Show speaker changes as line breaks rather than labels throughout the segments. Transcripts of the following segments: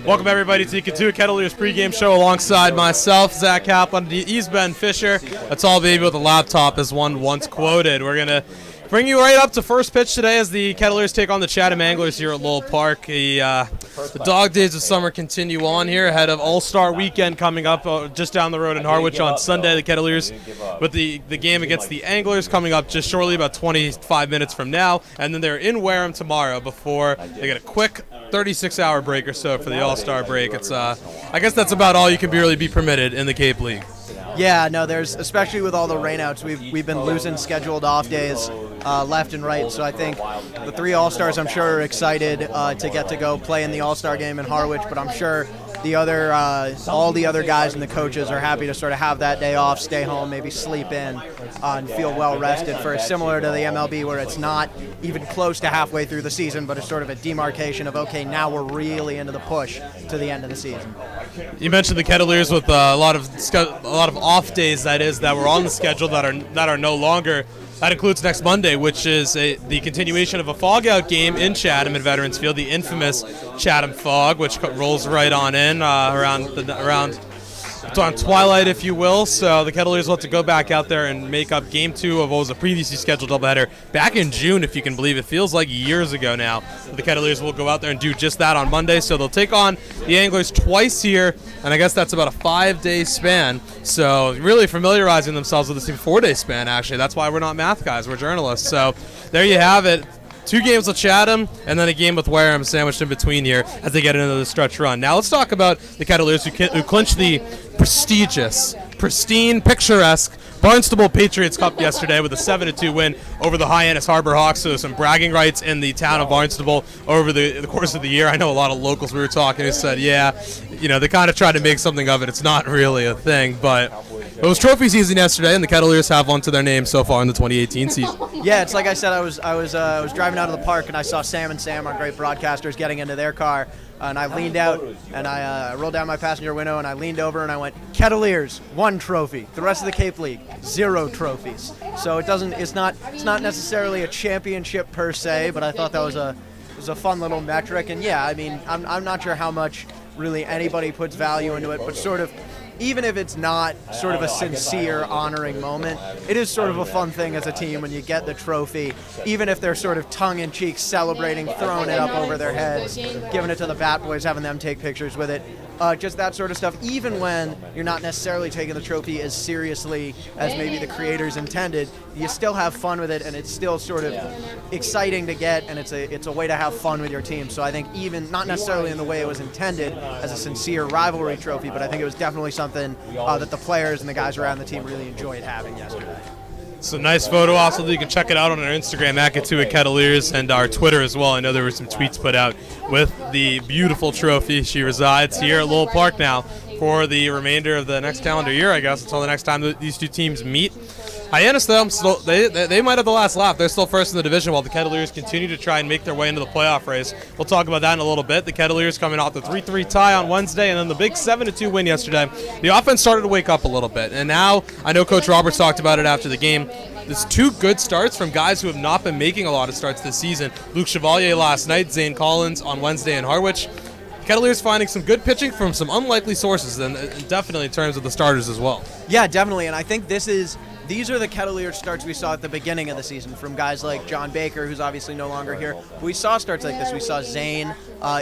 Welcome everybody to the Cotuit Kettleers pregame show alongside myself, Zach Kaplan, he's Ben Fisher. That's all baby with a laptop, as one once quoted. We're going to bring you right up to first pitch today as the Kettleers take on the Chatham Anglers here at Lowell Park. The dog days of summer continue on here ahead of All-Star Weekend coming up just down the road in Harwich on Sunday. The Kettleers with the game against the Anglers coming up just shortly, about 25 minutes from now. And then they're in Wareham tomorrow before they get a quick 36-hour break or so for the All-Star break. It's I guess that's about all you can really be permitted in the Cape League.
Yeah, no, there's, especially with all the rainouts, we've been losing scheduled off days left and right. So I think the three All-Stars, I'm sure, are excited to get to go play in the All-Star game in Harwich. But I'm sure the other, all the other guys and the coaches are happy to sort of have that day off, stay home, maybe sleep in, and feel well rested. For similar to the MLB, where it's not even close to halfway through the season, but it's sort of a demarcation of, okay, now we're really into the push to the end of the season.
You mentioned the Kettleers with a lot of off days, that were on the schedule that are no longer. That includes next Monday, which is the continuation of a fog-out game in Chatham at Veterans Field, the infamous Chatham Fog, which rolls right on in around twilight, if you will. So the Kettleers will have to go back out there and make up Game 2 of what was a previously scheduled doubleheader back in June, if you can believe it. Feels like years ago now. The Kettleers will go out there and do just that on Monday. So they'll take on the Anglers twice here, and I guess that's about a 5-day span. So really familiarizing themselves with this 4-day span, actually. That's why we're not math guys, we're journalists. So there you have it. 2 games with Chatham, and then a game with Wareham sandwiched in between here as they get into the stretch run. Now let's talk about the Kettleers who clinched the prestigious, pristine, picturesque Barnstable Patriots Cup yesterday with a 7-2 win over the Hyannis Harbor Hawks. So some bragging rights in the town of Barnstable over the course of the year. I know a lot of locals we were talking who said, yeah, they kind of tried to make something of it. It's not really a thing, but it was trophy season yesterday, and the Kettleers have one to their name so far in the 2018 season.
Yeah, it's like I said, I was driving out of the park, and I saw Sam and Sam, our great broadcasters, getting into their car. And I leaned out, and I rolled down my passenger window, and I leaned over, and I went, Kettleers, 1 trophy. The rest of the Cape League, 0 trophies. So it's not necessarily a championship per se, but I thought that was a fun little metric. And yeah, I mean, I'm not sure how much really anybody puts value into it, but sort of, even if it's not sort of a sincere honoring moment, it is sort of a fun thing as a team when you get the trophy, even if they're sort of tongue-in-cheek celebrating, throwing it up over their heads, giving it to the Bat Boys, having them take pictures with it. Just that sort of stuff, even when you're not necessarily taking the trophy as seriously as maybe the creators intended, you still have fun with it, and it's still sort of exciting to get, and it's a way to have fun with your team. So I think even, not necessarily in the way it was intended as a sincere rivalry trophy, but I think it was definitely something that the players and the guys around the team really enjoyed having yesterday.
It's a nice photo also. You can check it out on our Instagram at Cotuit Kettleers and our Twitter as well. I know there were some tweets put out with the beautiful trophy. She resides here at Lowell Park now for the remainder of the next calendar year, I guess, until the next time these 2 teams meet. Hyannis, though, they might have the last laugh. They're still first in the division while the Kettleers continue to try and make their way into the playoff race. We'll talk about that in a little bit. The Kettleers coming off the 3-3 tie on Wednesday and then the big 7-2 win yesterday. The offense started to wake up a little bit, and now I know Coach Roberts talked about it after the game. There's 2 good starts from guys who have not been making a lot of starts this season. Luke Chevalier last night, Zane Collins on Wednesday in Harwich. Kettleers finding some good pitching from some unlikely sources, and definitely in terms of the starters as well. Yeah,
definitely, and I think these are the Kettleers starts we saw at the beginning of the season from guys like John Baker, who's obviously no longer here. We saw starts like this. We saw Zane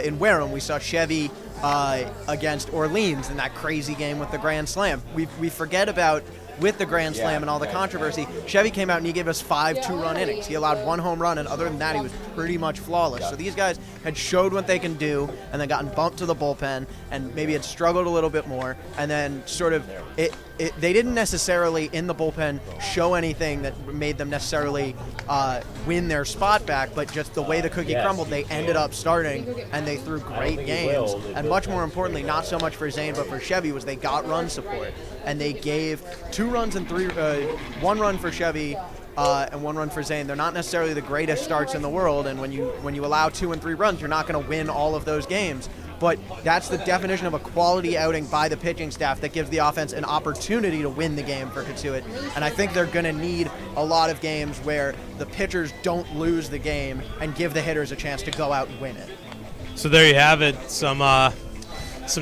in Wareham. We saw Chevy against Orleans in that crazy game with the Grand Slam. We forget about, with the Grand Slam and all the controversy, Chevy came out and he gave us 5 2-run innings. He allowed 1 home run, and other than that, he was pretty much flawless. So these guys had showed what they can do, and then gotten bumped to the bullpen, and maybe had struggled a little bit more, and then sort of they didn't necessarily in the bullpen show anything that made them necessarily win their spot back, but just the way the cookie crumbled, they ended up starting, and they threw great games. And much more importantly, not so much for Zane, but for Chevy, was they got run support, and they gave 2 runs and 1 run for Chevy and 1 run for Zane. They're not necessarily the greatest starts in the world, and when you allow 2 and 3 runs, you're not going to win all of those games. but that's the definition of a quality outing by the pitching staff that gives the offense an opportunity to win the game for Cotuit. And I think they're going to need a lot of games where the pitchers don't lose the game and give the hitters a chance to go out and win it.
So there you have it. Some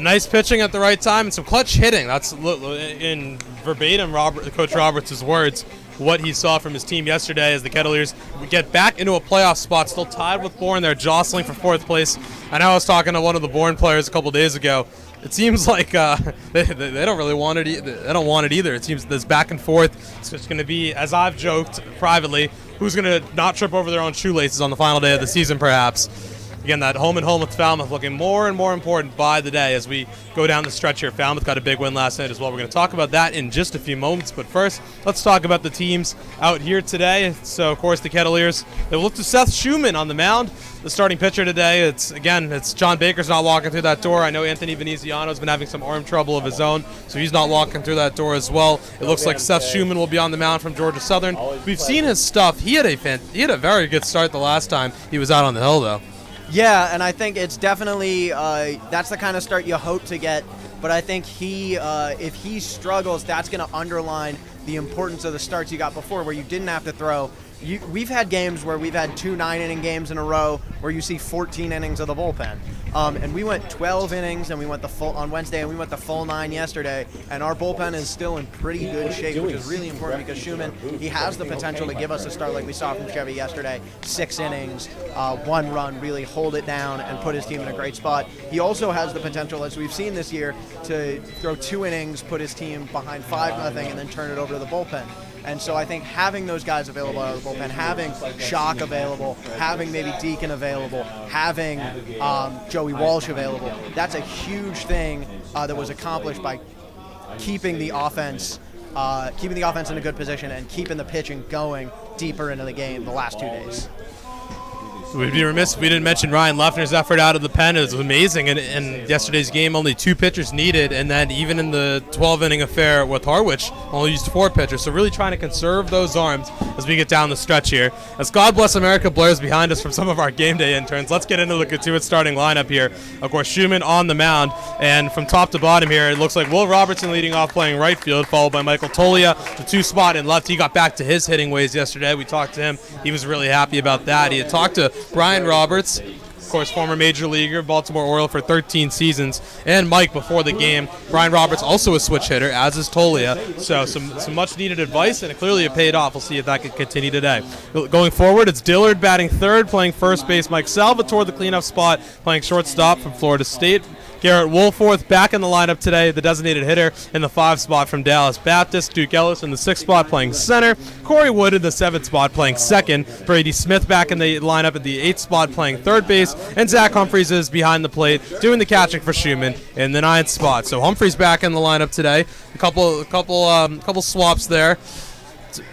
nice pitching at the right time and some clutch hitting. That's in verbatim Coach Roberts' words, what he saw from his team yesterday as the Kettleers get back into a playoff spot, still tied with Bourne. They're jostling for 4th place. I know I was talking to one of the Bourne players a couple days ago. It seems like they don't really want it. They don't want it either. It seems there's back and forth. It's just going to be, as I've joked privately, who's going to not trip over their own shoelaces on the final day of the season, perhaps. Again, that home and home with Falmouth looking more and more important by the day as we go down the stretch here. Falmouth got a big win last night as well. We're going to talk about that in just a few moments. But first, let's talk about the teams out here today. So, of course, the Kettleers, they will look to Seth Schumann on the mound, the starting pitcher today. It's John Baker's not walking through that door. I know Anthony Veneziano has been having some arm trouble of his own, so he's not walking through that door as well. It looks like Seth Schumann will be on the mound from Georgia Southern. We've seen his stuff. He had a very good start the last time he was out on the hill, though.
Yeah, and I think it's definitely that's the kind of start you hope to get. But I think if he struggles, that's going to underline the importance of the starts you got before, where you didn't have to throw. We've had games where we've had 2 9-inning games in a row where you see 14 innings of the bullpen. And we went 12 innings, and we went the full on Wednesday, and we went the full 9 yesterday. And our bullpen is still in pretty good shape, which is really important because Schumann, he has the potential to give us a start like we saw from Chevy yesterday. 6 innings, 1 run, really hold it down and put his team in a great spot. He also has the potential, as we've seen this year, to throw 2 innings, put his team behind 5-0, and then turn it over to the bullpen. And so I think having those guys available out of the bullpen, having Shock available, having maybe Deacon available, having Joey Walsh available, that's a huge thing that was accomplished by keeping the offense in a good position and keeping the pitching going deeper into the game the last 2 days.
We'd be remiss if we didn't mention Ryan Leffner's effort out of the pen. It was amazing. In yesterday's game, only 2 pitchers needed, and then even in the 12-inning affair with Harwich, only used 4 pitchers. So really trying to conserve those arms as we get down the stretch here. As God Bless America blares behind us from some of our game day interns, let's get into the Cotuit starting lineup here. Of course, Schumann on the mound, and from top to bottom here, it looks like Will Robertson leading off playing right field, followed by Michael Tolia, the 2 spot in left. He got back to his hitting ways yesterday. We talked to him. He was really happy about that. He had talked to Brian Roberts, of course, former major leaguer, Baltimore Oriole for 13 seasons, and Mike before the game. Brian Roberts also a switch hitter, as is Tolia. So some much needed advice, and it clearly paid off. We'll see if that can continue today. Going forward, it's Dillard batting third, playing first base. Mike Salvatore, the cleanup spot, playing shortstop from Florida State. Garrett Woolforth back in the lineup today, the designated hitter in the 5 spot from Dallas Baptist. Duke Ellis in the 6 spot playing center. Corey Wood in the 7 spot playing second. Brady Smith back in the lineup at the 8 spot playing third base. And Zach Humphreys is behind the plate doing the catching for Schumann in the 9th spot. So Humphreys back in the lineup today. A couple swaps there.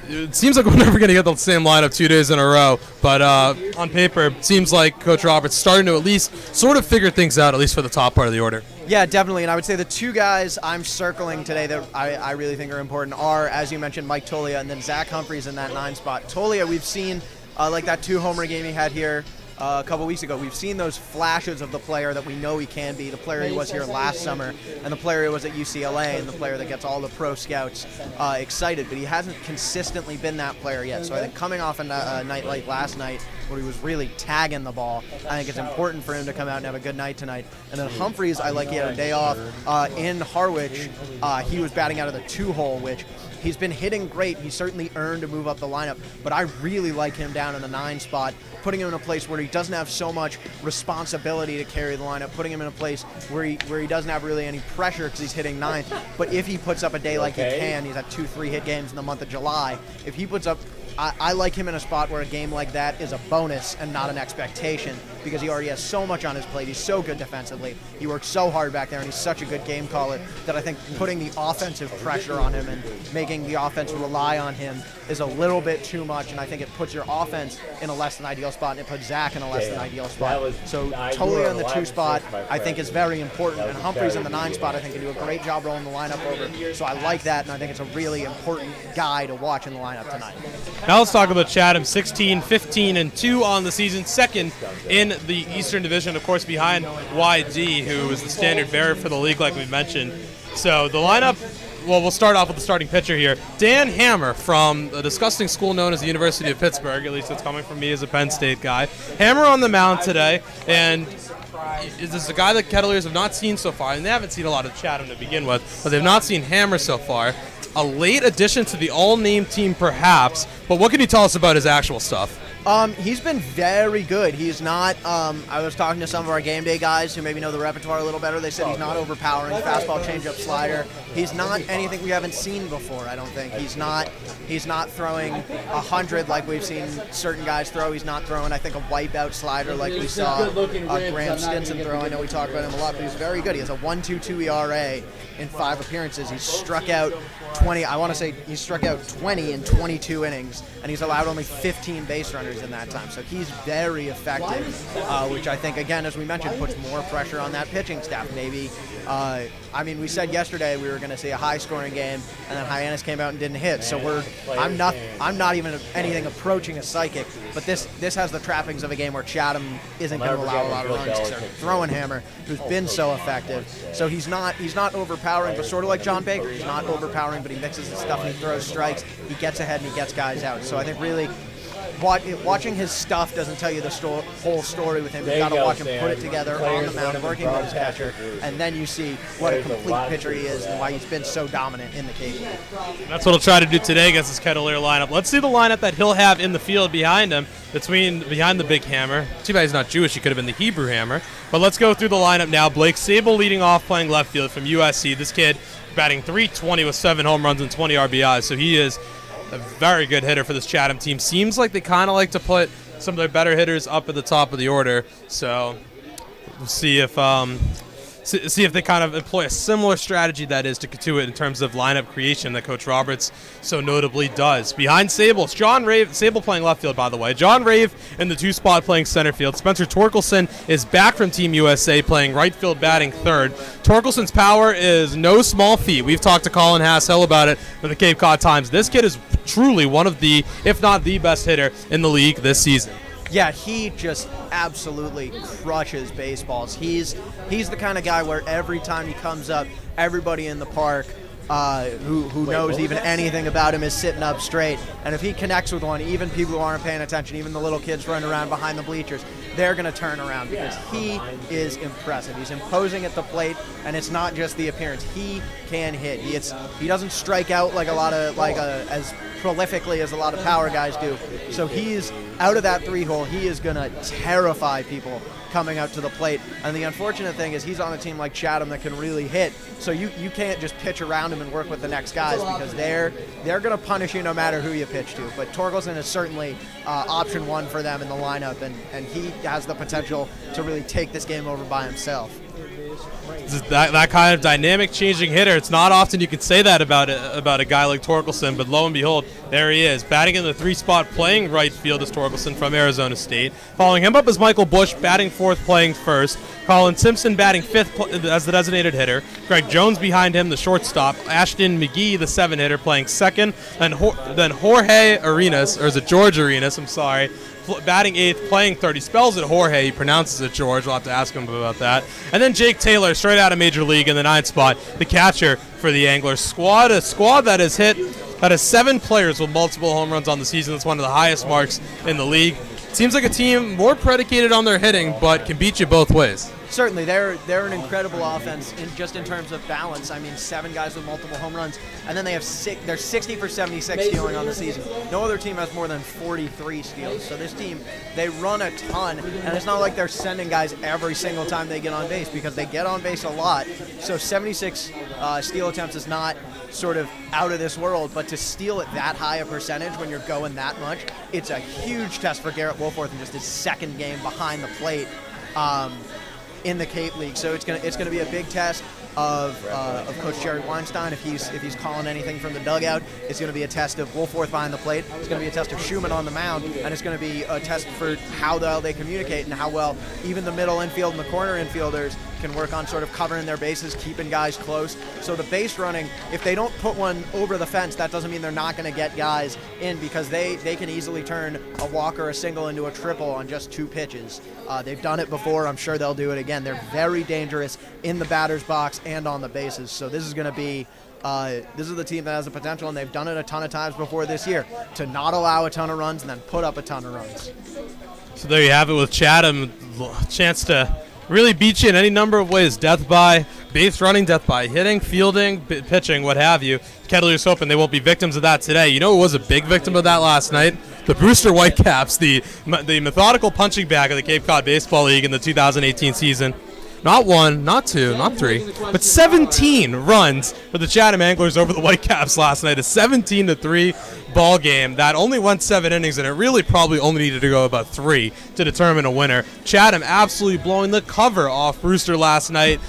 It seems like we're never going to get the same lineup 2 days in a row, but on paper, it seems like Coach Roberts starting to at least sort of figure things out, at least for the top part of the order.
Yeah, definitely, and I would say the 2 guys I'm circling today that I really think are important are, as you mentioned, Mike Tolia and then Zach Humphreys in that 9 spot. Tolia, we've seen like that 2-homer game he had here a couple weeks ago. We've seen those flashes of the player that we know he can be, the player he was here last summer, and the player he was at UCLA, and the player that gets all the pro scouts excited, but he hasn't consistently been that player yet. So I think coming off a night like last night, where he was really tagging the ball, I think it's important for him to come out and have a good night tonight. And then Humphreys, I like he had a day off in Harwich. He was batting out of the 2-hole, which he's been hitting great. He certainly earned to move up the lineup, but I really like him down in the 9 spot, putting him in a place where he doesn't have so much responsibility to carry the lineup, putting him in a place where he doesn't have really any pressure because he's hitting 9th. But if he puts up a day like he can, he's had 2 3-hit games in the month of July. If he puts up, I like him in a spot where a game like that is a bonus and not an expectation, because he already has so much on his plate. He's so good defensively. He works so hard back there, and he's such a good game caller that I think putting the offensive pressure on him and making the offense rely on him is a little bit too much, and I think it puts your offense in a less than ideal spot, and it puts Zach in a less than ideal spot. So Tolia in the 2 spot I think is very important, and Humphreys in the 9 spot I think can do a great job rolling the lineup over. So I like that, and I think it's a really important guy to watch in the lineup tonight.
Now let's talk about Chatham. 16, 15, and 2 on the season, second in the Eastern Division, of course, behind YD, who is the standard bearer for the league, like we mentioned. So the lineup, well, we'll start off with the starting pitcher here. Dan Hammer from a disgusting school known as the University of Pittsburgh, at least it's coming from me as a Penn State guy. Hammer on the mound today, and this is a guy that Kettleers have not seen so far, and they haven't seen a lot of Chatham to begin with, but they've not seen Hammer so far. A late addition to the all-name team, perhaps, but what can you tell us about his actual stuff?
He's been very good. He's not, I was talking to some of our game day guys who maybe know the repertoire a little better. They said he's not overpowering, fastball, changeup, slider. He's not anything we haven't seen before, I don't think. He's not throwing 100 like we've seen certain guys throw. He's not throwing, I think, a wipeout slider like we saw Graham Stinson throw. I know we talk about him a lot, but he's very good. He has a 1.22 ERA in 5 appearances. He's struck out 20, I want to say he's struck out 20 in 22 innings, and he's allowed only 15 base runners in that time. So he's very effective, which I think, again, as we mentioned, puts more pressure on that pitching staff. Maybe, I mean, we said yesterday we were going to see a high-scoring game, and then Hyannis came out and didn't hit. So I'm not even anything approaching a psychic, but this has the trappings of a game where Chatham isn't going to allow a lot of runs because they're throwing Hammer, who's been so effective. So he's not overpowering, but sort of like John Baker, he's not overpowering, but he mixes his stuff and he throws strikes. He gets ahead and he gets guys out. So I think really watching his stuff doesn't tell you the whole story with him. You've got to watch him put it together on the mound, working with his catcher, and then you see what a complete pitcher he is and why he's been so dominant in the Cape.
That's what he'll try to do today against this Kettleer lineup. Let's see the lineup that he'll have in the field behind him, behind the big Hammer. Too bad he's not Jewish. He could have been the Hebrew Hammer. But let's go through the lineup now. Blake Sable leading off, playing left field from USC. This kid batting .320 with 7 home runs and 20 RBIs, so he is a very good hitter for this Chatham team. Seems like they kind of like to put some of their better hitters up at the top of the order, so we'll see if they kind of employ a similar strategy that is to Cotuit in terms of lineup creation that Coach Roberts so notably does. Behind Sable, it's John Rave. Sable playing left field, by the way. John Rave in the 2 spot playing center field. Spencer Torkelson is back from Team USA playing right field, batting third. Torkelson's power is no small feat. We've talked to Colin Hassell about it for the Cape Cod Times. This kid is truly one of the, if not the best hitter in the league this season.
Yeah, he just absolutely crushes baseballs. He's the kind of guy where every time he comes up, everybody in the park who knows even anything about him is sitting up straight. And if he connects with one, even people who aren't paying attention, even the little kids running around behind the bleachers, they're going to turn around because he is impressive. He's imposing at the plate, and it's not just the appearance. He can hit. He doesn't strike out like as prolifically as a lot of power guys do. So he's out of that 3-hole. He is going to terrify people coming out to the plate. And the unfortunate thing is he's on a team like Chatham that can really hit. So you can't just pitch around him and work with the next guys because they're going to punish you no matter who you pitch to. But Torkelson is certainly option 1 for them in the lineup, and he has the potential to really take this game over by himself.
That kind of dynamic changing hitter. It's not often you can say that about a guy like Torkelson, but lo and behold, there he is. Batting in the 3 spot, playing right field is Torkelson from Arizona State. Following him up is Michael Bush, batting 4th, playing 1st. Colin Simpson batting 5th as the designated hitter. Greg Jones behind him, the shortstop. Ashton McGee, the 7 hitter, playing 2nd. Then Jorge Arenas, or is it George Arenas? I'm sorry. Batting 8th, playing 3rd. He spells it Jorge. He pronounces it George. We'll have to ask him about that. And then Jake Taylor, straight out of Major League in the 9th spot, the catcher for the Anglers squad. A squad that has 7 players with multiple home runs on the season. That's one of the highest marks in the league. Seems like a team more predicated on their hitting, but can beat you both ways.
Certainly, they're an incredible offense in terms of balance. I mean, 7 guys with multiple home runs, and then they have they're 60 for 76 stealing on the season. No other team has more than 43 steals. So this team, they run a ton, and it's not like they're sending guys every single time they get on base because they get on base a lot. So 76 steal attempts is not sort of out of this world, but to steal at that high a percentage when you're going that much, it's a huge test for Garrett Wolforth in just his 2nd game behind the plate. In the Cape League, so it's gonna be a big test. of Coach Jerry Weinstein. If he's calling anything from the dugout, it's going to be a test of Wolforth behind the plate. It's going to be a test of Schumann on the mound, and it's going to be a test for how well they communicate and how well even the middle infield and the corner infielders can work on sort of covering their bases, keeping guys close. So the base running, if they don't put one over the fence, that doesn't mean they're not going to get guys in, because they can easily turn a walk or a single into a triple on just 2 pitches. They've done it before. I'm sure they'll do it again. They're very dangerous in the batter's box and on the bases. So this is going to be this is the team that has the potential, and they've done it a ton of times before this year, to not allow a ton of runs and then put up a ton of runs.
So there you have it with Chatham. Chance to really beat you in any number of ways. Death by base running, death by hitting, fielding, pitching, what have you. Kettleers hoping they won't be victims of that today. You know who was a big victim of that last night? The Brewster Whitecaps, the methodical punching bag of the Cape Cod Baseball League in the 2018 season. Not 1, not 2, not 3, but 17 runs for the Chatham Anglers over the Whitecaps last night. A 17-3 ball game that only went 7 innings, and it really probably only needed to go about 3 to determine a winner. Chatham absolutely blowing the cover off Brewster last night.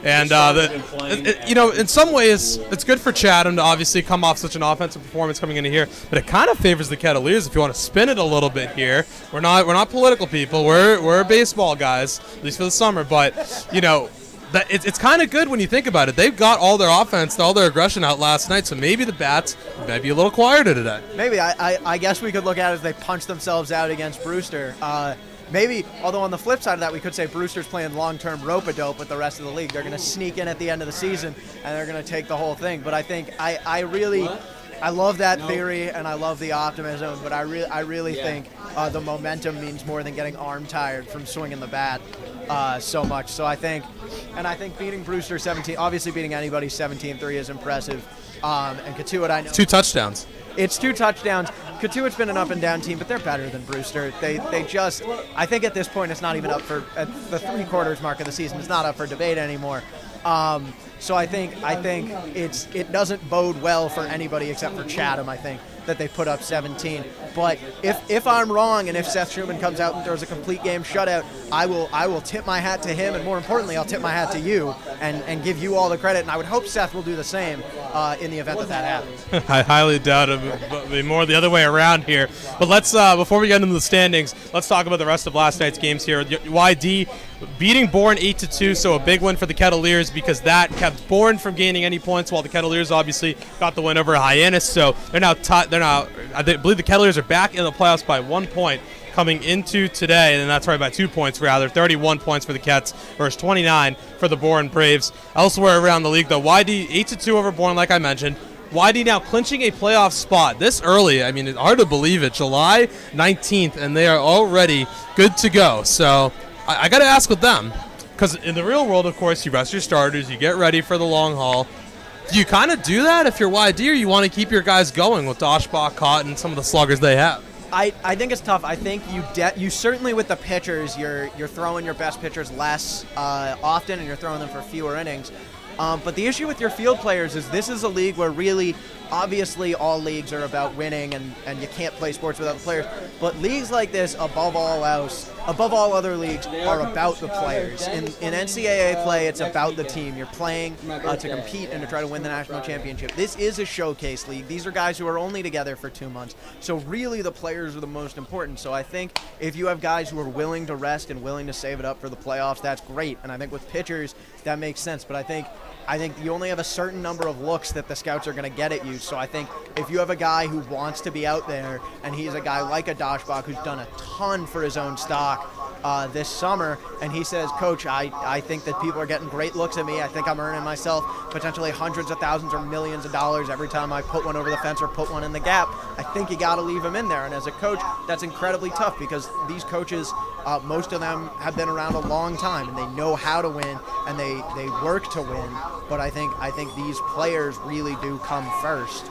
And, in some ways, it's good for Chatham to obviously come off such an offensive performance coming into here, but it kind of favors the Kettleers if you want to spin it a little bit here. We're not political people. We're baseball guys, at least for the summer. But, it's kind of good when you think about it. They've got all their offense, all their aggression out last night, so maybe the bats might be a little quieter today.
Maybe. I guess we could look at it as they punched themselves out against Brewster. Maybe, although on the flip side of that, we could say Brewster's playing long-term rope-a-dope with the rest of the league. They're going to sneak in at the end of the season, and they're going to take the whole thing. But I think I love that theory, and I love the optimism, but I really think the momentum means more than getting arm-tired from swinging the bat so much. So I think beating Brewster 17, obviously beating anybody 17-3 is impressive. And Cotuit, I know.
2 touchdowns.
It's 2 touchdowns. Cotuit's been an up-and-down team, but they're better than Brewster. They just, I think at this point it's not even up for, at the 3/4 mark of the season, it's not up for debate anymore. So I think it doesn't bode well for anybody except for Chatham, I think, that they put up 17. But if I'm wrong, and if Seth Schumann comes out and throws a complete game shutout, I will tip my hat to him, and more importantly, I'll tip my hat to you and give you all the credit. And I would hope Seth will do the same in the event that happens.
I highly doubt it. It'll be more the other way around here. But let's before we get into the standings, let's talk about the rest of last night's games here. YD beating Bourne 8-2, so a big win for the Kettleers because that kept Bourne from gaining any points, while the Kettleers obviously got the win over Hyannis. So they're now I believe the Kettleers are back in the playoffs by 1 point coming into today, and that's right, by 2 points rather. 31 points for the Kets versus 29 for the Bourne Braves. Elsewhere around the league, though, YD 8-2 over Bourne, like I mentioned. YD now clinching a playoff spot this early. I mean, it's hard to believe it. July 19th, and they are already good to go. So I got to ask with them, because in the real world, of course, you rest your starters, you get ready for the long haul. Do you kind of do that if you're YD, or you want to keep your guys going with Doshbach, Cotton, some of the sluggers they have?
I think it's tough. I think you certainly, with the pitchers, you're throwing your best pitchers less often, and you're throwing them for fewer innings. But the issue with your field players is this is a league where really, obviously, all leagues are about winning, and you can't play sports without the players. But leagues like this, above all else, above all other leagues, are about the players. In NCAA play, it's about the team. You're playing to compete and to try to win the national championship. This is a showcase league. These are guys who are only together for 2 months. So really, the players are the most important. So I think if you have guys who are willing to rest and willing to save it up for the playoffs, that's great. And I think with pitchers, that makes sense. But I think you only have a certain number of looks that the scouts are going to get at you. So I think if you have a guy who wants to be out there, and he's a guy like a Doshbach who's done a ton for his own stock this summer, and he says, Coach, I think that people are getting great looks at me. I think I'm earning myself potentially hundreds of thousands or millions of dollars every time I put one over the fence or put one in the gap. I think you got to leave him in there. And as a coach, that's incredibly tough, because these coaches, most of them have been around a long time, and they know how to win, and they work to win. But I think these players really do come first,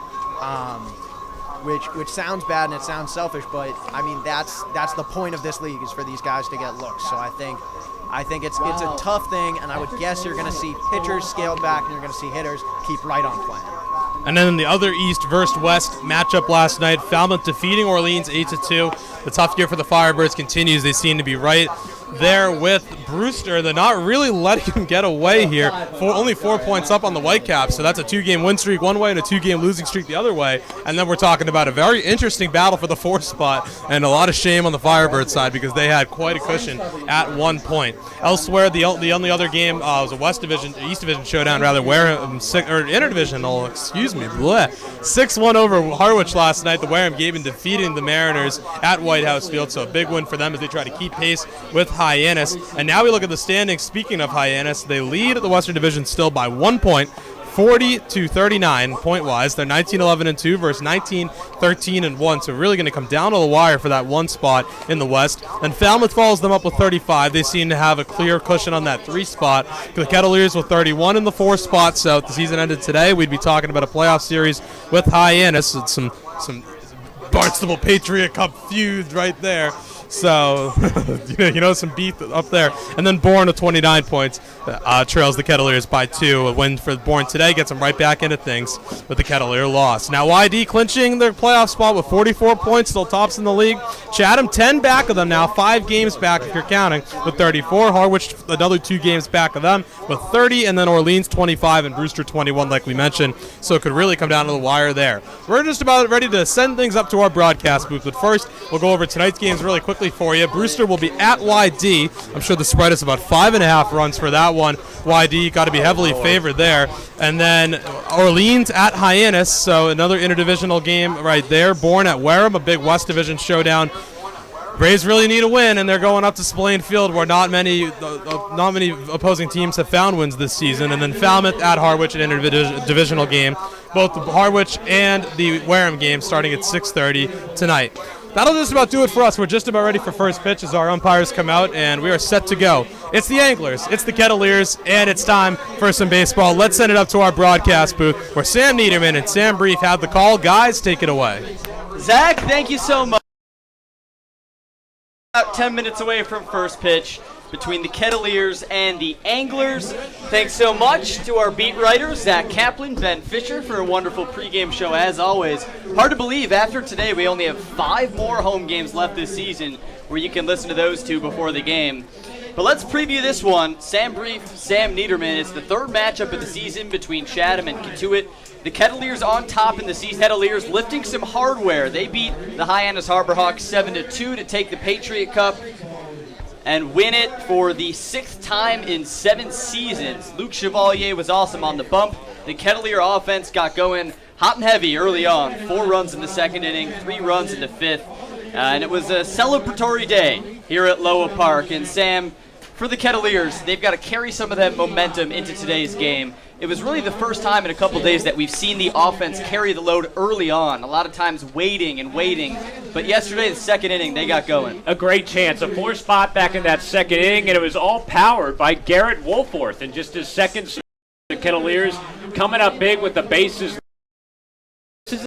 which sounds bad and it sounds selfish, but I mean that's the point of this league, is for these guys to get looks. So I think it's a tough thing, and I would guess you're going to see pitchers scale back, and you're going to see hitters keep right on playing.
And then in the other East versus West matchup last night, Falmouth defeating Orleans 8-2. The tough year for the Firebirds continues. They seem to be right there with Brewster. They're not really letting him get away here. Only 4 points up on the Whitecaps, so that's a 2-game win streak one way and a 2-game losing streak the other way. And then we're talking about a very interesting battle for the 4th spot, and a lot of shame on the Firebird side because they had quite a cushion at 1 point. Elsewhere, the only other game was a East Division showdown rather, Wareham interdivisional, 6-1 over Harwich last night. The Wareham Gaben defeating the Mariners at White House Field, so a big win for them as they try to keep pace with Hyannis. And now we look at the standings. Speaking of Hyannis, they lead the Western Division still by 1 point, 40-39 point-wise. They're 19-11-2 versus 19-13-1, so really going to come down to the wire for that 1 spot in the West. And Falmouth follows them up with 35. They seem to have a clear cushion on that 3 spot. The Kettleers with 31 in the 4 spot, so if the season ended today, we'd be talking about a playoff series with Hyannis. It's some Barnstable Patriot Cup feud right there. So, some beef up there. And then Bourne with 29 points trails the Kettleers by 2. A win for Bourne today gets them right back into things with the Kettleer loss. Now YD clinching their playoff spot with 44 points, still tops in the league. Chatham 10 back of them now, 5 games back if you're counting, with 34. Harwich another 2 games back of them with 30. And then Orleans 25 and Brewster 21 like we mentioned. So it could really come down to the wire there. We're just about ready to send things up to our broadcast booth. But first, we'll go over tonight's games really quickly for you. Brewster will be at YD. I'm sure the spread is about 5.5 runs for that one. YD got to be heavily favored there. And then Orleans at Hyannis, so another interdivisional game right there. Bourne at Wareham, a big West Division showdown. Braves really need a win, and they're going up to Spillane Field where not many opposing teams have found wins this season. And then Falmouth at Harwich, an interdivisional game. Both the Harwich and the Wareham game starting at 6:30 tonight. That'll just about do it for us. We're just about ready for first pitch as our umpires come out, and we are set to go. It's the Anglers, it's the Kettleers, and it's time for some baseball. Let's send it up to our broadcast booth where Sam Niederman and Sam Brief have the call. Guys, take it away.
Zach, thank you so much. About 10 minutes away from first pitch between the Kettleers and the Anglers. Thanks so much to our beat writers, Zach Kaplan, Ben Fisher, for a wonderful pregame show as always. Hard to believe, after today, we only have 5 more home games left this season where you can listen to those 2 before the game. But let's preview this one. Sam Brief, Sam Niederman. It's the 3rd matchup of the season between Chatham and Cotuit. The Kettleers on top in the season. Kettleers lifting some hardware. They beat the Hyannis Harbor Hawks 7-2 to take the Patriot Cup and win it for the 6th time in 7 seasons. Luke Chevalier was awesome on the bump. The Kettleer offense got going hot and heavy early on. 4 runs in the 2nd inning, 3 runs in the 5th. And it was a celebratory day here at Loa Park. And Sam, for the Kettleers, they've got to carry some of that momentum into today's game. It was really the first time in a couple days that we've seen the offense carry the load early on. A lot of times waiting and waiting. But yesterday, the 2nd inning, they got going.
A great chance. A 4 spot back in that 2nd inning, and it was all powered by Garrett Wolforth in just his 2nd start. The Kettleers coming up big with the bases. This is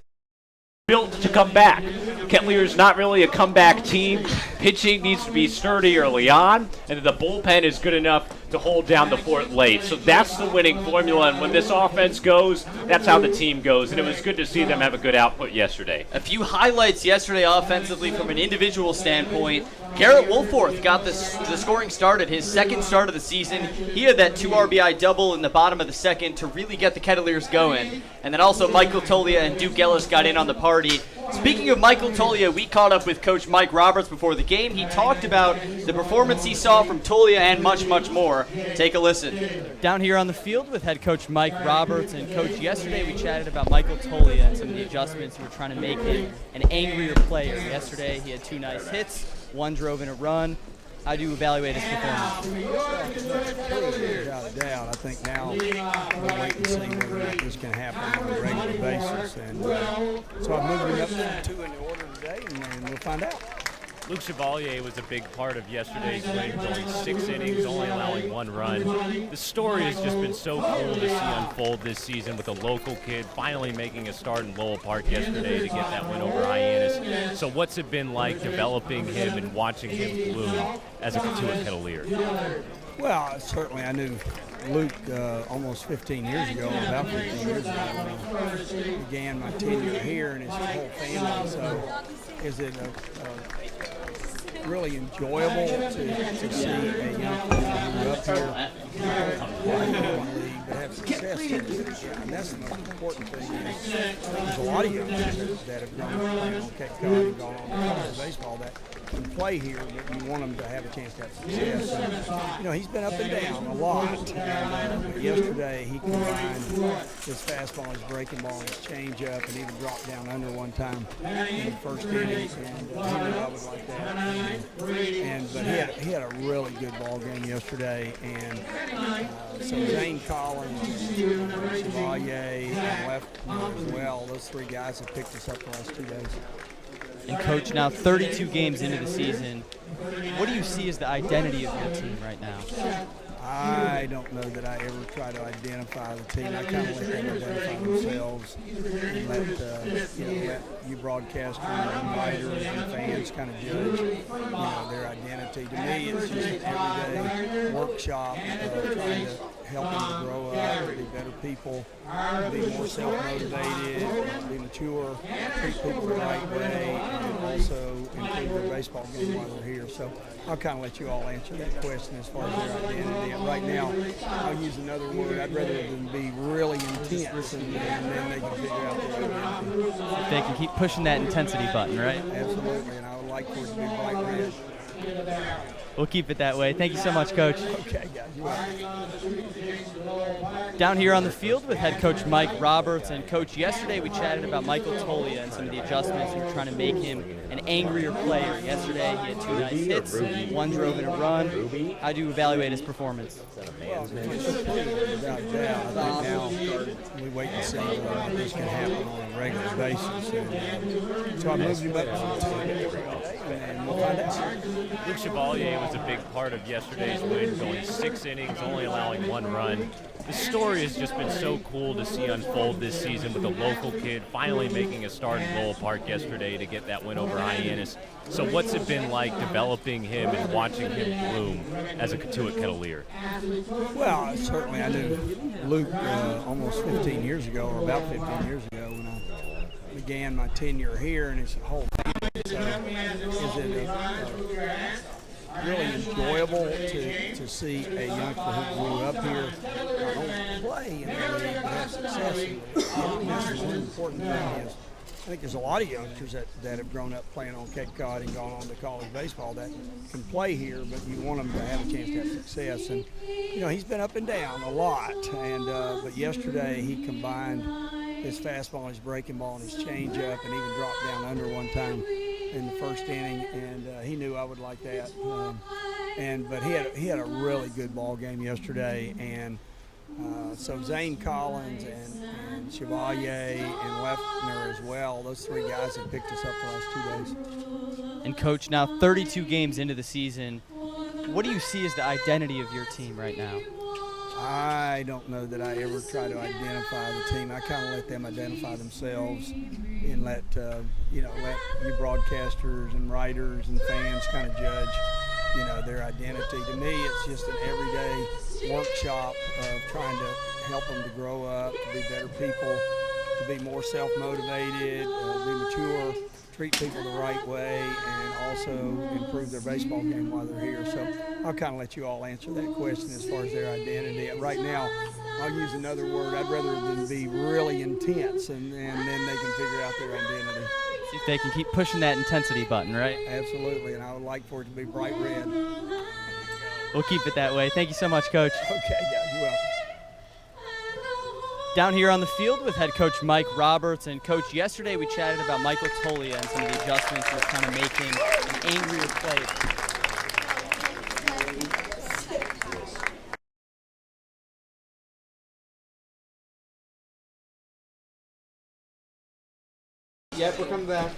built to come back. Kettleers not really a comeback team. Pitching needs to be sturdy early on, and the bullpen is good enough to hold down the fort late. So that's the winning formula, and when this offense goes, that's how the team goes, and it was good to see them have a good output yesterday.
A few highlights yesterday offensively from an individual standpoint. Garrett Wolforth got the scoring started, his 2nd start of the season. He had that 2 RBI double in the bottom of the 2nd to really get the Kettleers going. And then also Michael Tolia and Duke Ellis got in on the party. Speaking of Michael Tolia, we caught up with Coach Mike Roberts before the game. He talked about the performance he saw from Tolia and much, much more. Take a listen.
Down here on the field with head coach Mike Roberts. And Coach, yesterday we chatted about Michael Tolia and some of the adjustments we're trying to make him an angrier player. Yesterday he had 2 nice hits, 1 drove in a run. How do you evaluate his performance?
Without a doubt. I think now we'll wait and see whether or not this can happen on a regular basis. And so I've moved him up to 2 in the order today, and we'll find out.
Luke Chevalier was a big part of yesterday's win, going 6 innings, only allowing 1 run. The story has just been so cool to see unfold this season with a local kid finally making a start in Lowell Park yesterday to get that win over Hyannis. So what's it been like developing him and watching him bloom as a Cotuit Kettleer?
Well, certainly I knew Luke almost 15 years ago, about 15 years ago, when I began my tenure here, and his whole family. So is it really enjoyable to see a young player who grew up here, play in the league, but have success in the league. And that's the most important thing. There's a lot of youngsters that have grown up playing on Cape Cod and gone on to college baseball that can play here, but you want them to have a chance to have success. And, he's been up and down a lot. And, yesterday he combined his fastball, his breaking ball, and his changeup, and even dropped down under one time in the first inning. And he knew I would like that. But he had a really good ball game yesterday. And so Zane Collins, Chevalier, and left as well. Those three guys have picked us up the last 2 days.
And Coach, now 32 games into the season, what do you see as the identity of your team right now?
I don't know that I ever try to identify the team. I kind of let them identify themselves and let you broadcasters and writers and fans kind of judge their identity. To me, it's just an everyday workshop of trying to help them to grow up, to be better people, to be more self-motivated, be mature, treat people the right way, and also improve their baseball game while they're here. So I'll kind of let you all answer that question as far as their identity. And right now, I'll use another word. I'd rather them be really intense, and then they can figure out their identity.
They can keep pushing that intensity button, right?
Absolutely, and I would like for it to be bright red.
We'll keep it that way. Thank you so much, Coach.
Okay, guys. You're welcome.
Down here on the field with head coach Mike Roberts. And Coach, yesterday we chatted about Michael Tolia and some of the adjustments we were trying to make him an angrier player. Yesterday he had 2 nice hits, 1 drove in a run. How do you evaluate his performance?
Well, without a doubt, I think now we wait and see whether this can happen on a regular basis. And, so I moved him up to 2 and we'll find out.
Luke Chevalier was a big part of yesterday's win, going 6 innings, only allowing 1 run. The story has just been so cool to see unfold this season with a local kid finally making a start in Lowell Park yesterday to get that win over Hyannis. So what's it been like developing him and watching him bloom as a Cotuit Kettleer?
Well, certainly I knew Luke almost 15 years ago, or about 15 years ago, when I began my tenure here, and his whole family. So is it really enjoyable to see a youngster who grew up here not only play in the league but have success in the league. That's the most important thing is I think there's a lot of youngsters that have grown up playing on Cape Cod and gone on to college baseball that can play here, but you want them to have a chance to have success. And he's been up and down a lot, and but yesterday he combined his fastball, his breaking ball, and his changeup, and even dropped down under one time in the first inning, and he knew I would like that. But he had a really good ball game yesterday, and so Zane Collins and Chevalier and Lefner as well. Those 3 guys have picked us up the last 2 days.
And Coach, now 32 games into the season, what do you see as the identity of your team right now?
I don't know that I ever try to identify the team. I kind of let them identify themselves and let you broadcasters and writers and fans kind of judge their identity. To me, it's just an everyday workshop of trying to help them to grow up, to be better people, to be more self-motivated, to be mature, treat people the right way, and also improve their baseball game while they're here. So I'll kind of let you all answer that question as far as their identity. Right now, I'll use another word. I'd rather them be really intense, and then they can figure out their identity.
See if they can keep pushing that intensity button, right?
Absolutely, and I would like for it to be bright red.
We'll keep it that way. Thank you so much, Coach.
Okay, guys, you're welcome.
Down here on the field with head coach Mike Roberts. And Coach, yesterday we chatted about Michael Tolia and some of the adjustments we're trying to make him an angrier player.
Yep, we're coming back.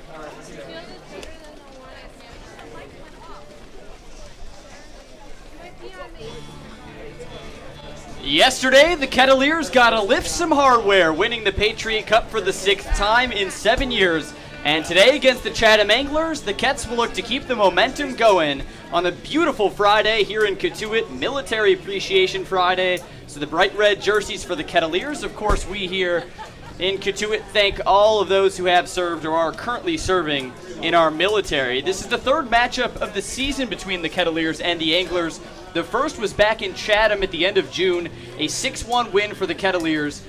Yesterday, the Kettleers got to lift some hardware, winning the Patriot Cup for the 6th time in 7 years. And today, against the Chatham Anglers, the Kets will look to keep the momentum going on a beautiful Friday here in Cotuit, Military Appreciation Friday. So the bright red jerseys for the Kettleers. Of course, we here in Cotuit thank all of those who have served or are currently serving in our military. This is the third matchup of the season between the Kettleers and the Anglers. The first was back in Chatham at the end of June, a 6-1 win for the Kettleers.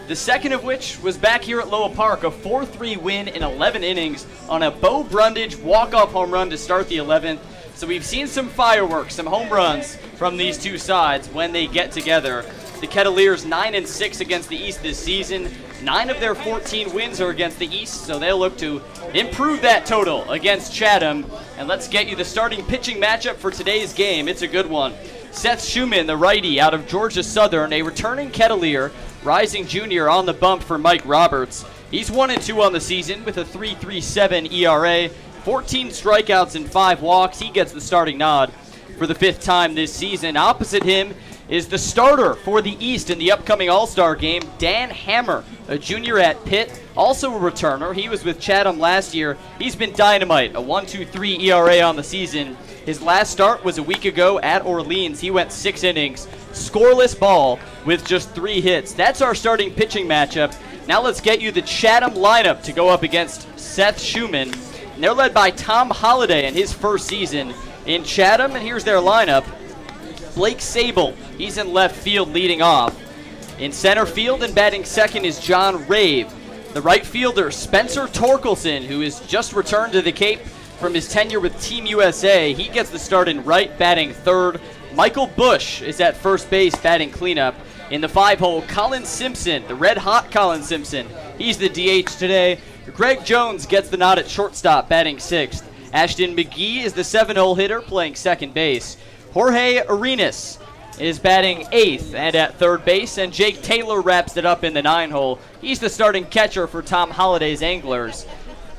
The second of which was back here at Loa Park, a 4-3 win in 11 innings on a Bo Brundage walk-off home run to start the 11th. So we've seen some fireworks, some home runs from these two sides when they get together. The Kettleers 9-6 against the East this season. 9 of their 14 wins are against the East, so they'll look to improve that total against Chatham. And let's get you the starting pitching matchup for today's game. It's a good one. Seth Schumann, the righty out of Georgia Southern, a returning Kettleer, rising junior on the bump for Mike Roberts. He's 1-2 on the season with a 3.37 ERA, 14 strikeouts and 5 walks. He gets the starting nod for the 5th time this season. Opposite him is the starter for the East in the upcoming All-Star game, Dan Hammer, a junior at Pitt, also a returner. He was with Chatham last year. He's been dynamite, a 1.23 ERA on the season. His last start was a week ago at Orleans. He went 6 innings, scoreless ball with just 3 hits. That's our starting pitching matchup. Now let's get you the Chatham lineup to go up against Seth Schumann. And they're led by Tom Holliday in his first season in Chatham, and here's their lineup. Blake Sable, he's in left field leading off. In center field and batting second is John Rave. The right fielder, Spencer Torkelson, who has just returned to the Cape from his tenure with Team USA. He gets the start in right, batting third. Michael Bush is at first base, batting cleanup. In the 5-hole, Colin Simpson, the red-hot Colin Simpson. He's the DH today. Greg Jones gets the nod at shortstop, batting 6th. Ashton McGee is the 7-hole hitter, playing second base. Jorge Arenas is batting 8th and at third base, and Jake Taylor wraps it up in the 9-hole. He's the starting catcher for Tom Holliday's Anglers.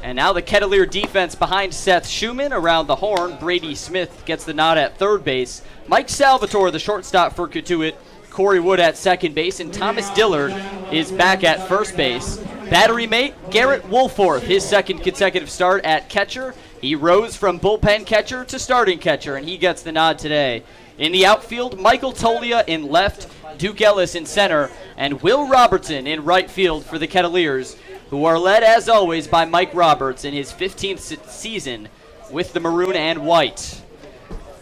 And now the Kettleer defense behind Seth Schumann around the horn. Brady Smith gets the nod at third base. Mike Salvatore, the shortstop for Cotuit. Corey Wood at second base, and Thomas Dillard is back at first base. Battery mate, Garrett Woolforth, his second consecutive start at catcher. He rose from bullpen catcher to starting catcher, and he gets the nod today. In the outfield, Michael Tolia in left, Duke Ellis in center, and Will Robertson in right field for the Kettleers, who are led, as always, by Mike Roberts in his 15th season with the maroon and white.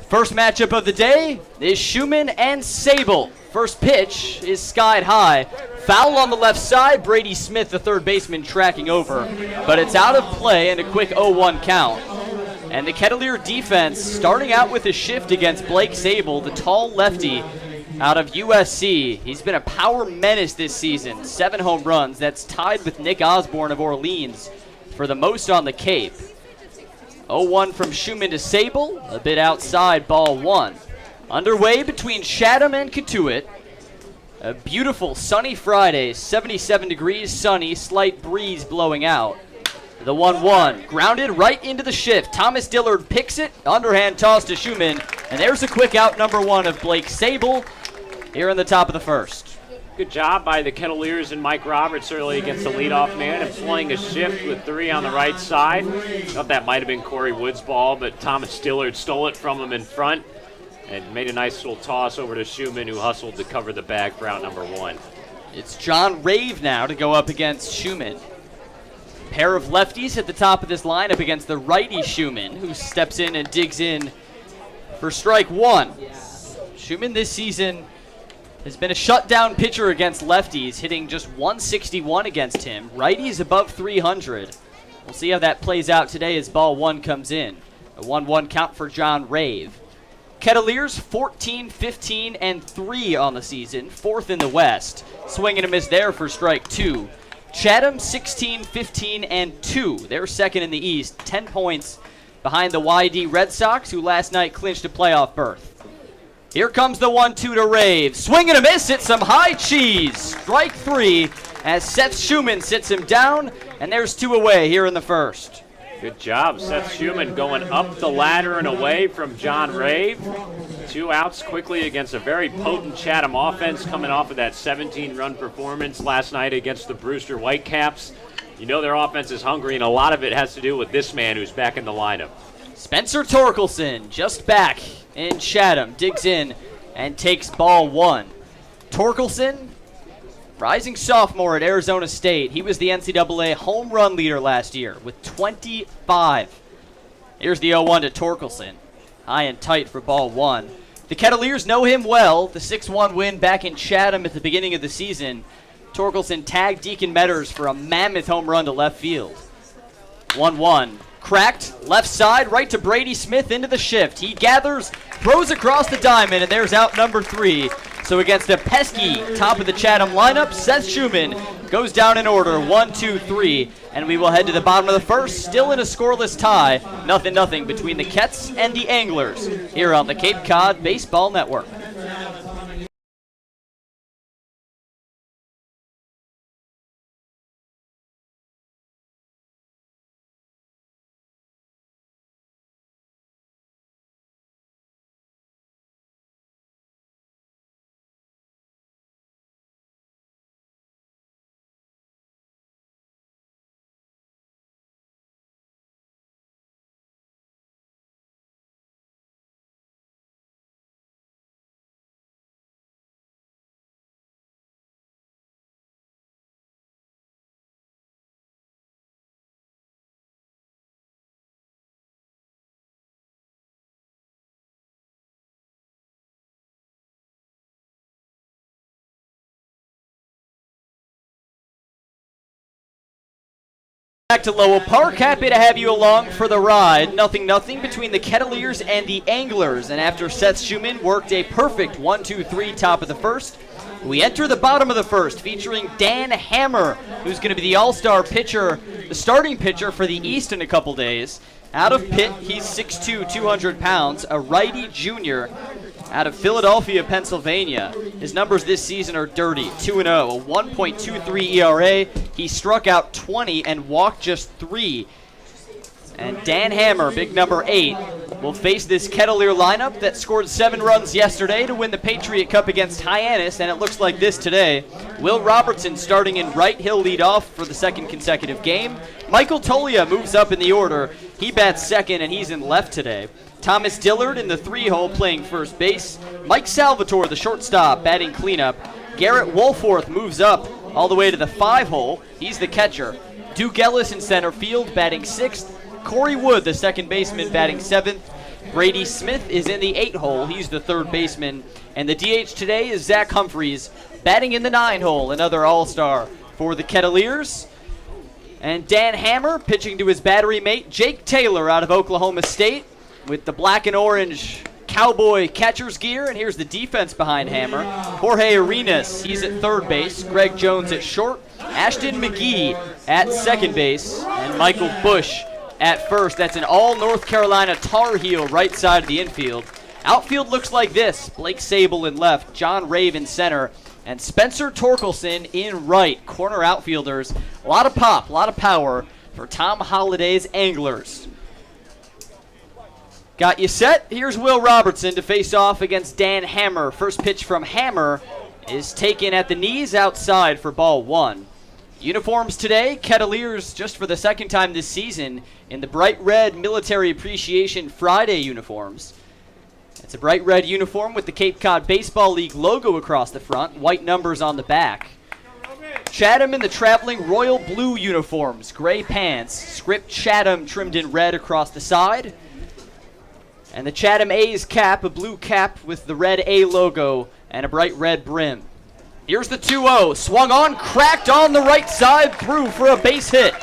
First matchup of the day is Schumann and Sable. First pitch is skied high. Foul on the left side. Brady Smith, the third baseman, tracking over. But it's out of play and a quick 0-1 count. And the Kettleer defense starting out with a shift against Blake Sable, the tall lefty out of USC. He's been a power menace this season. 7 home runs. That's tied with Nick Osborne of Orleans for the most on the Cape. 0-1 from Schumann to Sable, a bit outside, ball 1. Underway between Chatham and Cotuit. A beautiful sunny Friday, 77 degrees, sunny, slight breeze blowing out. The 1-1, grounded right into the shift. Thomas Dillard picks it, underhand toss to Schumann, and there's a quick out number 1 of Blake Sable here in the top of the first.
Good job by the Kettleers and Mike Roberts early against the leadoff man, employing a shift with 3 on the right side. Thought that might have been Corey Wood's ball, but Thomas Dillard stole it from him in front and made a nice little toss over to Schumann, who hustled to cover the bag for out number 1.
It's John Rave now to go up against Schumann. Pair of lefties at the top of this lineup against the righty Schumann, who steps in and digs in for strike 1. Schumann this season has been a shutdown pitcher against lefties, hitting just 161 against him. Righties above 300. We'll see how that plays out today as ball 1 comes in. A 1-1 count for John Rave. Kettleers 14, 15, and 3 on the season, 4th in the West. Swing and a miss there for strike 2. Chatham 16, 15, and 2. They're 2nd in the East, 10 points behind the YD Red Sox, who last night clinched a playoff berth. Here comes the 1-2 to Rave. Swing and a miss. It's some high cheese. Strike 3 as Seth Schumann sits him down, and there's 2 away here in the first.
Good job, Seth Schumann going up the ladder and away from John Rave. 2 outs quickly against a very potent Chatham offense coming off of that 17-run performance last night against the Brewster Whitecaps. You know their offense is hungry, and a lot of it has to do with this man who's back in the lineup.
Spencer Torkelson, just back in Chatham, digs in and takes ball 1. Torkelson Rising sophomore at Arizona State. He was the NCAA home run leader last year with 25. Here's the 0-1 to Torkelson. High and tight for ball one. The Kettleers know him well. The 6-1 win back in Chatham at the beginning of the season. Torkelson tagged Deacon Metters for a mammoth home run to left field. 1-1. Cracked, left side, right to Brady Smith into the shift. He gathers, throws across the diamond, and there's out number 3. So against a pesky top of the Chatham lineup, Seth Schumann goes down in order, 1, 2, 3. And we will head to the bottom of the first, still in a scoreless tie. 0-0 between the Ketts and the Anglers here on the Cape Cod Baseball Network. Back to Lowell Park. Happy to have you along for the ride. 0-0 between the Kettleers and the Anglers. And after Seth Schumann worked a perfect 1, 2, 3 top of the first, we enter the bottom of the first featuring Dan Hammer, who's going to be the all-star pitcher, the starting pitcher for the East in a couple days. Out of Pitt, he's 6'2", 200 pounds, a righty junior out of Philadelphia, Pennsylvania. His numbers this season are dirty, 2-0, a 1.23 ERA. He struck out 20 and walked just 3. And Dan Hammer, big number 8, will face this Kettleer lineup that scored 7 runs yesterday to win the Patriot Cup against Hyannis, and it looks like this today. Will Robertson starting in right, he'll lead off for the second consecutive game. Michael Tolia moves up in the order. He bats second, and he's in left today. Thomas Dillard in the 3-hole playing first base. Mike Salvatore, the shortstop, batting cleanup. Garrett Wolforth moves up all the way to the 5-hole. He's the catcher. Duke Ellis in center field, batting 6th. Corey Wood, the second baseman, batting 7th. Brady Smith is in the 8-hole. He's the third baseman. And the DH today is Zach Humphreys, batting in the 9-hole, another all-star for the Kettleers. And Dan Hammer pitching to his battery mate, Jake Taylor, out of Oklahoma State, with the black and orange cowboy catcher's gear. And here's the defense behind Hammer. Jorge Arenas, he's at third base. Greg Jones at short. Ashton McGee at second base. And Michael Bush at first. That's an all North Carolina Tar Heel right side of the infield. Outfield looks like this. Blake Sable in left, John Rave in center, and Spencer Torkelson in right. Corner outfielders. A lot of pop, a lot of power for Tom Holliday's Anglers. Got you set. Here's Will Robertson to face off against Dan Hammer. First pitch from Hammer is taken at the knees outside for ball 1. Uniforms today, Kettleers just for the second time this season in the bright red Military Appreciation Friday uniforms. It's a bright red uniform with the Cape Cod Baseball League logo across the front, white numbers on the back. Chatham in the traveling royal blue uniforms, gray pants, script Chatham trimmed in red across the side. And the Chatham A's cap, a blue cap with the red A logo and a bright red brim. Here's the 2-0, swung on, cracked on the right side, through for a base hit.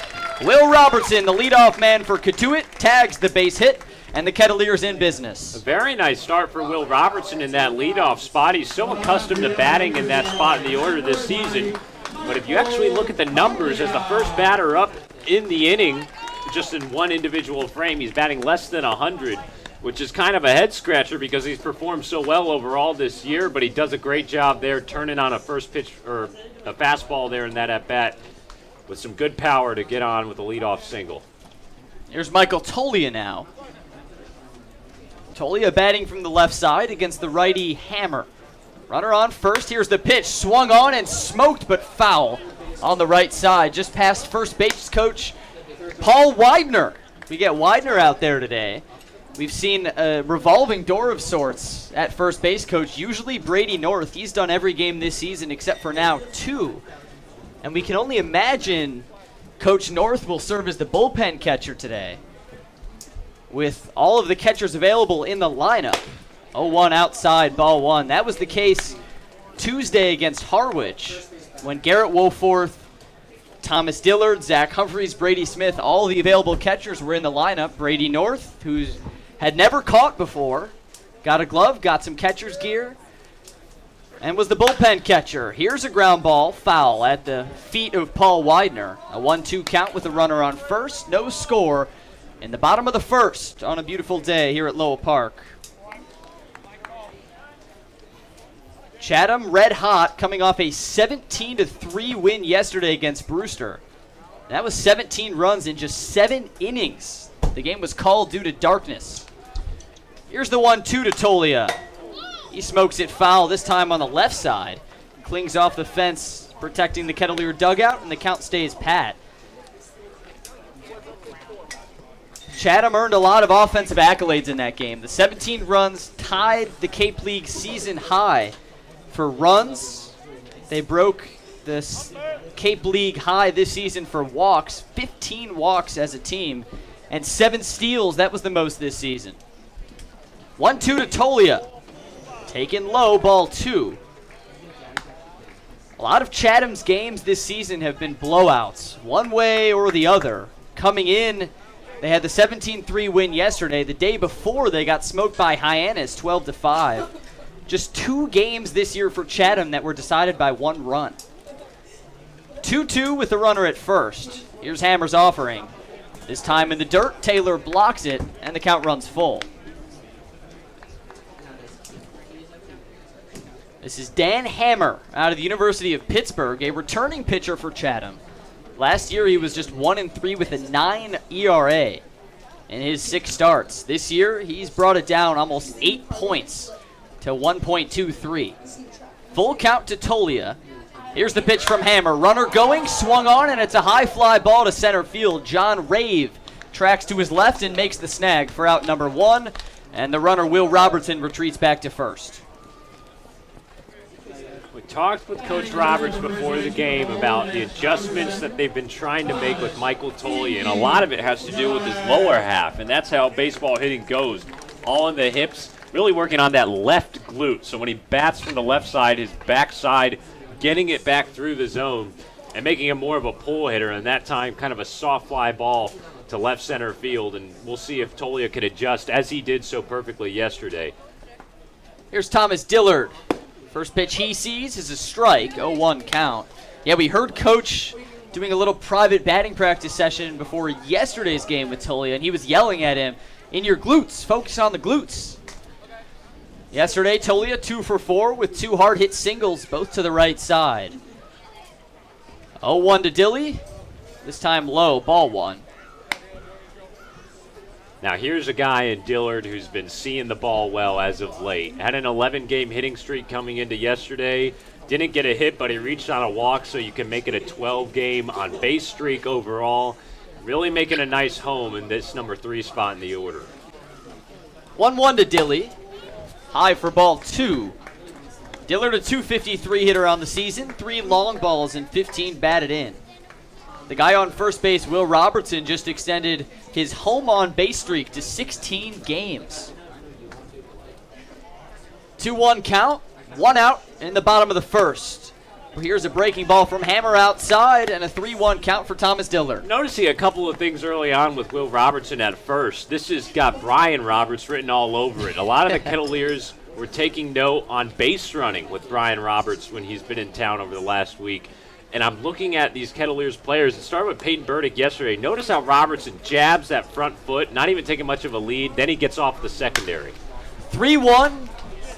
Will Robertson, the leadoff man for Cotuit, tags the base hit, and the Kettleers in business.
A very nice start for Will Robertson in that leadoff spot. He's so accustomed to batting in that spot in the order this season. But if you actually look at the numbers as the first batter up in the inning, just in one individual frame, he's batting less than 100. Which is kind of a head-scratcher because he's performed so well overall this year, but he does a great job there turning on a first pitch or a fastball there in that at-bat with some good power to get on with a leadoff single.
Here's Michael Tolia now. Tolia batting from the left side against the righty Hammer. Runner on first. Here's the pitch. Swung on and smoked, but foul on the right side. Just past first base coach Paul Widener. We get Widener out there today. We've seen a revolving door of sorts at first base coach. Usually Brady North. He's done every game this season except for now 2. And we can only imagine Coach North will serve as the bullpen catcher today, with all of the catchers available in the lineup. 0-1 outside, ball 1. That was the case Tuesday against Harwich when Garrett Woolforth, Thomas Dillard, Zach Humphreys, Brady Smith, all the available catchers were in the lineup. Brady North, who had never caught before, got a glove, got some catcher's gear, and was the bullpen catcher. Here's a ground ball, foul at the feet of Paul Widener. A 1-2 count with a runner on first. No score in the bottom of the first on a beautiful day here at Lowell Park. Chatham red hot, coming off a 17-3 win yesterday against Brewster. That was 17 runs in just 7 innings. The game was called due to darkness. Here's the 1-2 to Tolia. He smokes it foul, this time on the left side. Clings off the fence, protecting the Kettleer dugout, and the count stays pat. Chatham earned a lot of offensive accolades in that game. The 17 runs tied the Cape League season high for runs. They broke the Cape League high this season for walks, 15 walks as a team, and 7 steals. That was the most this season. 1-2 to Tolia. Taken low, ball 2. A lot of Chatham's games this season have been blowouts, one way or the other. Coming in, they had the 17-3 win yesterday. The day before, they got smoked by Hyannis, 12-5. Just 2 games this year for Chatham that were decided by 1 run. 2-2 with the runner at first. Here's Hammer's offering. This time in the dirt, Taylor blocks it, and the count runs full. This is Dan Hammer out of the University of Pittsburgh, a returning pitcher for Chatham. Last year he was just 1-3 with a 9 ERA in his 6 starts. This year he's brought it down almost 8 points to 1.23. Full count to Tolia. Here's the pitch from Hammer. Runner going, swung on, and it's a high fly ball to center field. John Rave tracks to his left and makes the snag for out number 1, and the runner Will Robertson retreats back to first.
We talked with Coach Roberts before the game about the adjustments that they've been trying to make with Michael Tolia, and a lot of it has to do with his lower half, and that's how baseball hitting goes. All in the hips, really working on that left glute. So when he bats from the left side, his backside, getting it back through the zone and making him more of a pull hitter, and that time kind of a soft fly ball to left center field, and we'll see if Tolia can adjust as he did so perfectly yesterday.
Here's Thomas Dillard. First pitch he sees is a strike, 0-1 count. Yeah, we heard Coach doing a little private batting practice session before yesterday's game with Tolia, and he was yelling at him, "In your glutes, focus on the glutes." Yesterday, Tolia 2 for 4 with 2 hard-hit singles, both to the right side. 0-1 to Dilly, this time low, ball 1.
Now here's a guy in Dillard who's been seeing the ball well as of late. Had an 11-game hitting streak coming into yesterday. Didn't get a hit, but he reached on a walk, so you can make it a 12-game on-base streak overall. Really making a nice home in this number 3 spot in the order.
1-1 to Dilly. High for ball 2. Dillard a .253 hitter on the season, 3 long balls and 15 batted in. The guy on first base, Will Robertson, just extended his home on base streak to 16 games. 2-1 count, 1 out in the bottom of the first. Here's a breaking ball from Hammer outside and a 3-1 count for Thomas Dillard.
Noticing a couple of things early on with Will Robertson at first. This has got Brian Roberts written all over it. A lot of the Kettleers were taking note on base running with Brian Roberts when he's been in town over the last week. And I'm looking at these Kettleers players. It started with Peyton Burdick yesterday. Notice how Robertson jabs that front foot, not even taking much of a lead. Then he gets off the secondary.
3-1,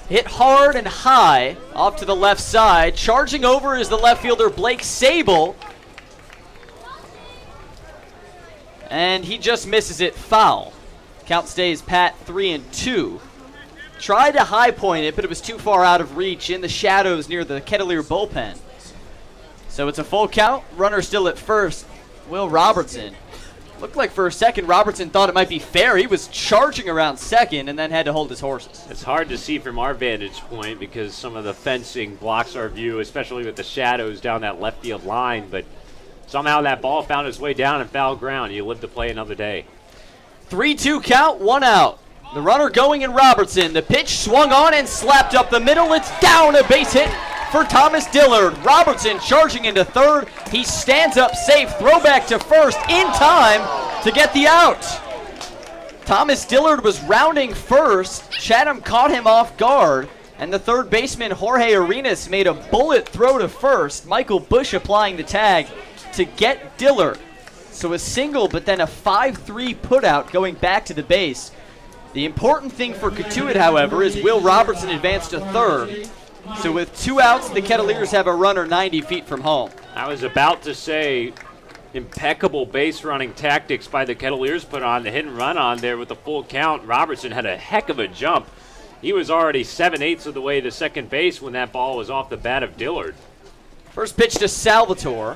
hit hard and high off to the left side. Charging over is the left fielder Blake Sable. And he just misses it foul. Count stays pat, 3-2. Tried to high point it, but it was too far out of reach in the shadows near the Kettleer bullpen. So it's a full count. Runner still at first, Will Robertson. Looked like for a second Robertson thought it might be fair. He was charging around second and then had to hold his horses.
It's hard to see from our vantage point because some of the fencing blocks our view, especially with the shadows down that left field line, but somehow that ball found its way down in foul ground. You live to play another day.
3-2 count, 1 out. The runner going in Robertson. The pitch swung on and slapped up the middle. It's down, a base hit for Thomas Dillard. Robertson charging into third. He stands up safe. Throwback to first in time to get the out. Thomas Dillard was rounding first. Chatham caught him off guard. And the third baseman, Jorge Arenas, made a bullet throw to first. Michael Bush applying the tag to get Dillard. So a single, but then a 5-3 putout going back to the base. The important thing for Cotuit, however, is Will Robertson advanced to third. So with 2 outs, the Kettleers have a runner 90 feet from home.
I was about to say impeccable base running tactics by the Kettleers, put on the hit and run on there with the full count. Robertson had a heck of a jump. He was already 7/8 of the way to second base when that ball was off the bat of Dillard.
First pitch to Salvatore.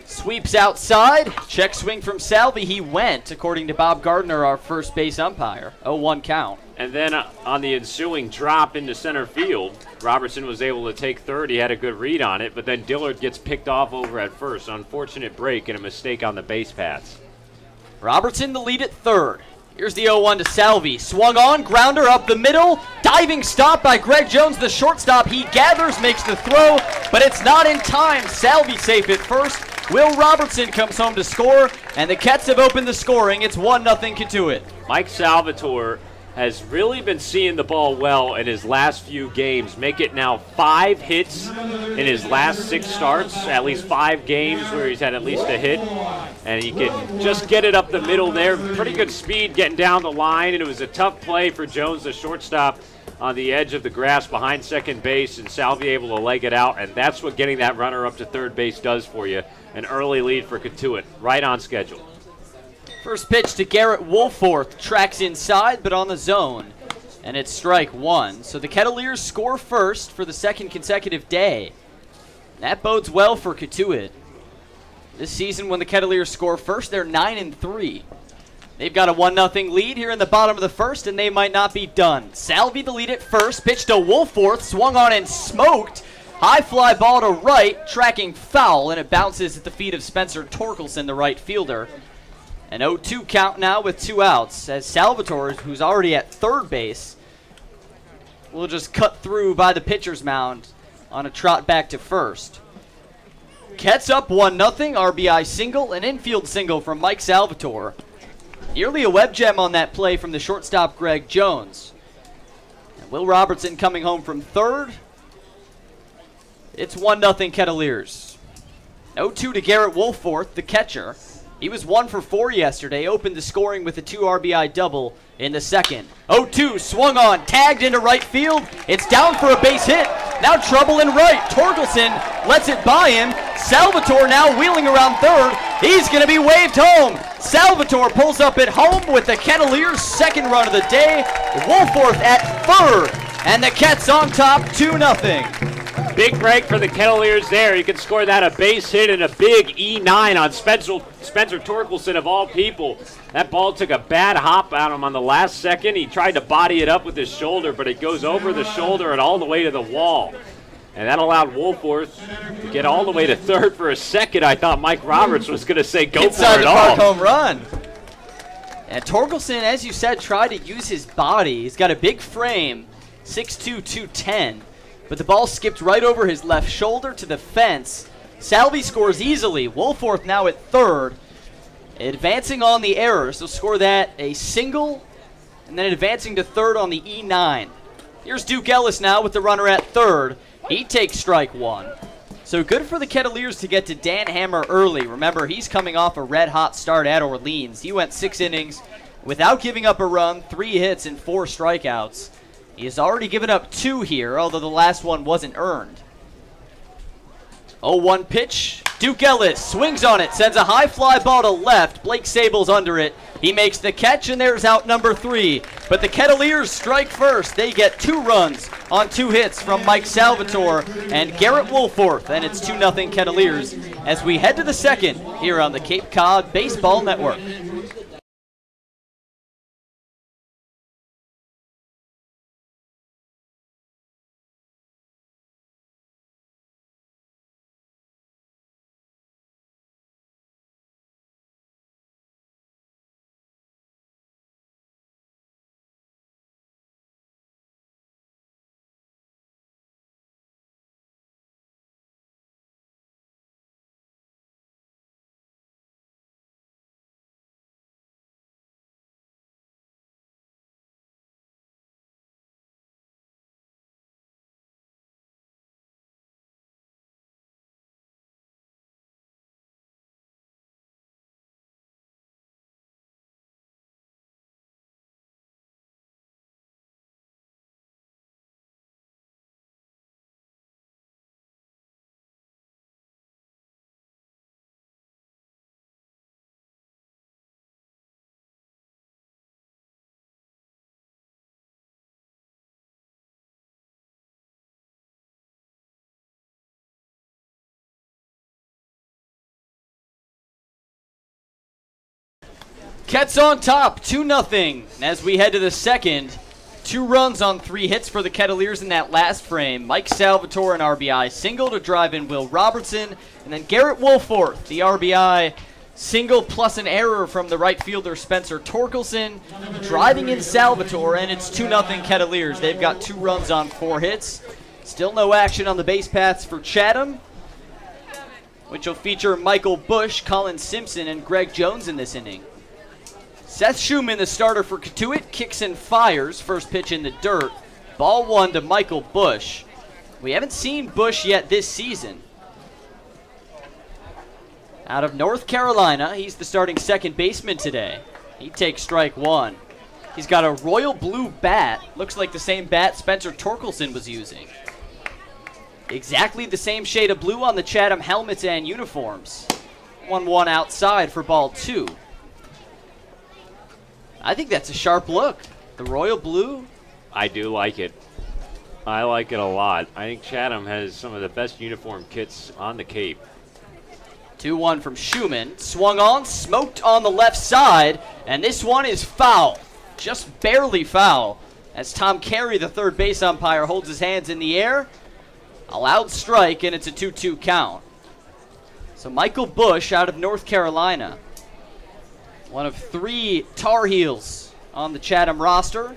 Sweeps outside. Check swing from Salvi. He went, according to Bob Gardner, our first base umpire. 0-1 count.
And then on the ensuing drop into center field, Robertson was able to take third. He had a good read on it, but then Dillard gets picked off over at first. Unfortunate break and a mistake on the base paths.
Robertson the lead at third. Here's the 0-1 to Salvi. Swung on, grounder up the middle. Diving stop by Greg Jones, the shortstop. He gathers, makes the throw, but it's not in time. Salvi safe at first. Will Robertson comes home to score, and the Kets have opened the scoring. It's 1-0 Cotuit.
Mike Salvatore has really been seeing the ball well in his last few games. Make it now 5 hits in his last 6 starts, at least 5 games where he's had at least a hit. And he can just get it up the middle there. Pretty good speed getting down the line, and it was a tough play for Jones, the shortstop, on the edge of the grass behind second base, and Salvi able to leg it out, and that's what getting that runner up to third base does for you. An early lead for Cotuit, right on schedule.
First pitch to Garrett Wolforth. Tracks inside, but on the zone. And it's strike 1. So the Kettleers score first for the second consecutive day. That bodes well for Cotuit. This season, when the Kettleers score first, they're 9-3. They've got a 1-0 lead here in the bottom of the first, and they might not be done. Salvi the lead at first. Pitch to Wolforth. Swung on and smoked. High fly ball to right, tracking foul, and it bounces at the feet of Spencer Torkelson, the right fielder. An 0-2 count now with 2 outs, as Salvatore, who's already at third base, will just cut through by the pitcher's mound on a trot back to first. Kets up 1-0, RBI single, an infield single from Mike Salvatore. Nearly a web gem on that play from the shortstop Greg Jones. And Will Robertson coming home from third. It's 1-0 Kettleers. 0-2 to Garrett Wolforth, the catcher. He was 1 for 4 yesterday, opened the scoring with a 2 RBI double in the second. 0-2, swung on, tagged into right field. It's down for a base hit. Now trouble in right. Torkelson lets it by him. Salvatore now wheeling around third. He's going to be waved home. Salvatore pulls up at home with the Kettleers' second run of the day. Wolforth at third, and the Kets on top 2-0.
Big break for the Kettleers there. You can score that a base hit and a big E9 on Spencer Torkelson of all people. That ball took a bad hop at him on the last second. He tried to body it up with his shoulder, but it goes over the shoulder and all the way to the wall. And that allowed Wolforth to get all the way to third. For a second, I thought Mike Roberts was going to say go
inside
for it
the
all.
park home run. And Torkelson, as you said, tried to use his body. He's got a big frame, 6'2", 210. But the ball skipped right over his left shoulder to the fence. Salvi scores easily. Wolforth now at third. Advancing on the errors. They'll score that a single, and then advancing to third on the E9. Here's Duke Ellis now with the runner at third. He takes strike 1. So good for the Kettleers to get to Dan Hammer early. Remember, he's coming off a red-hot start at Orleans. He went 6 innings without giving up a run, 3 hits, and 4 strikeouts. He has already given up 2 here, although the last one wasn't earned. 0-1 pitch. Duke Ellis swings on it, sends a high fly ball to left. Blake Sable's under it. He makes the catch, and there's out number 3. But the Kettleers strike first. They get 2 runs on 2 hits from Mike Salvatore and Garrett Wolforth, and it's 2-0 Kettleers as we head to the second here on the Cape Cod Baseball Network. Cats on top, 2-0. As we head to the second, 2 runs on 3 hits for the Kettleers in that last frame. Mike Salvatore, an RBI single to drive in Will Robertson. And then Garrett Wolforth, the RBI single plus an error from the right fielder Spencer Torkelson, driving in Salvatore, and it's 2-0 Kettleers. They've got 2 runs on 4 hits. Still no action on the base paths for Chatham, which will feature Michael Bush, Colin Simpson, and Greg Jones in this inning. Seth Schumann, the starter for Cotuit, kicks and fires. First pitch in the dirt. Ball 1 to Michael Bush. We haven't seen Bush yet this season. Out of North Carolina, he's the starting second baseman today. He takes strike 1. He's got a royal blue bat. Looks like the same bat Spencer Torkelson was using. Exactly the same shade of blue on the Chatham helmets and uniforms. 1-1 outside for ball 2. I think that's a sharp look. The royal blue.
I do like it. I like it a lot. I think Chatham has some of the best uniform kits on the Cape.
2-1 from Schumann. Swung on, smoked on the left side, and this one is foul. Just barely foul. As Tom Carey, the third base umpire, holds his hands in the air. A loud strike, and it's a 2-2 count. So Michael Bush out of North Carolina. One of 3 Tar Heels on the Chatham roster.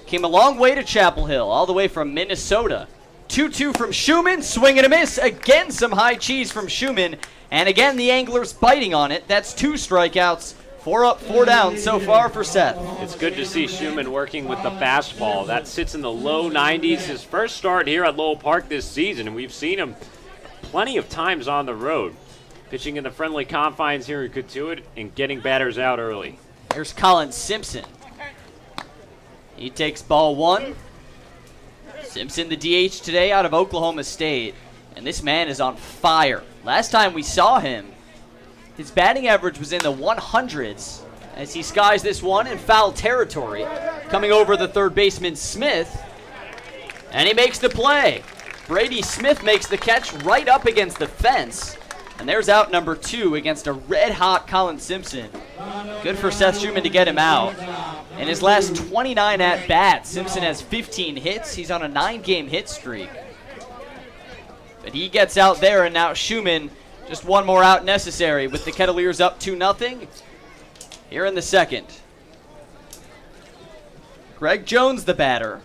Came a long way to Chapel Hill, all the way from Minnesota. 2-2 from Schumann, swing and a miss. Again, some high cheese from Schumann. And again, the Anglers biting on it. That's 2 strikeouts. 4 up, 4 down so far for Seth.
It's good to see Schumann working with the fastball. That sits in the low 90s. His first start here at Lowell Park this season, and we've seen him plenty of times on the road. Pitching in the friendly confines here in Cotuit and getting batters out early.
Here's Colin Simpson. He takes ball 1. Simpson, the DH today out of Oklahoma State. And this man is on fire. Last time we saw him, his batting average was in the 100s as he skies this one in foul territory. Coming over the third baseman Smith. And he makes the play. Brady Smith makes the catch right up against the fence. And there's out number 2 against a red-hot Colin Simpson. Good for Seth Schumann to get him out. In his last 29 at-bats, Simpson has 15 hits. He's on a 9-game hit streak. But he gets out there, and now Schumann, just one more out necessary with the Kettleers up 2-0 here in the second. Greg Jones, the batter.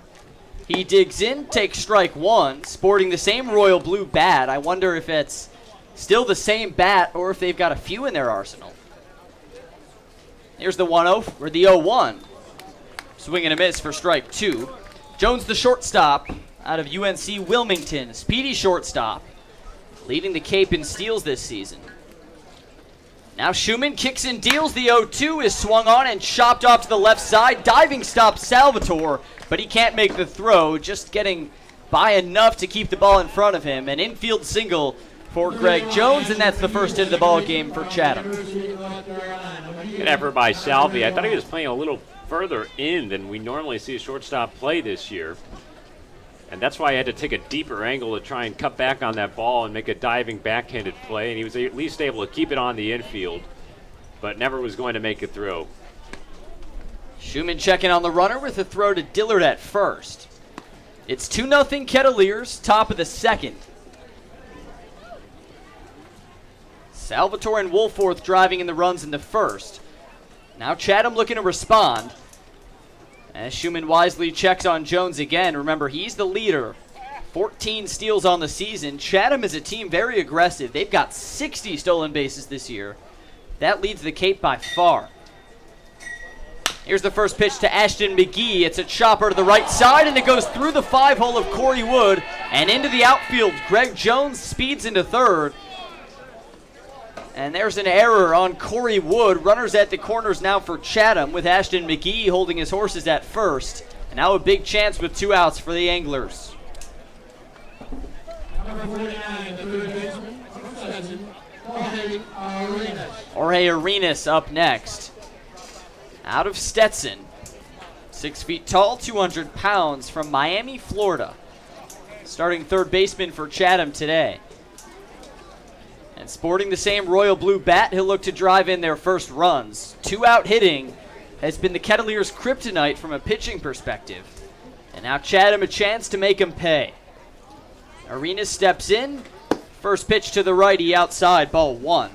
He digs in, takes strike 1, sporting the same royal blue bat. I wonder if it's still the same bat or if they've got a few in their arsenal. Here's the 1-0, or the 0-1. Swing and a miss for strike 2. Jones, the shortstop, out of UNC Wilmington. Speedy shortstop, leading the Cape in steals this season. Now Schumann kicks and deals. The 0-2 is swung on and chopped off to the left side. Diving stop Salvatore, but he can't make the throw. Just getting by enough to keep the ball in front of him. An infield single for Greg Jones, and that's the first hit of the ball game for Chatham.
Good effort by Salvi. I thought he was playing a little further in than we normally see a shortstop play this year. And that's why I had to take a deeper angle to try and cut back on that ball and make a diving backhanded play. And he was at least able to keep it on the infield, but never was going to make it through.
Schumann checking on the runner with a throw to Dillard at first. It's 2-0 Kettleers, top of the second. Salvatore and Woolforth driving in the runs in the first. Now Chatham looking to respond. As Schumann wisely checks on Jones again. Remember, he's the leader. 14 steals on the season. Chatham is a team very aggressive. They've got 60 stolen bases this year. That leads the Cape by far. Here's the first pitch to Ashton McGee. It's a chopper to the right side, and it goes through the 5-hole of Corey Wood and into the outfield. Greg Jones speeds into third. And there's an error on Corey Wood. Runners at the corners now for Chatham, with Ashton McGee holding his horses at first. And now a big chance with 2 outs for the Anglers. Jorge Arenas up next. Out of Stetson. 6 feet tall, 200 pounds, from Miami, Florida. Starting third baseman for Chatham today. And sporting the same royal blue bat, he'll look to drive in their first runs. 2-out hitting has been the Kettleers' kryptonite from a pitching perspective. And now Chatham a chance to make him pay. Arenas steps in. First pitch to the righty outside, ball 1.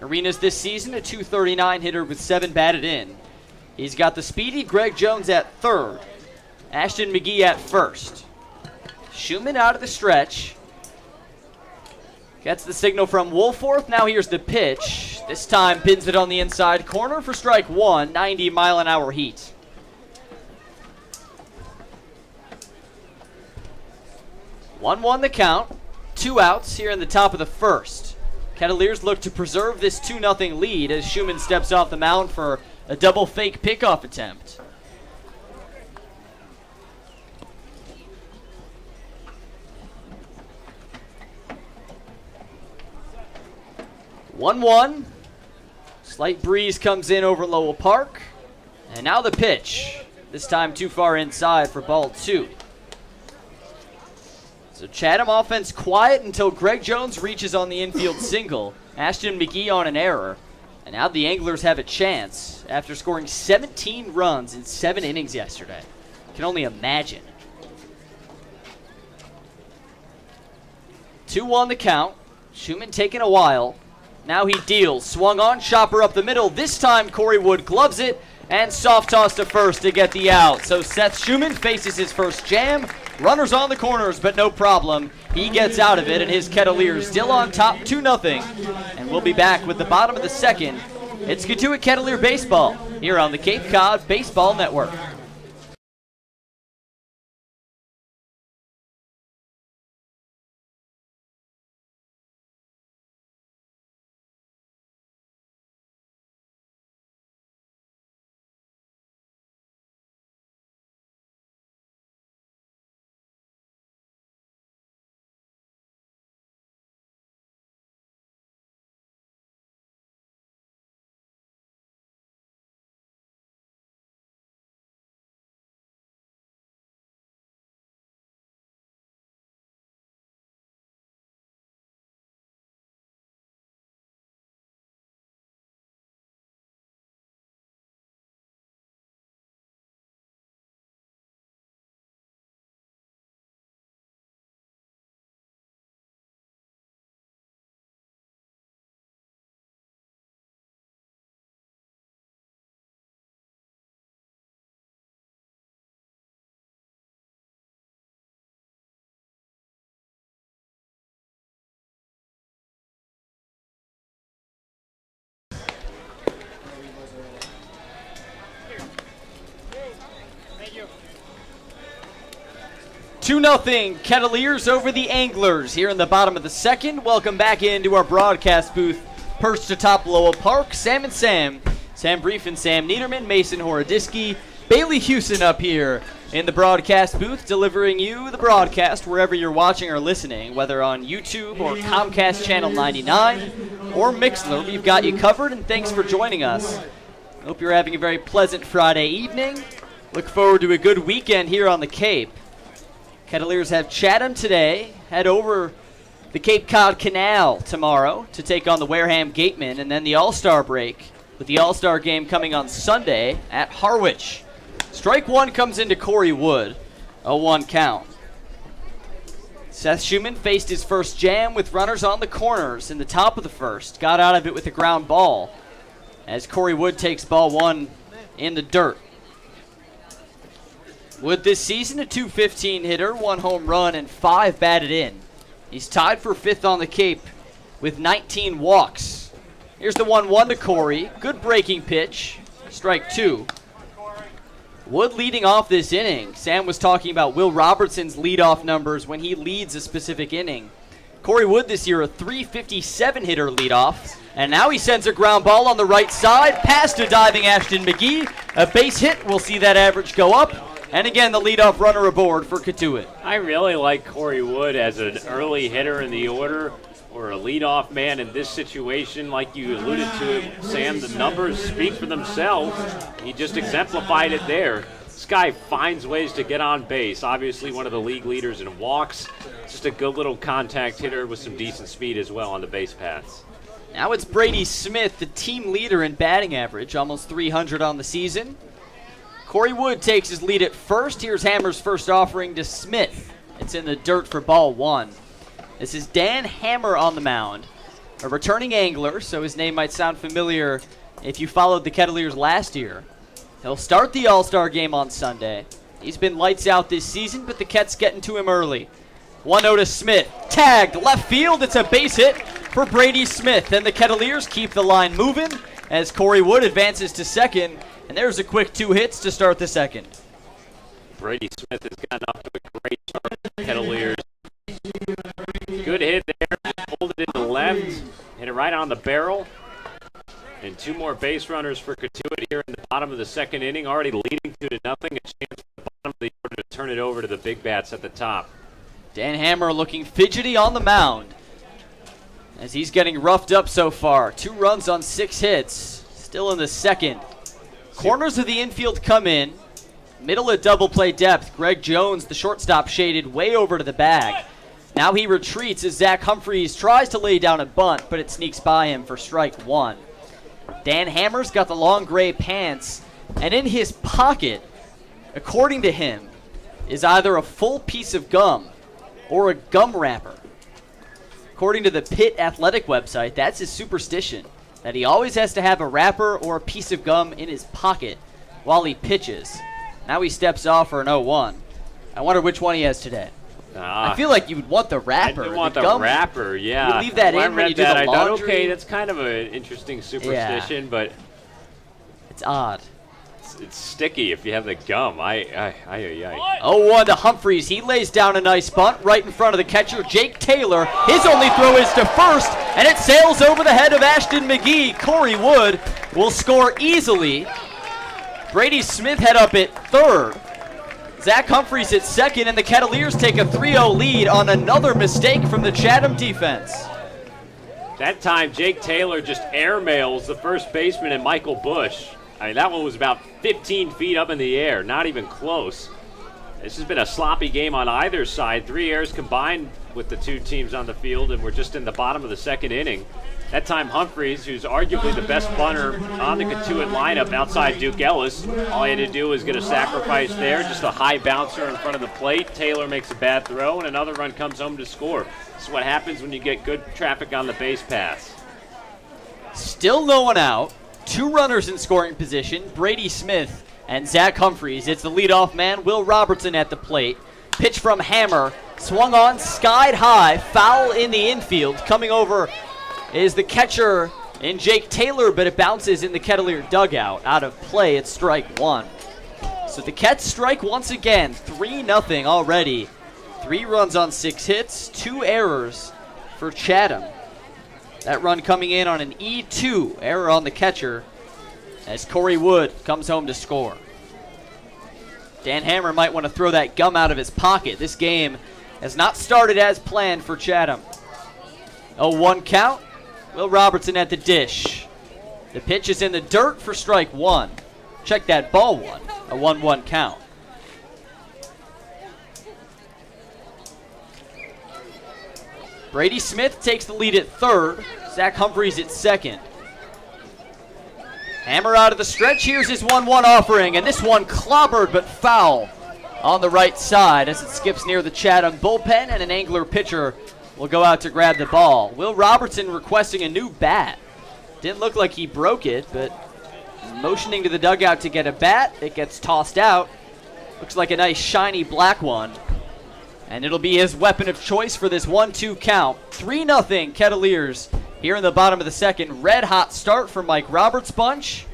Arenas this season a .239 hitter with 7 batted in. He's got the speedy Greg Jones at third. Ashton McGee at first. Schumann out of the stretch. Gets the signal from Woolforth. Now here's the pitch. This time pins it on the inside corner for strike 1, 90-mile-an-hour heat. One the count. 2 outs here in the top of the first. Kettleers look to preserve this 2-0 lead as Schumann steps off the mound for a double fake pickoff attempt. One. Slight breeze comes in over Lowell Park. And now the pitch. This time too far inside for ball 2. So Chatham offense quiet until Greg Jones reaches on the infield single. Ashton McGee on an error. And now the Anglers have a chance after scoring 17 runs in 7 innings yesterday. Can only imagine. 2-1 the count. Schumann taking a while. Now he deals. Swung on, chopper up the middle. This time Corey Wood gloves it and soft toss to first to get the out. So Seth Schumann faces his first jam. Runners on the corners, but no problem. He gets out of it, and his Kettleers still on top 2-0. And we'll be back with the bottom of the second. It's Cotuit Kettleer Baseball here on the Cape Cod Baseball Network. Two 2-0 Kettleers over the Anglers here in the bottom of the second. Welcome back into our broadcast booth, perched atop Lowell Park. Sam and Sam, Sam Brief and Sam Niederman, Mason Horodisky, Bailey Hewson up here in the broadcast booth, delivering you the broadcast wherever you're watching or listening, whether on YouTube or Comcast Channel 99 or Mixler. We've got you covered, and thanks for joining us. Hope you're having a very pleasant Friday evening. Look forward to a good weekend here on the Cape. Kettleers have Chatham today, head over the Cape Cod Canal tomorrow to take on the Wareham Gatemen, and then the All-Star break with the All-Star game coming on Sunday at Harwich. Strike one comes into Corey Wood, a 1 count. Seth Schumann faced his first jam with runners on the corners in the top of the first. Got out of it with a ground ball as Corey Wood takes ball one in the dirt. Wood this season a .215 hitter, 1 home run, and 5 batted in. He's tied for 5th on the Cape with 19 walks. Here's the 1-1 to Corey. Good breaking pitch. Strike 2. Wood leading off this inning. Sam was talking about Will Robertson's leadoff numbers when he leads a specific inning. Corey Wood this year a .357 hitter leadoff. And now he sends a ground ball on the right side past a diving Ashton McGee. A base hit. We'll see that average go up. And again, the leadoff runner aboard for Cotuit.
I really like Corey Wood as an early hitter in the order or a leadoff man in this situation. Like you alluded to, Sam, the numbers speak for themselves. He just exemplified it there. This guy finds ways to get on base. Obviously one of the league leaders in walks. Just a good little contact hitter with some decent speed as well on the base paths.
Now it's Brady Smith, the team leader in batting average, almost 300 on the season. Corey Wood takes his lead at first. Here's Hammer's first offering to Smith. It's in the dirt for ball 1. This is Dan Hammer on the mound, a returning angler, so his name might sound familiar if you followed the Kettleers last year. He'll start the All-Star game on Sunday. He's been lights out this season, but the Kets getting to him early. 1-0 to Smith. Tagged left field. It's a base hit for Brady Smith. And the Kettleers keep the line moving as Corey Wood advances to second. And there's a quick 2 hits to start the second.
Brady Smith has gotten off to a great start for the Kettleers. Good hit there. Just pulled it in the left. Hit it right on the barrel. And 2 more base runners for Cotuit here in the bottom of the second inning. Already leading 2-0. A chance for the bottom of the order to turn it over to the big bats at the top.
Dan Hammer looking fidgety on the mound as he's getting roughed up so far. 2 runs on 6 hits. Still in the second. Corners of the infield come in. Middle at double play depth. Greg Jones, the shortstop, shaded way over to the bag. Now he retreats as Zach Humphreys tries to lay down a bunt, but it sneaks by him for strike 1. Dan Hammer's got the long gray pants, and in his pocket, according to him, is either a full piece of gum or a gum wrapper. According to the Pitt Athletic website, that's his superstition, that he always has to have a wrapper or a piece of gum in his pocket while he pitches. Now he steps off for an 0-1. I wonder which one he has today. I feel like you would want the wrapper.
You want the
gum
wrapper, yeah.
You leave that in when you do the laundry.
I thought, okay, that's kind of an interesting superstition, but
it's odd.
It's sticky if you have the gum.
0-1 to Humphreys. He lays down a nice bunt right in front of the catcher, Jake Taylor. His only throw is to first, and it sails over the head of Ashton McGee. Corey Wood will score easily. Brady Smith head up at third. Zach Humphreys at second, and the Kettleers take a 3-0 lead on another mistake from the Chatham defense.
That time, Jake Taylor just airmails the first baseman and Michael Bush. I mean, that one was about 15 feet up in the air, not even close. This has been a sloppy game on either side. 3 errors combined with the 2 teams on the field, and we're just in the bottom of the second inning. That time, Humphreys, who's arguably the best bunter on the Cotuit lineup outside Duke Ellis, all he had to do was get a sacrifice there, just a high bouncer in front of the plate. Taylor makes a bad throw, and another run comes home to score. This is what happens when you get good traffic on the base paths.
Still no one out. 2 runners in scoring position, Brady Smith and Zach Humphreys. It's the leadoff man, Will Robertson, at the plate. Pitch from Hammer, swung on, skied high, foul in the infield. Coming over is the catcher in Jake Taylor, but it bounces in the Kettleer dugout. Out of play, it's strike 1. So the Kets strike once again, 3-0 already. 3 runs on 6 hits, 2 errors for Chatham. That run coming in on an E2 error on the catcher as Corey Wood comes home to score. Dan Hammer might want to throw that gum out of his pocket. This game has not started as planned for Chatham. 0-1 count. Will Robertson at the dish. The pitch is in the dirt for strike 1. Check that, ball 1. A 1-1 count. Brady Smith takes the lead at third. Zach Humphreys at second. Hammer out of the stretch. Here's his 1-1 offering, and this one clobbered but foul on the right side as it skips near the Chatham bullpen, and an Angler pitcher will go out to grab the ball. Will Robertson requesting a new bat. Didn't look like he broke it, but motioning to the dugout to get a bat. It gets tossed out. Looks like a nice shiny black one. And it'll be his weapon of choice for this 1-2 count. 3-0 Kettleers here in the bottom of the second. Red hot start for Mike Roberts' bunch.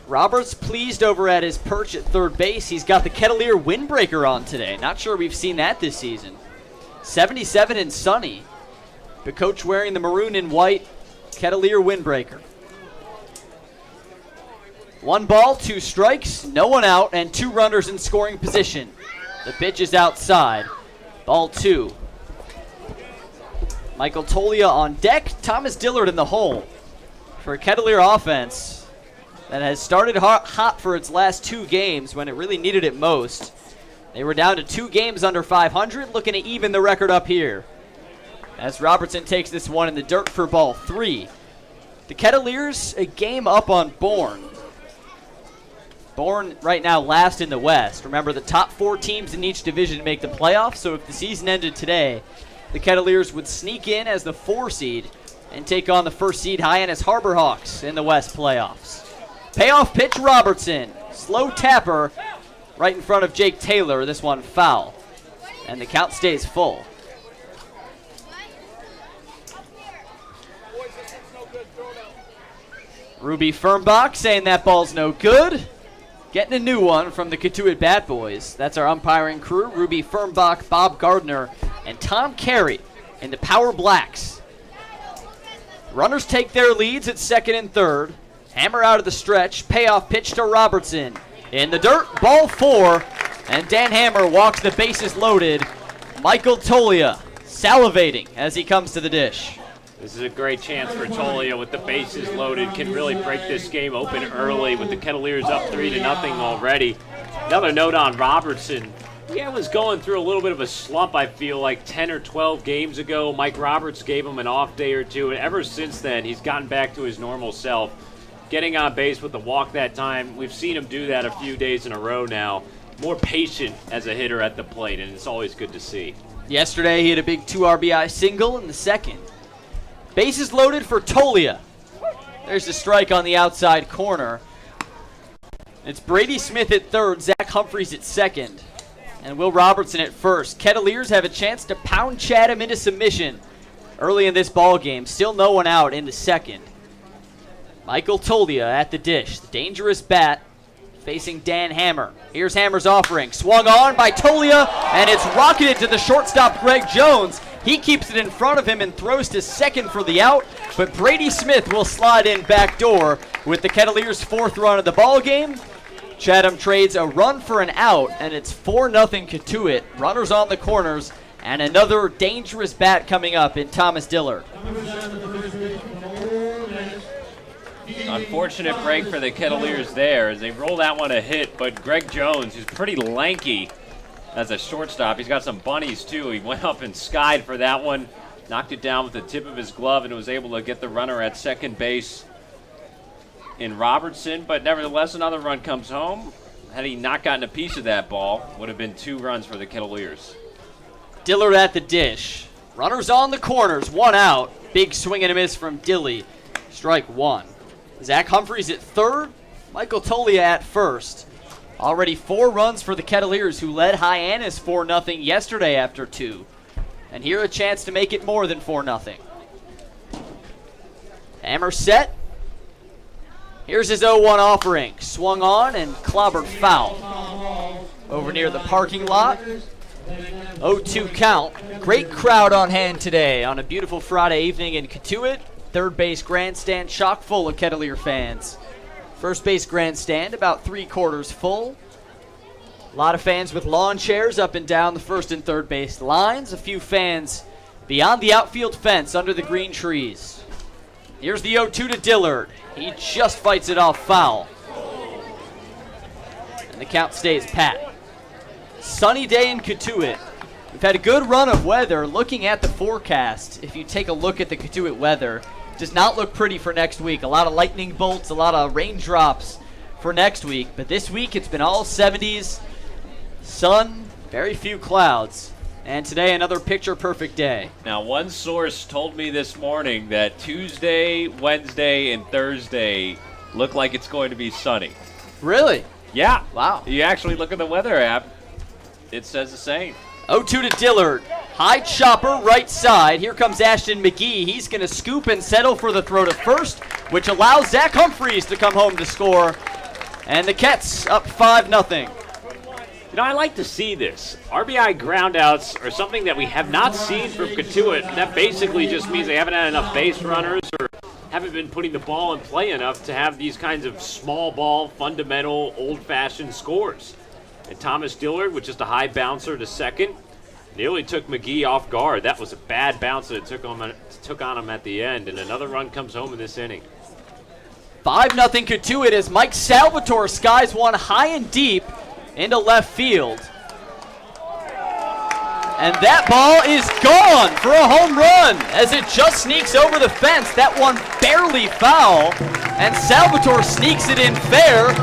Roberts pleased over at his perch at third base. He's got the Kettleer windbreaker on today. Not sure we've seen that this season. 77 and sunny. The coach wearing the maroon and white Kettleer windbreaker. 1 ball, 2 strikes, no one out, and 2 runners in scoring position. The pitch is outside. Ball 2. Michael Tolia on deck. Thomas Dillard in the hole for a Kettleer offense that has started hot for its last 2 games when it really needed it most. They were down to 2 games under 500, looking to even the record up here, as Robertson takes this one in the dirt for ball 3. The Kettleers a game up on Bourne. Bourne right now last in the West. Remember, the top 4 teams in each division make the playoffs, so if the season ended today, the Kettleers would sneak in as the 4 seed and take on the 1st seed Hyannis Harbor Hawks in the West playoffs. Payoff pitch, Robertson. Slow tapper right in front of Jake Taylor. This one foul, and the count stays full. Ruby Firmbach saying that ball's no good. Getting a new one from the Cotuit Bat Boys. That's our umpiring crew. Ruby Firmbach, Bob Gardner, and Tom Carey in the Power Blacks. Runners take their leads at second and third. Hammer out of the stretch. Payoff pitch to Robertson. In the dirt, ball 4. And Dan Hammer walks the bases loaded. Michael Tolia salivating as he comes to the dish.
This is a great chance for Tolia with the bases loaded. Can really break this game open early with the Kettleers up 3-0 already. Another note on Robertson. He was going through a little bit of a slump, I feel like 10 or 12 games ago. Mike Roberts gave him an off day or two, and ever since then, he's gotten back to his normal self. Getting on base with the walk that time, we've seen him do that a few days in a row now. More patient as a hitter at the plate, and it's always good to see.
Yesterday, he had a big 2 RBI single in the second. Bases loaded for Tolia. There's the strike on the outside corner. It's Brady Smith at third, Zach Humphreys at second, and Will Robertson at first. Kettleers have a chance to pound Chatham into submission early in this ball game. Still no one out in the second. Michael Tolia at the dish. The dangerous bat facing Dan Hammer. Here's Hammer's offering. Swung on by Tolia, and it's rocketed to the shortstop, Greg Jones. He keeps it in front of him and throws to second for the out, but Brady Smith will slide in back door with the Kettleers' 4th run of the ball game. Chatham trades a run for an out, and it's 4-0 Cotuit. Runners on the corners, and another dangerous bat coming up in Thomas Dillard.
Unfortunate break for the Kettleers there as they roll that one a hit, but Greg Jones, who's pretty lanky as a shortstop, he's got some bunnies too. He went up and skied for that one, knocked it down with the tip of his glove, and was able to get the runner at second base in Robertson, but nevertheless another run comes home. Had he not gotten a piece of that ball, would have been 2 runs for the Kettleers.
Dillard at the dish. Runners on the corners, 1 out. Big swing and a miss from Dilly. Strike 1. Zach Humphreys at third, Michael Tolia at first. Already 4 runs for the Kettleers, who led Hyannis 4-0 yesterday after 2. And here a chance to make it more than 4-0. Hammer set. Here's his 0-1 offering. Swung on and clobbered foul over near the parking lot. 0-2 count. Great crowd on hand today on a beautiful Friday evening in Cotuit. Third base grandstand chock full of Kettleer fans. First base grandstand about 3/4 full. A lot of fans with lawn chairs up and down the first and third base lines. A few fans beyond the outfield fence under the green trees. Here's the 0-2 to Dillard. He just fights it off foul. And the count stays pat. Sunny day in Cotuit. We've had a good run of weather. Looking at the forecast, if you take a look at the Cotuit weather, it does not look pretty for next week. A lot of lightning bolts, a lot of raindrops for next week. But this week it's been all 70s, sun, very few clouds. And today another picture-perfect day.
Now, one source told me this morning that Tuesday, Wednesday, and Thursday look like it's going to be sunny.
Really?
Yeah.
Wow.
You actually look at the weather app, it says the same.
0-2 to Dillard. High chopper, right side. Here comes Ashton McGee. He's going to scoop and settle for the throw to first, which allows Zach Humphreys to come home to score. And the Kets up 5-0.
You know, I like to see this. RBI groundouts are something that we have not seen from Cotuit. That basically just means they haven't had enough base runners or haven't been putting the ball in play enough to have these kinds of small ball, fundamental, old-fashioned scores. And Thomas Dillard with just a high bouncer to second nearly took McGee off guard. That was a bad bounce that took on him at the end, and another run comes home in this inning.
5-0 Cotuit as Mike Salvatore skies one high and deep into left field. And that ball is gone for a home run as it just sneaks over the fence. That one barely foul, and Salvatore sneaks it in fair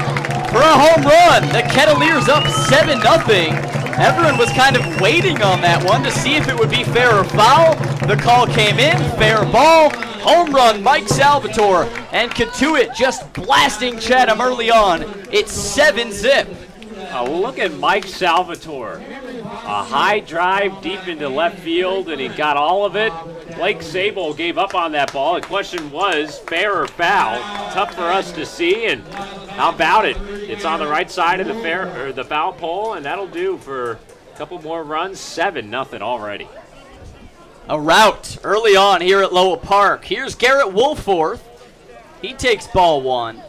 for a home run. The Kettleers up 7-0. Everyone was kind of waiting on that one to see if it would be fair or foul. The call came in, fair ball, home run, Mike Salvatore, and Cotuit just blasting Chatham early on. It's 7-0.
Look at Mike Salvatore. A high drive deep into left field, and he got all of it. Blake Sable gave up on that ball. The question was fair or foul. Tough for us to see, and how about it? It's on the right side of the foul pole, and that'll do for a couple more runs. 7-0 already.
A rout early on here at Lowell Park. Here's Garrett Woolforth. He takes ball one.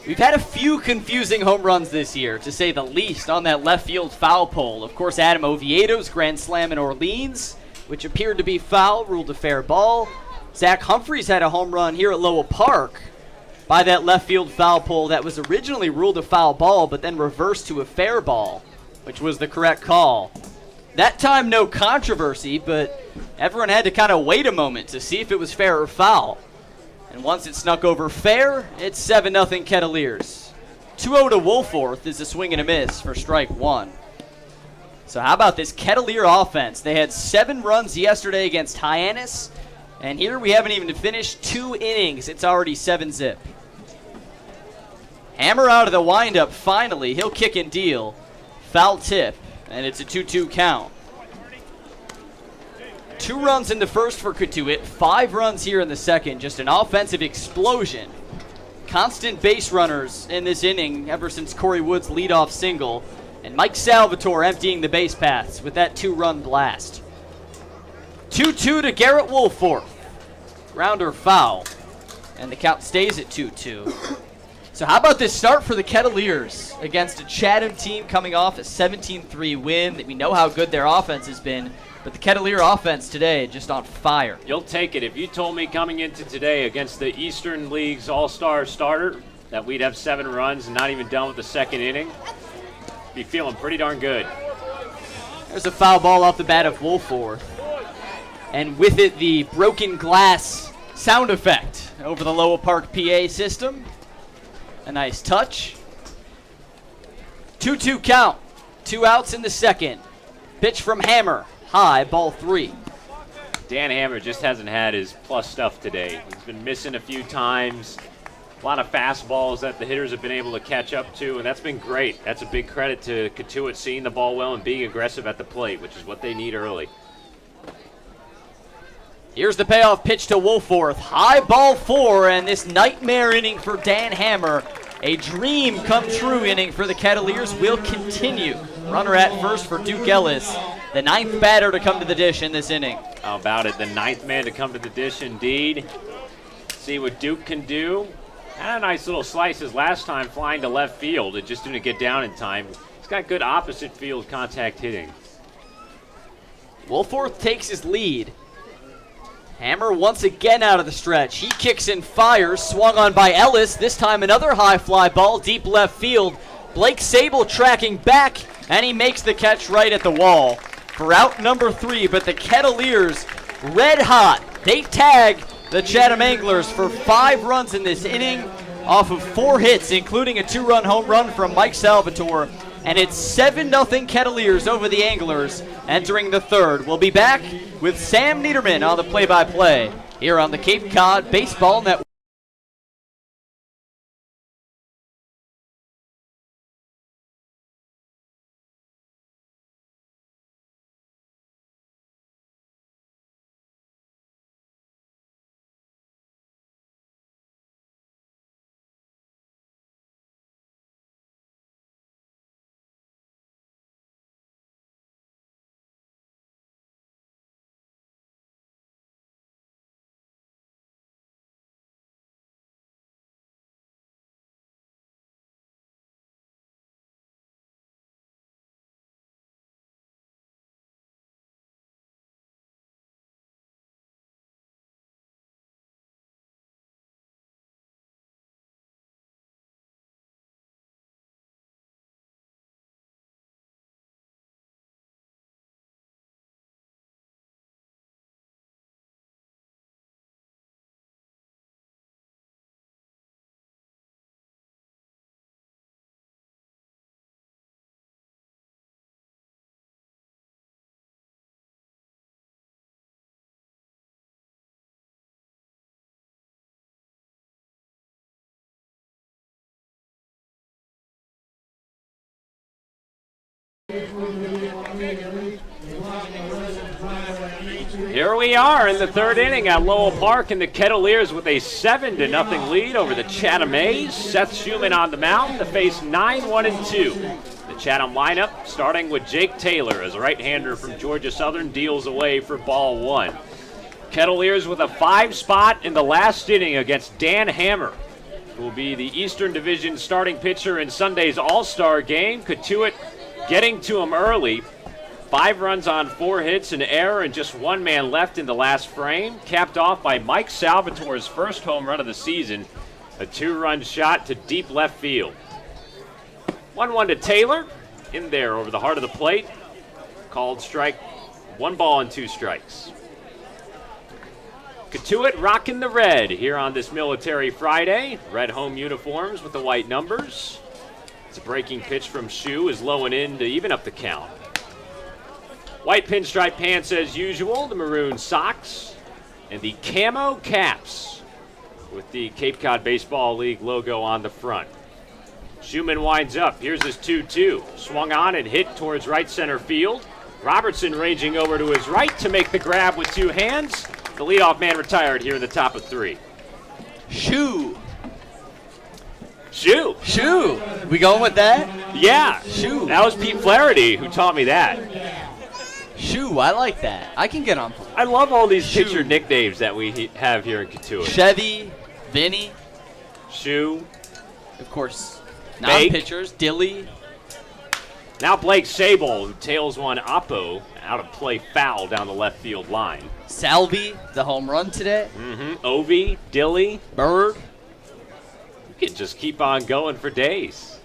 We've had a few confusing home runs this year, to say the least, on that left field foul pole. Of course, Adam Oviedo's grand slam in Orleans, which appeared to be foul, ruled a fair ball. Zach Humphreys had a home run here at Lowell Park by that left field foul pole that was originally ruled a foul ball, but then reversed to a fair ball, which was the correct call. That time, no controversy, but everyone had to kind of wait a moment to see if it was fair or foul. And once it snuck over fair, it's 7-0 Kettleers. 2-0 to Woolforth is a swing and a miss for strike one. So how about this Kettleer offense? They had 7 runs yesterday against Hyannis, and here we haven't even finished 2 innings. It's already 7-0. Hammer out of the windup finally. He'll kick and deal. Foul tip, and it's a 2-2 count. 2 runs in the first for Cotuit, 5 runs here in the second. Just an offensive explosion. Constant base runners in this inning ever since Corey Wood's leadoff single. And Mike Salvatore emptying the base paths with that 2-run blast. 2-2 to Garrett Woolforth. Grounder foul. And the count stays at 2-2. So how about this start for the Kettleers against a Chatham team coming off a 17-3 win? We know how good their offense has been. But the Kettleer offense today just on fire.
You'll take it. If you told me coming into today against the Eastern League's all-star starter that we'd have 7 runs and not even done with the second inning, be feeling pretty darn good.
There's a foul ball off the bat of Woolforth. And with it, the broken glass sound effect over the Lowell Park PA system. A nice touch. 2-2 count. 2 outs in the second. Pitch from Hammer. High, ball 3.
Dan Hammer just hasn't had his plus stuff today. He's been missing a few times. A lot of fastballs that the hitters have been able to catch up to, and that's been great. That's a big credit to Cotuit seeing the ball well and being aggressive at the plate, which is what they need early.
Here's the payoff pitch to Woolforth. High, ball 4, and this nightmare inning for Dan Hammer. A dream come true inning for the Kettleers will continue. Runner at first for Duke Ellis. The 9th batter to come to the dish in this inning.
How about it? The 9th man to come to the dish indeed. See what Duke can do. Had a nice little slice his last time flying to left field. It just didn't get down in time. He's got good opposite field contact hitting.
Woolforth takes his lead. Hammer once again out of the stretch. He kicks and fires. Swung on by Ellis. This time another high fly ball deep left field. Blake Sable tracking back, and he makes the catch right at the wall for out number 3. But the Kettleers, red hot, they tag the Chatham Anglers for 5 runs in this inning off of 4 hits, including a 2-run home run from Mike Salvatore. And it's 7-0 Kettleers over the Anglers entering the 3rd. We'll be back with Sam Niederman on the play-by-play here on the Cape Cod Baseball Network.
Here we are in the 3rd inning at Lowell Park, and the Kettleers with a 7-0 lead over the Chatham A's. Seth Schumann on the mound to face 9-1-2. The Chatham lineup starting with Jake Taylor as a right-hander from Georgia Southern deals away for ball 1. Kettleers with a 5 spot in the last inning against Dan Hammer, who will be the Eastern Division starting pitcher in Sunday's All-Star game. Cotuit getting to him early. 5 runs on 4 hits, an error, and just 1 man left in the last frame. Capped off by Mike Salvatore's first home run of the season, a 2-run shot to deep left field. 1-1 to Taylor, in there over the heart of the plate. Called strike, 1 ball and 2 strikes. Cotuit rocking the red here on this Military Friday. Red home uniforms with the white numbers. It's a breaking pitch from Shu is low and in to even up the count. White pinstripe pants as usual, the maroon socks, and the camo caps with the Cape Cod Baseball League logo on the front. Schumann winds up. Here's his 2-2. Swung on and hit towards right center field. Robertson ranging over to his right to make the grab with 2 hands. The leadoff man retired here in the top of 3.
Shoo. We going with that?
Yeah.
Shoo.
That was Pete Flaherty who taught me that.
Shoo, I like that. I can get on board.
I love all these pitcher nicknames that we have here in Cotuit.
Chevy, Vinny,
Shu.
of course, non-pitchers, Dilly.
Now Blake Sable, who tails one Oppo out of play foul down the left field line.
Salvi, the home run today.
Ovi, Dilly,
Bird.
You can just keep on going for days.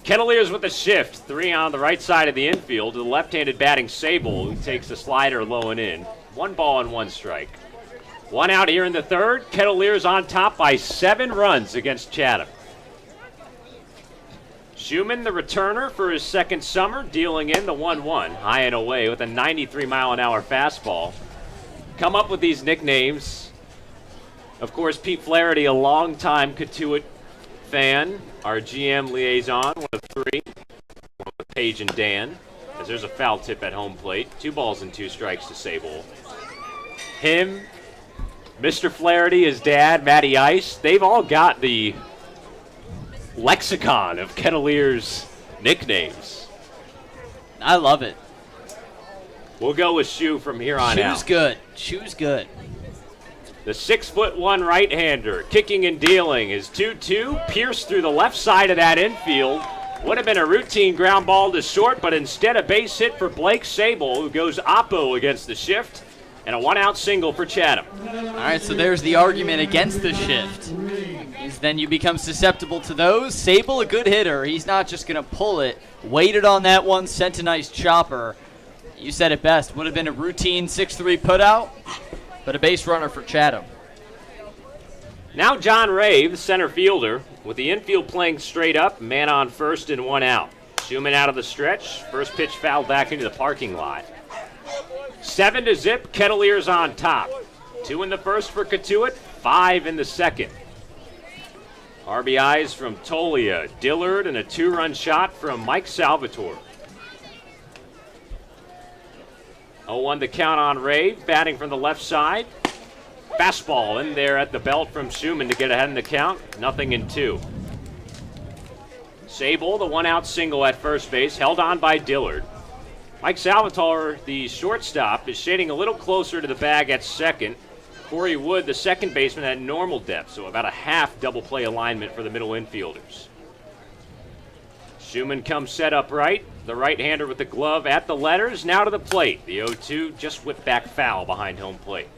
Kettleers with a shift. 3 on the right side of the infield to the left-handed batting Sable, who takes the slider low and in. 1 ball and 1 strike. 1 out here in the 3rd. Kettleers on top by 7 runs against Chatham. Schumann, the returner for his 2nd summer, dealing in the 1-1, high and away with a 93-mile-an-hour fastball. Come up with these nicknames. Of course, Pete Flaherty, a longtime Cotuit fan, our GM liaison, one of 3, one with Paige and Dan, as there's a foul tip at home plate. 2 balls and 2 strikes to Sable. Him, Mr. Flaherty, his dad, Matty Ice, they've all got the lexicon of Kettleers nicknames.
I love it.
We'll go with Shu from here on out.
Shu's good.
The 6'1" right-hander kicking and dealing is 2-2, pierced through the left side of that infield. Would have been a routine ground ball to short, but instead a base hit for Blake Sable, who goes oppo against the shift, and a 1-out single for Chatham.
All right, so there's the argument against the shift. because then you become susceptible to those. Sable, a good hitter. He's not just going to pull it. Waited on that one, sent a nice chopper. You said it best. Would have been a routine 6-3 putout, but a base runner for Chatham.
Now John Rave, the center fielder, with the infield playing straight up, man on first and 1 out. Schumann out of the stretch. First pitch fouled back into the parking lot. 7-0, Kettleers on top. 2 in the first for Cotuit, 5 in the second. RBIs from Tolia, Dillard, and a 2-run shot from Mike Salvatore. 0-1 the count on Rave, batting from the left side. Fastball in there at the belt from Schumann to get ahead in the count. 0-2. Sable, the 1-out single at first base, held on by Dillard. Mike Salvatore, the shortstop, is shading a little closer to the bag at second. Corey Wood, the second baseman, at normal depth, so about a half double play alignment for the middle infielders. Schumann comes set up right. The right-hander with the glove at the letters. Now to the plate. The 0-2 just whipped back foul behind home plate.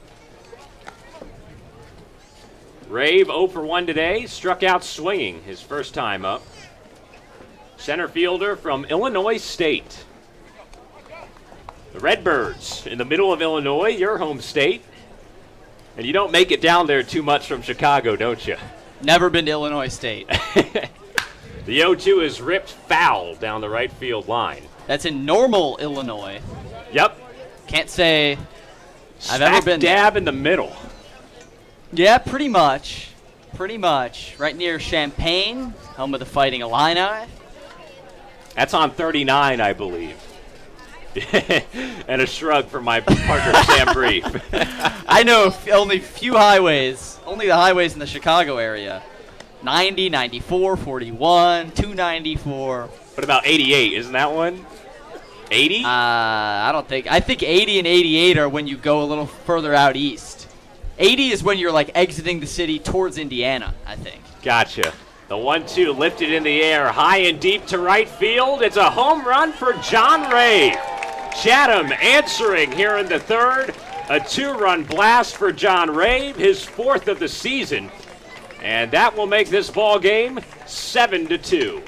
Rave 0 for 1 today. Struck out swinging his first time up. Center fielder from Illinois State. The Redbirds in the middle of Illinois, your home state. And you don't make it down there too much from Chicago, don't you?
Never been to Illinois State.
The 0-2 is ripped foul down the right field line.
That's in Normal, Illinois.
Yep.
Can't say I've ever been
dab in the middle.
Yeah, pretty much. Pretty much. Right near Champaign, home of the Fighting Illini.
That's on 39, I believe. And a shrug from my partner, Sam Brief.
I know only few highways. Only the highways in the Chicago area. 90, 94, 41, 294.
What about 88? Isn't that one? 80?
I don't think. I think 80 and 88 are when you go a little further out east. 80 is when you're like exiting the city towards Indiana, I think.
Gotcha. The 1-2 lifted in the air, high and deep to right field. It's a home run for John Rave. Chatham answering here in the third. A 2-run blast for John Rave, his 4th of the season. And that will make this ball game 7-2.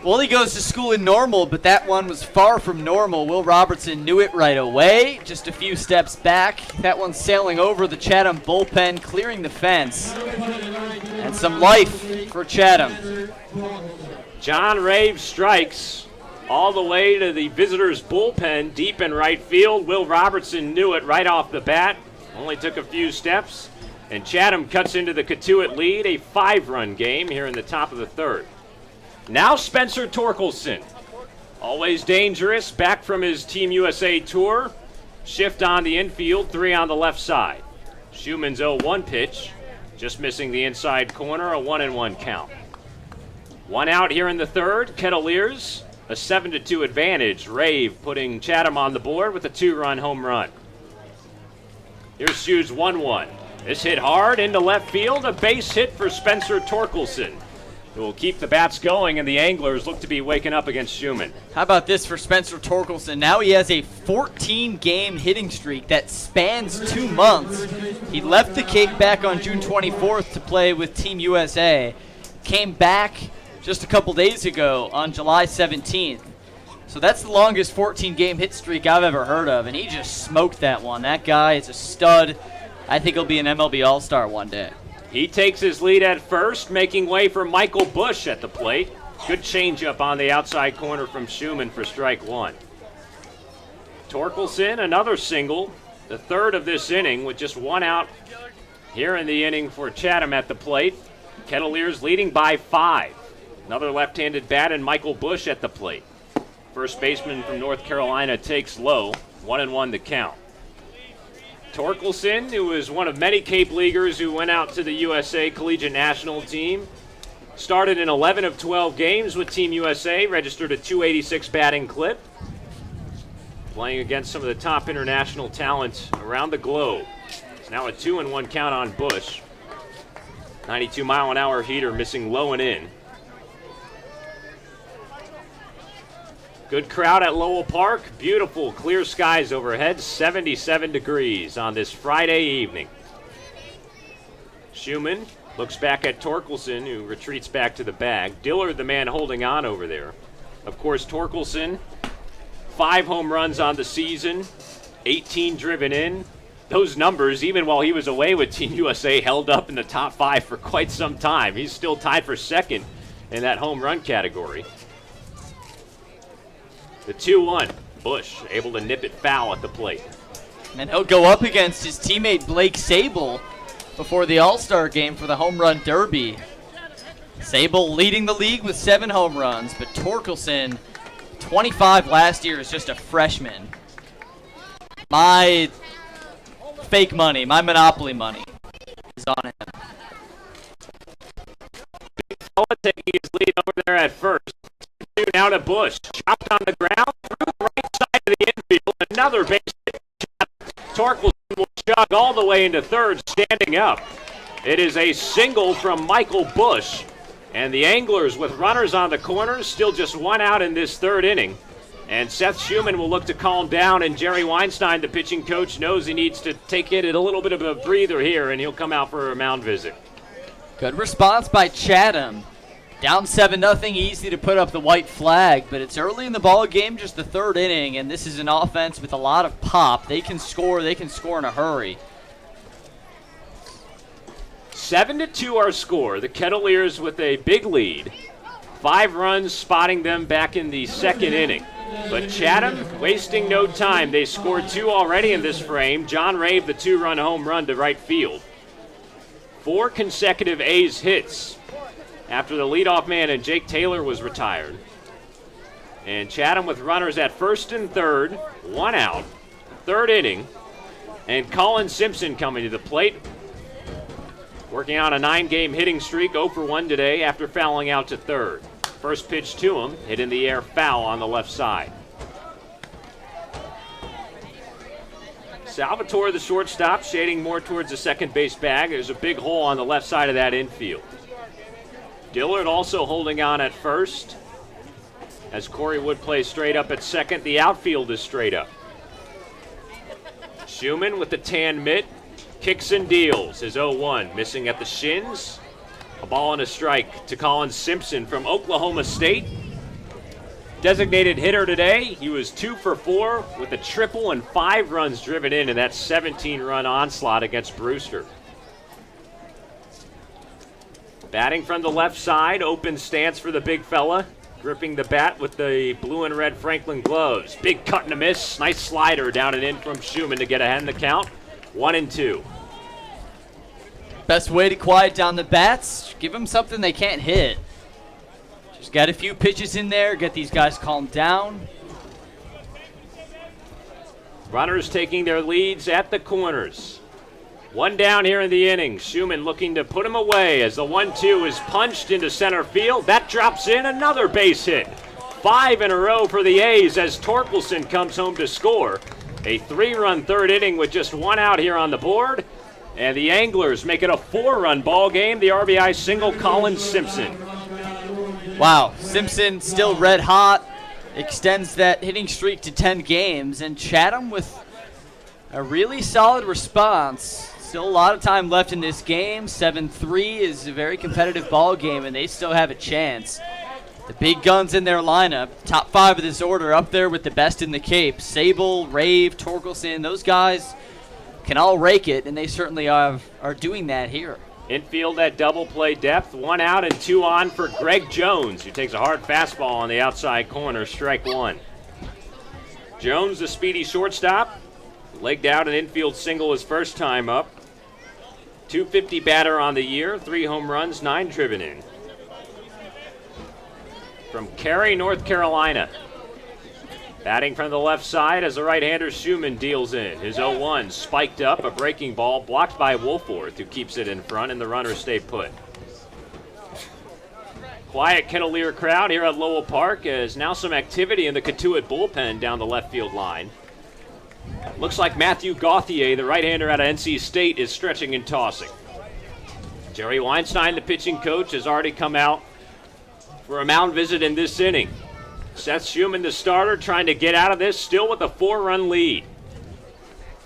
Well, he goes to school in Normal, but that one was far from normal. Will Robertson knew it right away. Just a few steps back. That one sailing over the Chatham bullpen, clearing the fence. And some life for Chatham.
John Rave strikes all the way to the visitors' bullpen, deep in right field. Will Robertson knew it right off the bat. Only took a few steps. And Chatham cuts into the Cotuit lead, a 5-run game here in the top of the third. Now Spencer Torkelson, always dangerous, back from his Team USA tour. Shift on the infield, 3 on the left side. Schumann's 0-1 pitch, just missing the inside corner, a 1-1 count. 1 out here in the third, Kettleers, a 7-2 advantage. Rave putting Chatham on the board with a 2-run home run. Here's Shoes 1-1. This hit hard into left field, a base hit for Spencer Torkelson, who will keep the bats going, and the Anglers look to be waking up against Schumann.
How about this for Spencer Torkelson? Now he has a 14-game hitting streak that spans 2 months. He left the Cape back on June 24th to play with Team USA. Came back just a couple days ago on July 17th. So that's the longest 14-game hit streak I've ever heard of, and he just smoked that one. That guy is a stud. I think he'll be an MLB All-Star one day.
He takes his lead at first, making way for Michael Bush at the plate. Good changeup on the outside corner from Schumann for strike 1. Torkelson, another single, the 3rd of this inning with just 1 out here in the inning for Chatham at the plate. Kettleers leading by 5. Another left-handed bat and Michael Bush at the plate. First baseman from North Carolina takes low, 1-1 the count. Torkelson, who is one of many Cape Leaguers who went out to the USA Collegiate National Team, started in 11 of 12 games with Team USA, registered a .286 batting clip, playing against some of the top international talent around the globe. It's now a 2-1 count on Bush. 92-mile-an-hour heater missing low and in. Good crowd at Lowell Park. Beautiful clear skies overhead. 77 degrees on this Friday evening. Schumann Looks back at Torkelson, who retreats back to the bag. Dillard, the man holding on over there. Of course, Torkelson, 5 home runs on the season, 18 driven in. Those numbers, even while he was away with Team USA, held up in the top 5 for quite some time. He's still tied for second in that home run category. The 2-1. Bush able to nip it foul at the plate.
And he'll go up against his teammate Blake Sable before the All-Star game for the Home Run Derby. Sable leading the league with 7 home runs, but Torkelson, 25 last year, is just a freshman. My fake money, my monopoly money is on him.
Big fella taking his lead over there at first. Now to Bush. Chopped on the ground through the right side of the infield. Another base hit. Torkelson will jog all the way into third, standing up. It is a single from Michael Bush. And the Anglers, with runners on the corners, still just 1 out in this 3rd inning. And Seth Schumann will look to calm down, and Jerry Weinstein, the pitching coach, knows he needs to take it at a little bit of a breather here, and he'll come out for a mound visit.
Good response by Chatham. Down 7-0, easy to put up the white flag, but it's early in the ball game, just the 3rd inning, and this is an offense with a lot of pop. They can score in a hurry.
7-2 our score. The Kettleers with a big lead. 5 runs spotting them back in the 2nd inning. But Chatham wasting no time. They scored 2 already in this frame. John Rave, the 2-run home run to right field. 4 consecutive A's hits after the leadoff man and Jake Taylor was retired. And Chatham with runners at first and third, 1 out, 3rd inning. And Colin Simpson coming to the plate, working on a 9-game hitting streak, 0 for 1 today after fouling out to third. First pitch to him, hit in the air, foul on the left side. Salvatore, the shortstop, shading more towards the second base bag. There's a big hole on the left side of that infield. Dillard also holding on at first. As Corey Wood plays straight up at second, the outfield is straight up. Schumann with the tan mitt, kicks and deals. His 0-1, missing at the shins. A ball and a strike to Colin Simpson from Oklahoma State. Designated hitter today. He was 2 for 4 with a triple and 5 runs driven in that 17-run onslaught against Brewster. Batting from the left side, open stance for the big fella. Gripping the bat with the blue and red Franklin gloves. Big cut and a miss. Nice slider down and in from Schumann to get ahead in the count. 1-2.
Best way to quiet down the bats, give them something they can't hit. Just got a few pitches in there, get these guys calmed down.
Runners taking their leads at the corners. 1 down here in the inning. Schumann looking to put him away as the 1-2 is punched into center field. That drops in, another base hit. 5 in a row for the A's as Torkelson comes home to score. A 3-run 3rd inning with just 1 out here on the board. And the Anglers make it a 4-run ball game. The RBI single, Colin Simpson.
Wow, Simpson still red hot. Extends that hitting streak to 10 games. And Chatham with a really solid response. Still a lot of time left in this game. 7-3 is a very competitive ball game, and they still have a chance. The big guns in their lineup, top 5 of this order, up there with the best in the Cape. Sable, Rave, Torkelson, those guys can all rake it, and they certainly are doing that here.
Infield at double play depth. 1 out and 2 on for Greg Jones, who takes a hard fastball on the outside corner, strike 1. Jones, the speedy shortstop, legged out an infield single his first time up. 250 batter on the year, 3 home runs, 9 driven in. From Cary, North Carolina. Batting from the left side as the right-hander Schumann deals in. His 0-1 spiked up, a breaking ball blocked by Wolforth, who keeps it in front, and the runners stay put. Quiet Kettleer crowd here at Lowell Park as now some activity in the Cotuit bullpen down the left field line. Looks like Matthew Gauthier, the right-hander out of NC State, is stretching and tossing. Jerry Weinstein, the pitching coach, has already come out for a mound visit in this inning. Seth Schumann, the starter, trying to get out of this, still with a 4-run lead.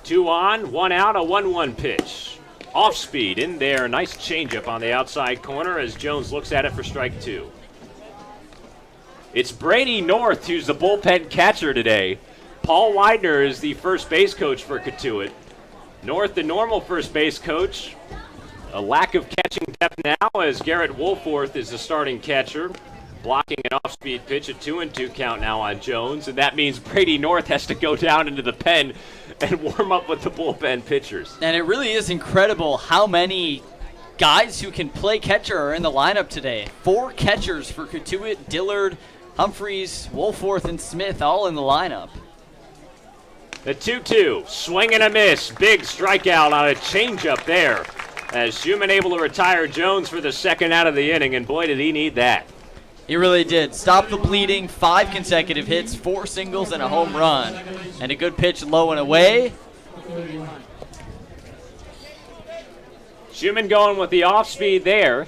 2 on, 1 out, a 1-1 pitch. Off speed in there. Nice changeup on the outside corner as Jones looks at it for strike 2. It's Brady North who's the bullpen catcher today. Paul Widener is the first base coach for Cotuit. North, the normal first base coach. A lack of catching depth now as Garrett Wolforth is the starting catcher. Blocking an off-speed pitch, a 2-2 count now on Jones, and that means Brady North has to go down into the pen and warm up with the bullpen pitchers.
And it really is incredible how many guys who can play catcher are in the lineup today. 4 catchers for Cotuit, Dillard, Humphreys, Wolforth, and Smith all in the lineup.
The 2-2, swing and a miss, big strikeout on a changeup there. As Schumann able to retire Jones for the second out of the inning, and boy did he need that.
He really did. Stop the bleeding, 5 consecutive hits, 4 singles, and a home run. And a good pitch low and away.
Schumann going with the off-speed there,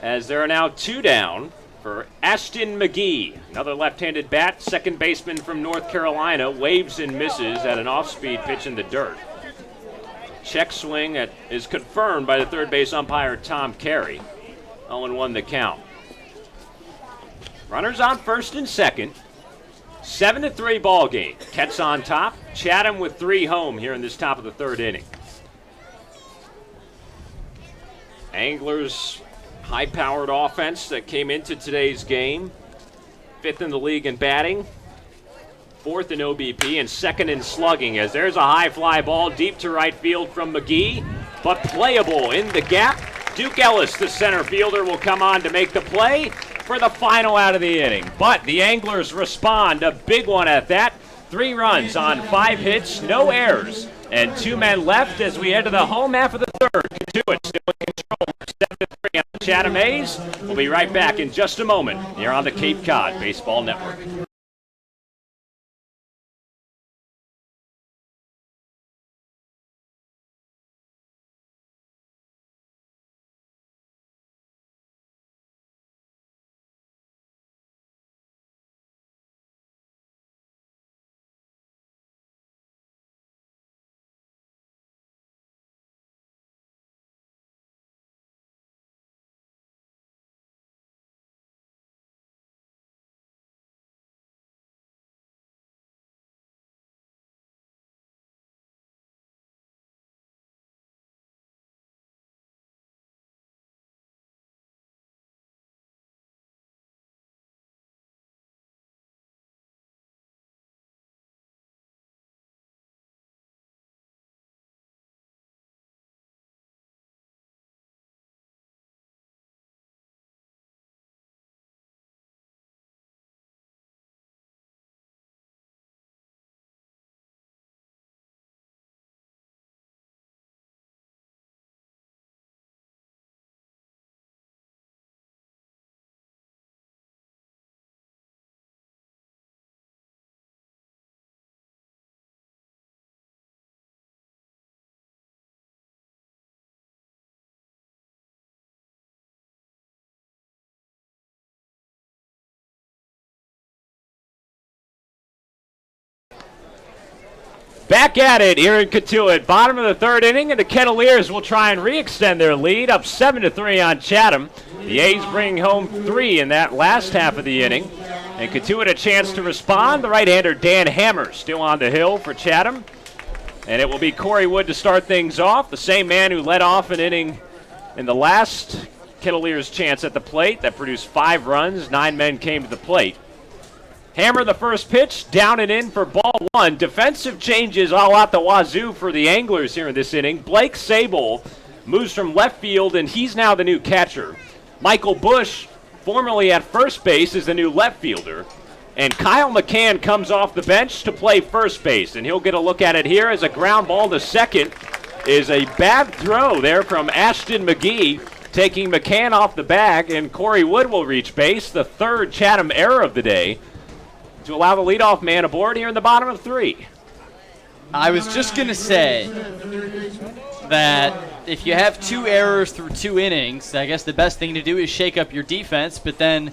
as there are now 2 down for Ashton McGee. Another left-handed bat, second baseman from North Carolina, waves and misses at an off-speed pitch in the dirt. Check swing is confirmed by the third base umpire Tom Carey. 0-1 the count. Runners on first and second. 7-3 ball game. Ket's on top. Chatham with 3 home here in this top of the third inning. Anglers, high-powered offense that came into today's game. 5th in the league in batting. 4th in OBP and 2nd in slugging, as there's a high fly ball deep to right field from McGee, but playable in the gap. Duke Ellis, the center fielder, will come on to make the play for the final out of the inning. But the Anglers respond, a big one at that. 3 runs on 5 hits, no errors, and 2 men left as we head to the home half of the third. Cotuit still in control, 7-3 on the Chatham A's. We'll be right back in just a moment here on the Cape Cod Baseball Network. Back at it here in Cotuit, bottom of the third inning, and the Kettleers will try and re-extend their lead, up 7-3 on Chatham. The A's bringing home 3 in that last half of the inning, and Cotuit a chance to respond. The right-hander Dan Hammer still on the hill for Chatham, and it will be Corey Wood to start things off, the same man who led off an inning in the last Kettleers chance at the plate that produced 5 runs. 9 men came to the plate. Hammer the first pitch, down and in for ball 1. Defensive changes all out the wazoo for the Anglers here in this inning. Blake Sable moves from left field, and he's now the new catcher. Michael Bush, formerly at first base, is the new left fielder. And Kyle McCann comes off the bench to play first base, and he'll get a look at it here as a ground ball to second is a bad throw there from Ashton McGee, taking McCann off the bag, and Corey Wood will reach base, the 3rd Chatham error of the day, to allow the leadoff man aboard here in the bottom of 3.
I was just going to say that if you have 2 errors through 2 innings, I guess the best thing to do is shake up your defense, but then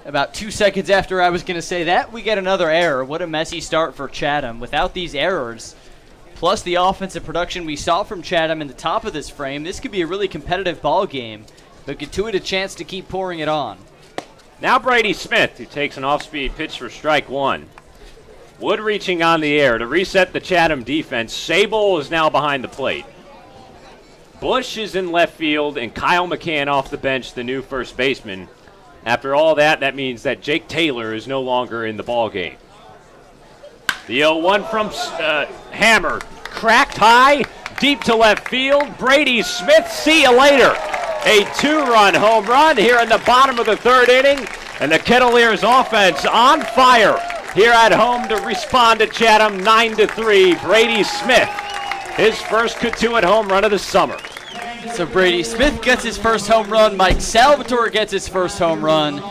about 2 seconds after I was going to say that, we get another error. What a messy start for Chatham. Without these errors, plus the offensive production we saw from Chatham in the top of this frame, this could be a really competitive ball game, but Cotuit a chance to keep pouring it on.
Now Brady Smith, who takes an off-speed pitch for strike one. Wood reaching on the air to reset the Chatham defense. Sable is now behind the plate. Bush is in left field, and Kyle McCann off the bench, the new first baseman. After all that, that means that Jake Taylor is no longer in the ball game. The 0-1 from Hammer, cracked high, deep to left field. Brady Smith, see you later. A 2-run home run here in the bottom of the third inning, and the Kettleers offense on fire here at home to respond to Chatham 9-3. Brady Smith, his first Cotuit home run of the summer.
So Brady Smith gets his first home run, Mike Salvatore gets his first home run,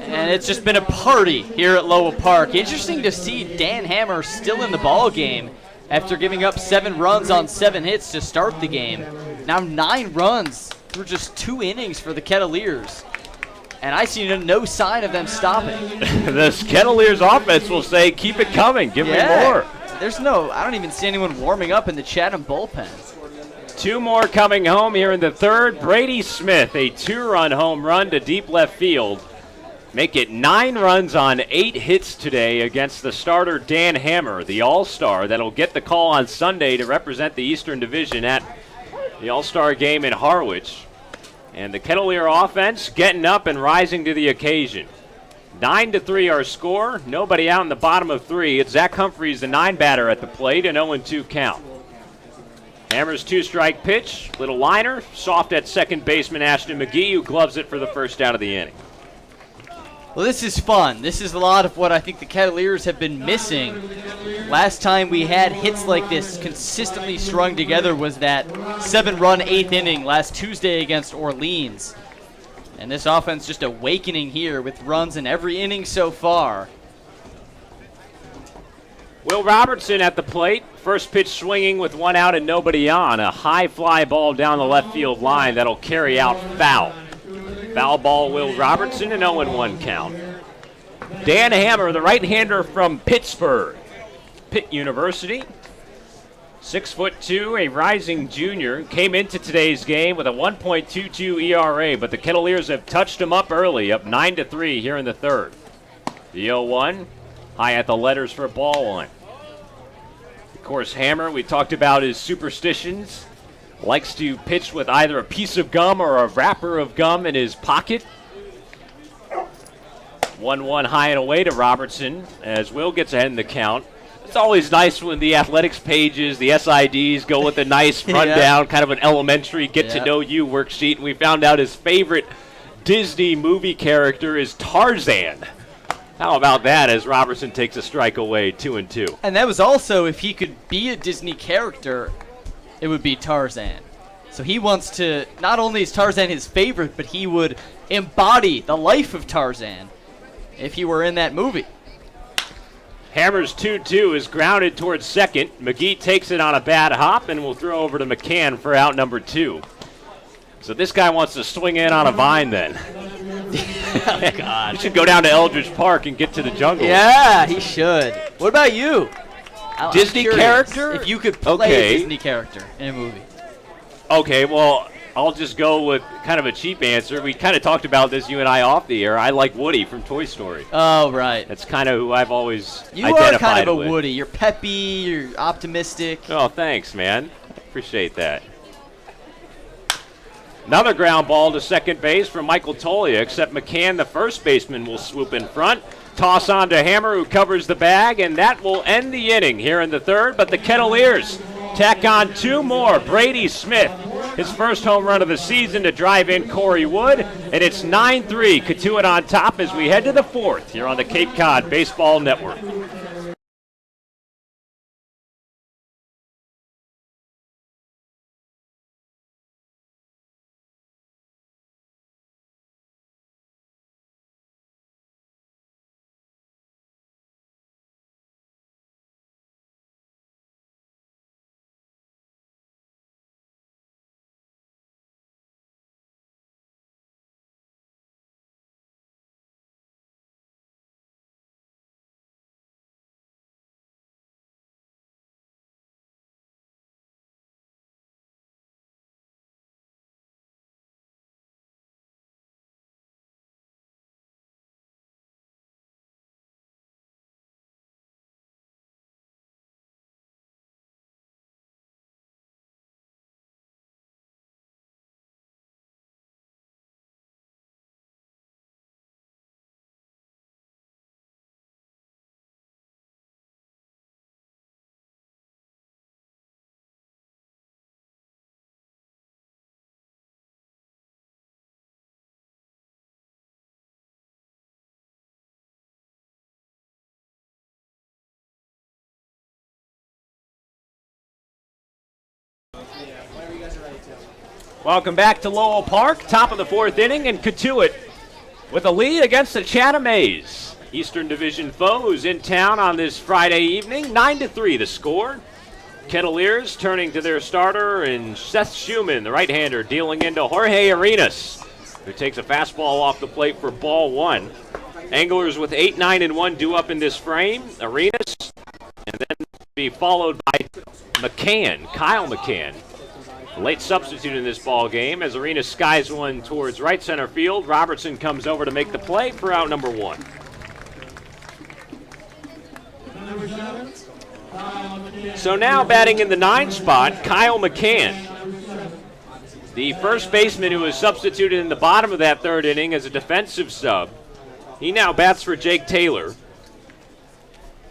and it's just been a party here at Lowell Park. Interesting to see Dan Hammer still in the ball game after giving up 7 runs on 7 hits to start the game. Now 9 runs through just 2 innings for the Kettleers, and I see no sign of them stopping.
The Kettleers offense will say, keep it coming, give me more.
I don't even see anyone warming up in the Chatham bullpen.
2 more coming home here in the third. Brady Smith, a 2-run home run to deep left field. Make it 9 runs on 8 hits today against the starter Dan Hammer, the All-Star, that'll get the call on Sunday to represent the Eastern Division at the All-Star game in Harwich. And the Kettleer offense getting up and rising to the occasion. 9-3 our score. Nobody out in the bottom of 3. It's Zach Humphreys, the 9-batter at the plate, an 0-2 count. Hammer's 2-strike pitch, little liner, soft at second baseman Ashton McGee, who gloves it for the first out of the inning.
Well, this is fun. This is a lot of what I think the Kettleers have been missing. Last time we had hits like this consistently strung together was that 7-run 8th inning last Tuesday against Orleans. And this offense just awakening here with runs in every inning so far.
Will Robertson at the plate. First pitch swinging with 1 out and nobody on. A high fly ball down the left field line that'll carry out foul. Foul ball, Will Robertson, an 0-1 count. Dan Hammer, the right-hander from Pittsburgh, Pitt University. 6'2", a rising junior, came into today's game with a 1.22 ERA, but the Kettleers have touched him up early, up 9-3 here in the third. The 0-1, high at the letters for ball one. Of course, Hammer, we talked about his superstitions. Likes to pitch with either a piece of gum or a wrapper of gum in his pocket. 1-1 high and away to Robertson as Will gets ahead in the count. It's always nice when the athletics pages, the SIDs, go with a nice rundown, kind of an elementary get-to-know-you worksheet. And we found out his favorite Disney movie character is Tarzan. How about that as Robertson takes a strike away, 2-2.
And that was also, if he could be a Disney character, it would be Tarzan. So he wants to, not only is Tarzan his favorite, but he would embody the life of Tarzan if he were in that movie.
Hammer's 2-2 is grounded towards second. McGee takes it on a bad hop and will throw over to McCann for out number 2. So this guy wants to swing in on a vine then.
Oh, God.
He should go down to Eldridge Park and get to the jungle.
Yeah, he should. What about you?
Disney character?
If you could play a Disney character in a movie.
Okay, well, I'll just go with kind of a cheap answer. We kind of talked about this, you and I, off the air. I like Woody from Toy Story.
Oh, right.
That's kind of who I've always
You
identified
are kind of a
with.
Woody. You're peppy. You're optimistic.
Oh, thanks, man. Appreciate that. Another ground ball to second base from Michael Tolia, except McCann, the first baseman, will swoop in front. Toss on to Hammer, who covers the bag, and that will end the inning here in the third. But the Kettleers tack on 2 more. Brady Smith, his first home run of the season to drive in Corey Wood. And it's 9-3, Cotuit on top as we head to the fourth here on the Cape Cod Baseball Network. Welcome back to Lowell Park, top of the 4th inning, and Cotuit with a lead against the Chatham A's. Eastern Division foes in town on this Friday evening, 9-3 the score. Kettleers turning to their starter, and Seth Schumann, the right-hander, dealing into Jorge Arenas, who takes a fastball off the plate for ball 1. Anglers with 8, 9, and 1 due up in this frame. Arenas, and then be followed by McCann, Kyle McCann. Late substitute in this ball game as Arenas skies one towards right center field. Robertson comes over to make the play for out number 1. So now batting in the 9 spot, Kyle McCann. The first baseman who was substituted in the bottom of that 3rd inning as a defensive sub. He now bats for Jake Taylor.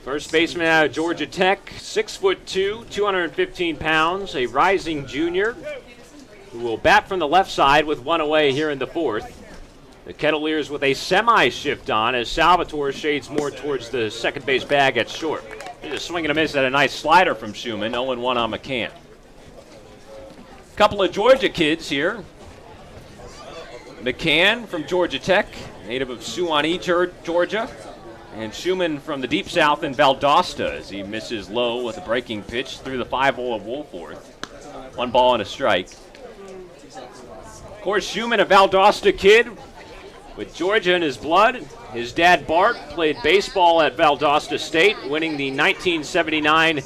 First baseman out of Georgia Tech, 6'2", 215 pounds, a rising junior who will bat from the left side with 1 away here in the 4th. The Kettleers with a semi-shift on as Salvatore shades more towards the second base bag at short. He's a swing and a miss at a nice slider from Schumann, 0-1 on McCann. Couple of Georgia kids here. McCann from Georgia Tech, native of Suwanee, Georgia. And Schumann from the deep south in Valdosta as he misses low with a breaking pitch through the 5-hole of Woolforth. 1 ball and a strike. Of course, Schumann, a Valdosta kid with Georgia in his blood. His dad, Bart, played baseball at Valdosta State, winning the 1979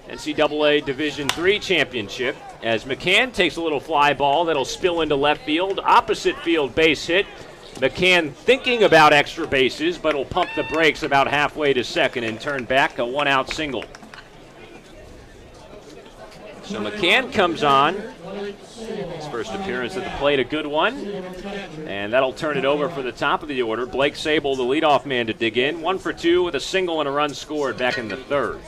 NCAA Division III championship. As McCann takes a little fly ball that'll spill into left field, opposite field base hit. McCann thinking about extra bases, but will pump the brakes about halfway to second and turn back, a 1-out single. So McCann comes on. His first appearance at the plate, a good one. And that'll turn it over for the top of the order. Blake Sable, the leadoff man, to dig in. 1 for 2 with a single and a run scored back in the 3rd.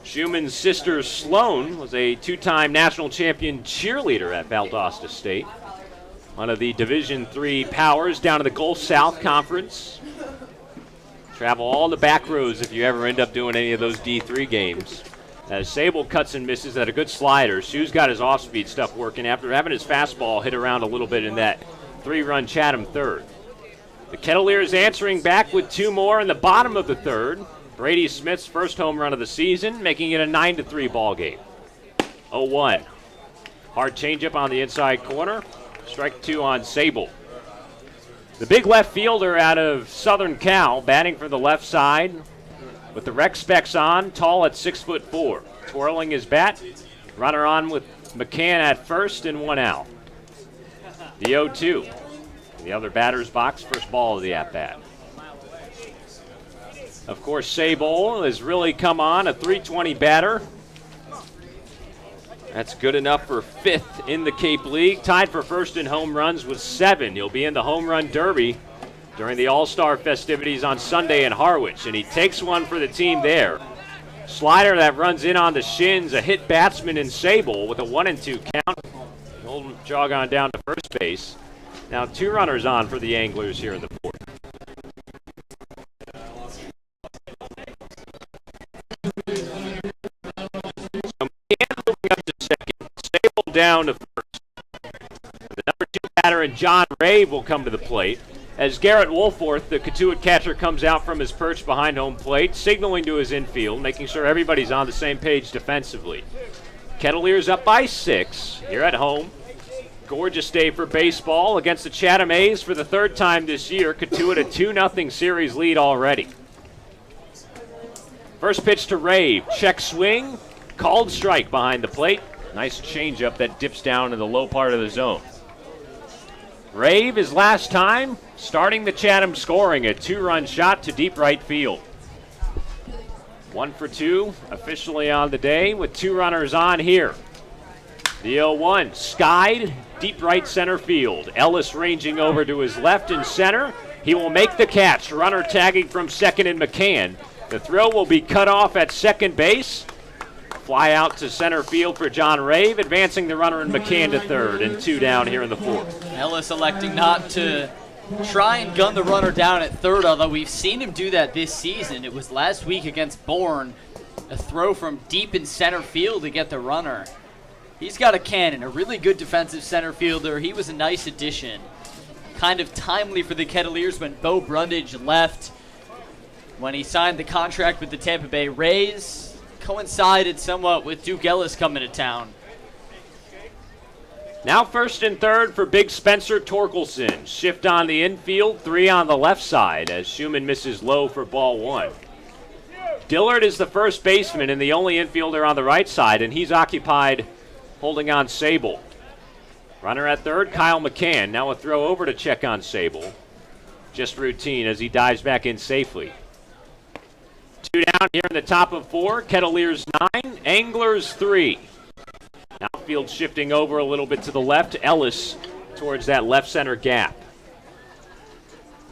Schumann's sister Sloan was a 2-time national champion cheerleader at Valdosta State. One of the Division III powers down to the Gulf South Conference. Travel all the back roads if you ever end up doing any of those D3 games. As Sable cuts and misses at a good slider, Shu's got his off-speed stuff working after having his fastball hit around a little bit in that 3-run Chatham 3rd. The Kettleers answering back with 2 more in the bottom of the 3rd. Brady Smith's first home run of the season, making it a 9-3 ball game. 0-1. Hard changeup on the inside corner. Strike 2 on Sable. The big left fielder out of Southern Cal, batting for the left side with the rec specs on, tall at 6'4". Twirling his bat. Runner on with McCann at first and 1 out. The 0-2. The other batter's box, first ball of the at-bat. Of course, Sable has really come on, a .320 batter. That's good enough for 5th in the Cape League. Tied for 1st in home runs with 7. He'll be in the home run derby during the All-Star festivities on Sunday in Harwich. And he takes one for the team there. Slider that runs in on the shins. A hit batsman in Sable with a 1-2 count. He'll jog on down to first base. Now 2 runners on for the Anglers here in the 4th. Down to first. The number 2 batter and John Rave will come to the plate as Garrett Woolforth, the Cotuit catcher, comes out from his perch behind home plate, signaling to his infield, making sure everybody's on the same page defensively. Kettleers up by 6 here at home. Gorgeous day for baseball against the Chatham A's for the 3rd time this year. Cotuit a 2-0 series lead already. First pitch to Rave. Check swing. Called strike behind the plate. Nice changeup that dips down in the low part of the zone. Rave, his last time, starting the Chatham scoring, a 2-run shot to deep right field. 1 for 2, officially on the day with 2 runners on here. The 0-1, skied, deep right center field. Ellis ranging over to his left and center. He will make the catch. Runner tagging from second and McCann. The throw will be cut off at second base. Fly out to center field for John Rave, advancing the runner and McCann to 3rd, and 2 down here in the 4th.
Ellis electing not to try and gun the runner down at 3rd, although we've seen him do that this season. It was last week against Bourne, a throw from deep in center field to get the runner. He's got a cannon, a really good defensive center fielder. He was a nice addition. Kind of timely for the Kettleers when Bo Brundage left. When he signed the contract with the Tampa Bay Rays, coincided somewhat with Duke Ellis coming to town.
Now first and third for big Spencer Torkelson. Shift on the infield, 3 on the left side as Schumann misses low for ball 1. Dillard is the first baseman and the only infielder on the right side, and he's occupied holding on Sable. Runner at third, Kyle McCann. Now a throw over to check on Sable. Just routine as he dives back in safely. 2 down here in the top of 4. Kettleers 9, Anglers 3. Now field shifting over a little bit to the left. Ellis towards that left center gap.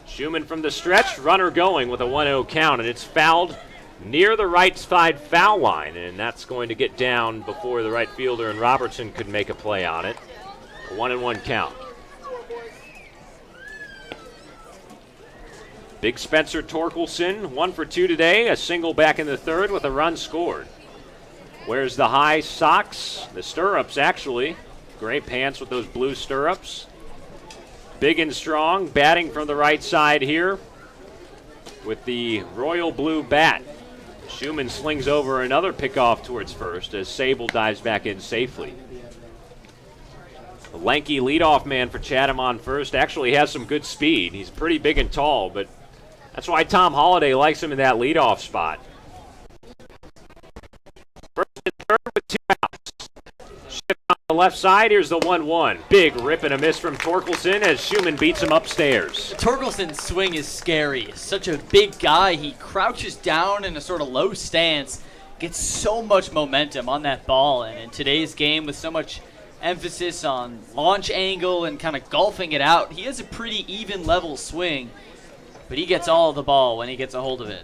Schumann from the stretch. Runner going with a 1-0 count, and it's fouled near the right side foul line, and that's going to get down before the right fielder and Robertson could make a play on it. A 1-1 count. Big Spencer Torkelson, 1 for 2 today, a single back in the third with a run scored. Wears the high socks, the stirrups actually. Gray pants with those blue stirrups. Big and strong, batting from the right side here with the royal blue bat. Schumann slings over another pickoff towards first as Sable dives back in safely. The lanky leadoff man for Chatham on first actually has some good speed. He's pretty big and tall, but that's why Tom Holliday likes him in that leadoff spot. First and third with 2 outs. Shift on the left side. Here's the 1-1. Big rip and a miss from Torkelson as Schumann beats him upstairs.
Torkelson's swing is scary. Such a big guy. He crouches down in a sort of low stance. Gets so much momentum on that ball. And in today's game with so much emphasis on launch angle and kind of golfing it out, he has a pretty even level swing. But he gets all of the ball when he gets a hold of it.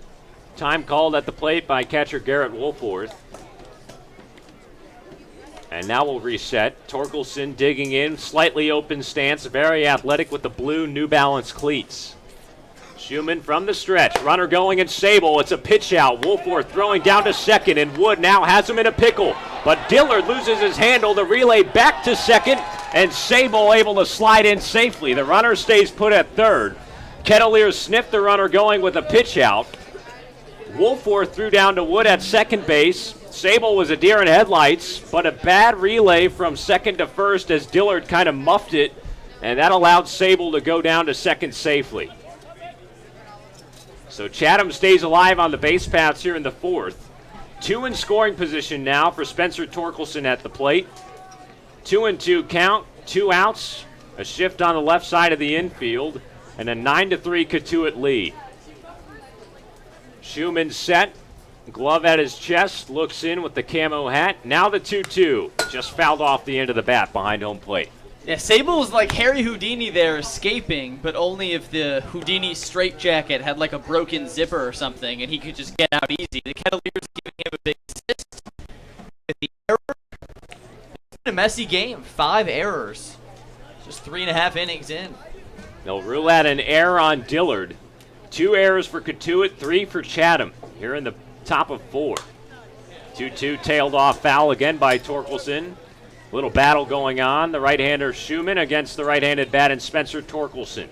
Time called at the plate by catcher Garrett Wolforth. And now we'll reset. Torkelson digging in, slightly open stance, very athletic with the blue New Balance cleats. Schumann from the stretch, runner going and Sable. It's a pitch out. Wolforth throwing down to second, and Wood now has him in a pickle. But Dillard loses his handle. The relay back to second, and Sable able to slide in safely. The runner stays put at third. Kettleers sniffed the runner going with a pitch out. Wolforth threw down to Wood at second base. Sable was a deer in headlights, but a bad relay from second to first as Dillard kind of muffed it, and that allowed Sable to go down to second safely. So Chatham stays alive on the base paths here in the fourth. 2 in scoring position now for Spencer Torkelson at the plate. 2-2 count, 2 outs, a shift on the left side of the infield, and a 9-3 Cotuit lead. Schumann set. Glove at his chest, looks in with the camo hat. Now the 2-2, just fouled off the end of the bat behind home plate.
Yeah, Sable was like Harry Houdini there escaping, but only if the Houdini straitjacket had like a broken zipper or something and he could just get out easy. The Kettleers giving him a big assist with the error. It's been a messy game, 5 errors. Just 3.5 innings in.
They'll rule out an error on Dillard. 2 errors for Cotuit, 3 for Chatham. Here in the top of 4. 2-2 tailed off foul again by Torkelson. Little battle going on. The right-hander Schumann against the right-handed bat and Spencer Torkelson.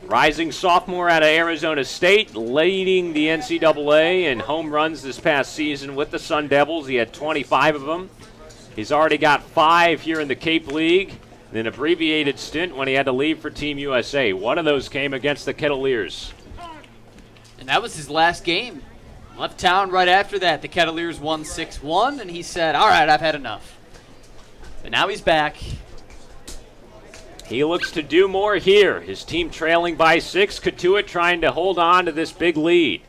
Rising sophomore out of Arizona State, leading the NCAA in home runs this past season with the Sun Devils. He had 25 of them. He's already got 5 here in the Cape League. An abbreviated stint when he had to leave for Team USA. One of those came against the Kettleers.
And that was his last game. Left town right after that. The Kettleers won 6-1, and he said, all right, I've had enough. But now he's back.
He looks to do more here. His team trailing by 6. Cotuit trying to hold on to this big lead.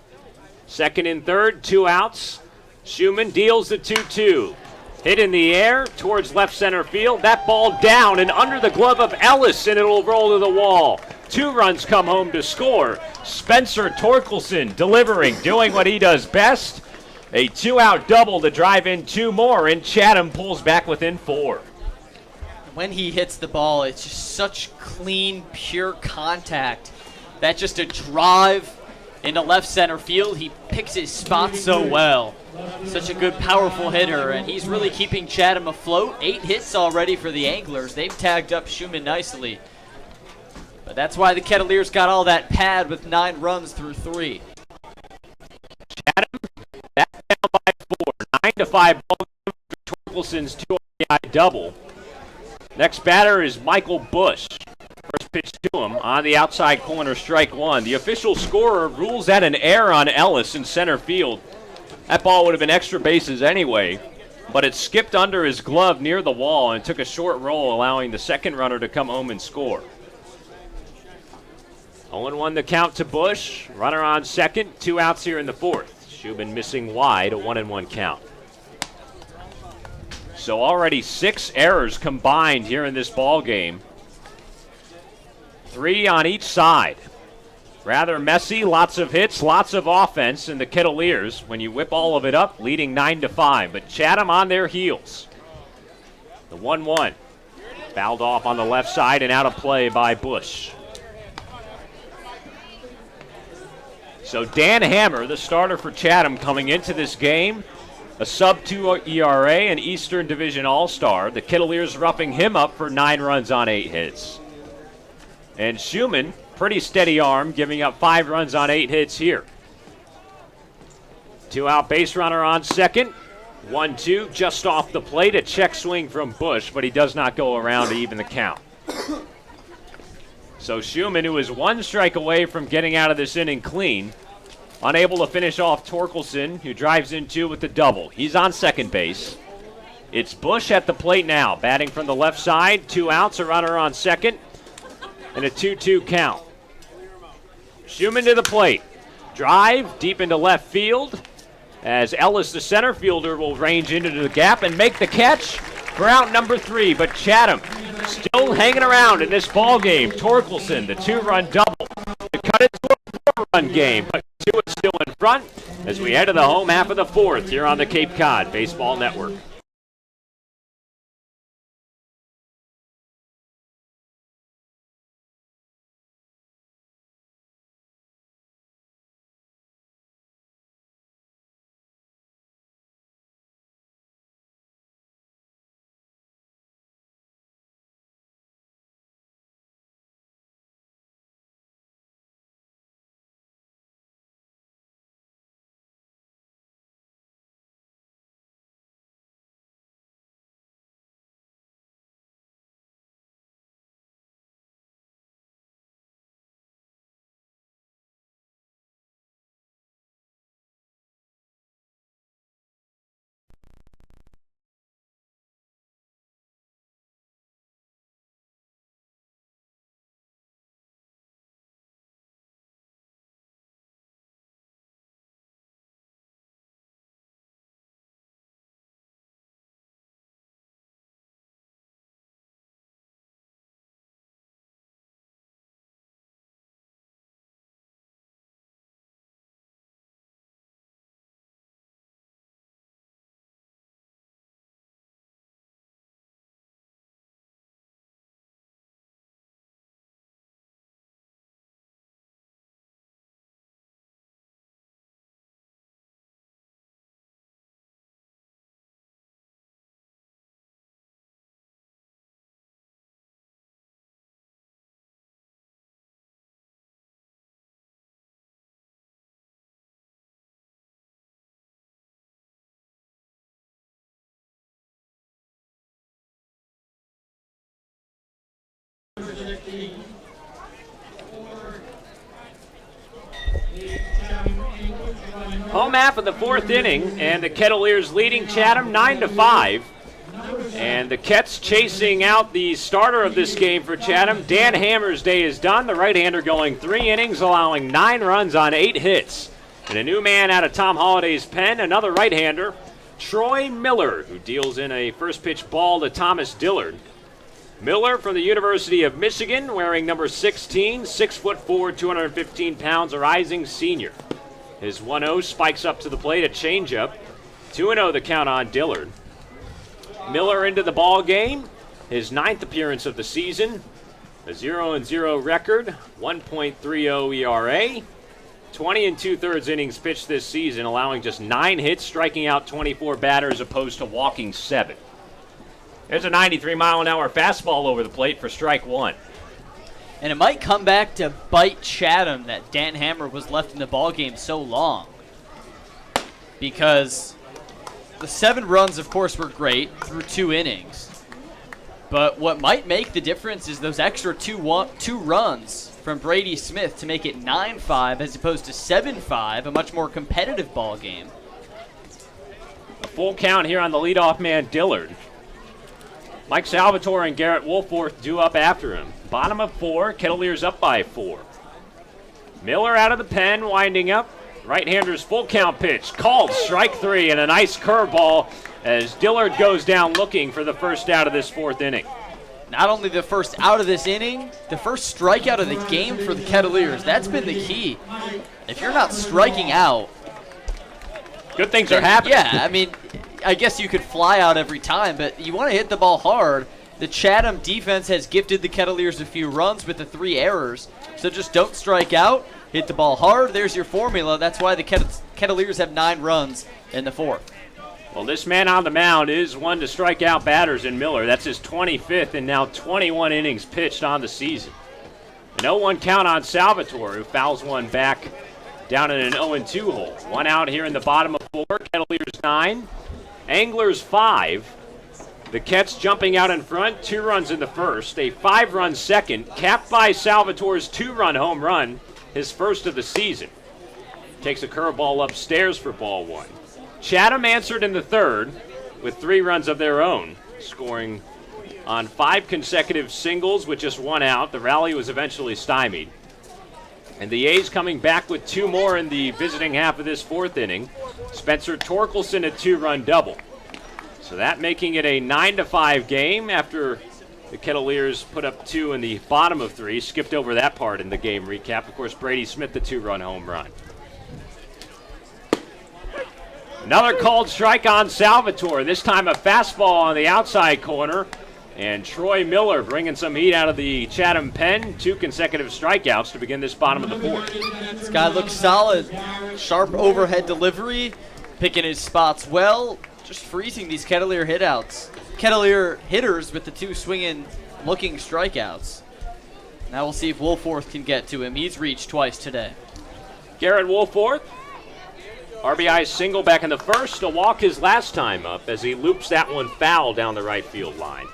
Second and third, 2 outs. Schumann deals the 2-2. Hit in the air towards left center field. That ball down and under the glove of Ellis, and it'll roll to the wall. 2 runs come home to score. Spencer Torkelson delivering, doing what he does best. A 2-out double to drive in 2 more, and Chatham pulls back within 4.
When he hits the ball, it's just such clean, pure contact. That's just a drive into left center field. He picks his spot so well. Such a good, powerful hitter, and he's really keeping Chatham afloat. 8 hits already for the Anglers. They've tagged up Schumann nicely. But that's why the Kettleers got all that pad with 9 runs through 3.
Chatham back down by 4. 9-5 ball game for Torkelson's 2 RBI double. Next batter is Michael Bush. First pitch to him on the outside corner, strike 1. The official scorer rules that an error on Ellis in center field. That ball would have been extra bases anyway, but it skipped under his glove near the wall and took a short roll, allowing the second runner to come home and score. 0-1 the count to Bush. Runner on second, 2 outs here in the 4th. Schumann missing wide, a 1-1 count. So already 6 errors combined here in this ball game. 3 on each side. Rather messy, lots of hits, lots of offense in the Kettleers when you whip all of it up, leading 9-5. But Chatham on their heels. The 1-1. Fouled off on the left side and out of play by Bush. So Dan Hammer, the starter for Chatham coming into this game, a sub-2 ERA, an Eastern Division All-Star. The Kettleers roughing him up for 9 runs on 8 hits. And Schumann, pretty steady arm, giving up 5 runs on 8 hits here. 2 out base runner on second. 1-2 just off the plate. A check swing from Bush, but he does not go around to even the count. So Schumann, who is 1 strike away from getting out of this inning clean, unable to finish off Torkelson, who drives in 2 with the double. He's on second base. It's Bush at the plate now, batting from the left side. 2 outs, a runner on second, and a 2-2 count. Schumann to the plate. Drive deep into left field as Ellis, the center fielder, will range into the gap and make the catch for out number 3. But Chatham still hanging around in this ball game. Torkelson, the 2-run double to cut it to a 4-run game. But 2 is still in front as we enter the home half of the 4th here on the Cape Cod Baseball Network. Home half of the 4th inning, and the Kettleers leading Chatham 9-5. And the Kets chasing out the starter of this game for Chatham. Dan Hammer's day is done. The right-hander going 3 innings, allowing 9 runs on 8 hits. And a new man out of Tom Holliday's pen, another right-hander, Troy Miller, who deals in a first-pitch ball to Thomas Dillard. Miller from the University of Michigan, wearing number 16, 6'4", 215 pounds, a rising senior. His 1-0 spikes up to the plate, a changeup. 2-0 the count on Dillard. Miller into the ball game, his 9th appearance of the season. A 0-0 record, 1.30 ERA. 20 and 2/3 innings pitched this season, allowing just 9 hits, striking out 24 batters opposed to walking 7. There's a 93-mile-an-hour fastball over the plate for strike 1.
And it might come back to bite Chatham that Dan Hammer was left in the ballgame so long. Because the 7 runs, of course, were great through 2 innings. But what might make the difference is those extra 2 runs from Brady Smith to make it 9-5 as opposed to 7-5, a much more competitive ball game.
A full count here on the leadoff man, Dillard. Mike Salvatore and Garrett Wolforth due up after him. Bottom of 4, Kettleers up by 4. Miller out of the pen, winding up. Right-hander's full count pitch, called strike 3, and a nice curveball as Dillard goes down looking for the first out of this 4th inning.
Not only the first out of this inning, the first strikeout of the game for the Kettleers. That's been the key. If you're not striking out,
good things are happening.
Yeah, I mean, I guess you could fly out every time, but you want to hit the ball hard. The Chatham defense has gifted the Kettleers a few runs with the 3 errors, so just don't strike out, hit the ball hard. There's your formula. That's why the Kettleers have 9 runs in the 4th.
Well, this man on the mound is one to strike out batters in Miller. That's his 25th and now 21 innings pitched on the season. An 0-1 count on Salvatore, who fouls one back down in an 0-2 hole. 1 out here in the bottom of 4, Kettleers 9, Anglers 5. The Ketts jumping out in front, 2 runs in the first, a 5-run second, capped by Salvatore's 2-run home run, his first of the season. Takes a curveball upstairs for ball 1. Chatham answered in the 3rd with 3 runs of their own, scoring on 5 consecutive singles with just 1 out. The rally was eventually stymied. And the A's coming back with 2 more in the visiting half of this 4th inning. Spencer Torkelson a 2-run double. So that making it a 9-5 game after the Kettleers put up 2 in the bottom of 3. Skipped over that part in the game recap. Of course, Brady Smith, the 2-run home run. Another called strike on Salvatore. This time a fastball on the outside corner. And Troy Miller bringing some heat out of the Chatham pen. 2 consecutive strikeouts to begin this bottom of the 4th.
This guy looks solid. Sharp overhead delivery, picking his spots well, just freezing these Kettleer Kettleer hitters with the 2 swinging, looking strikeouts. Now we'll see if Wolforth can get to him. He's reached twice today.
Garrett Wolforth, RBI single back in the first, a walk his last time up as he loops that one foul down the right field line.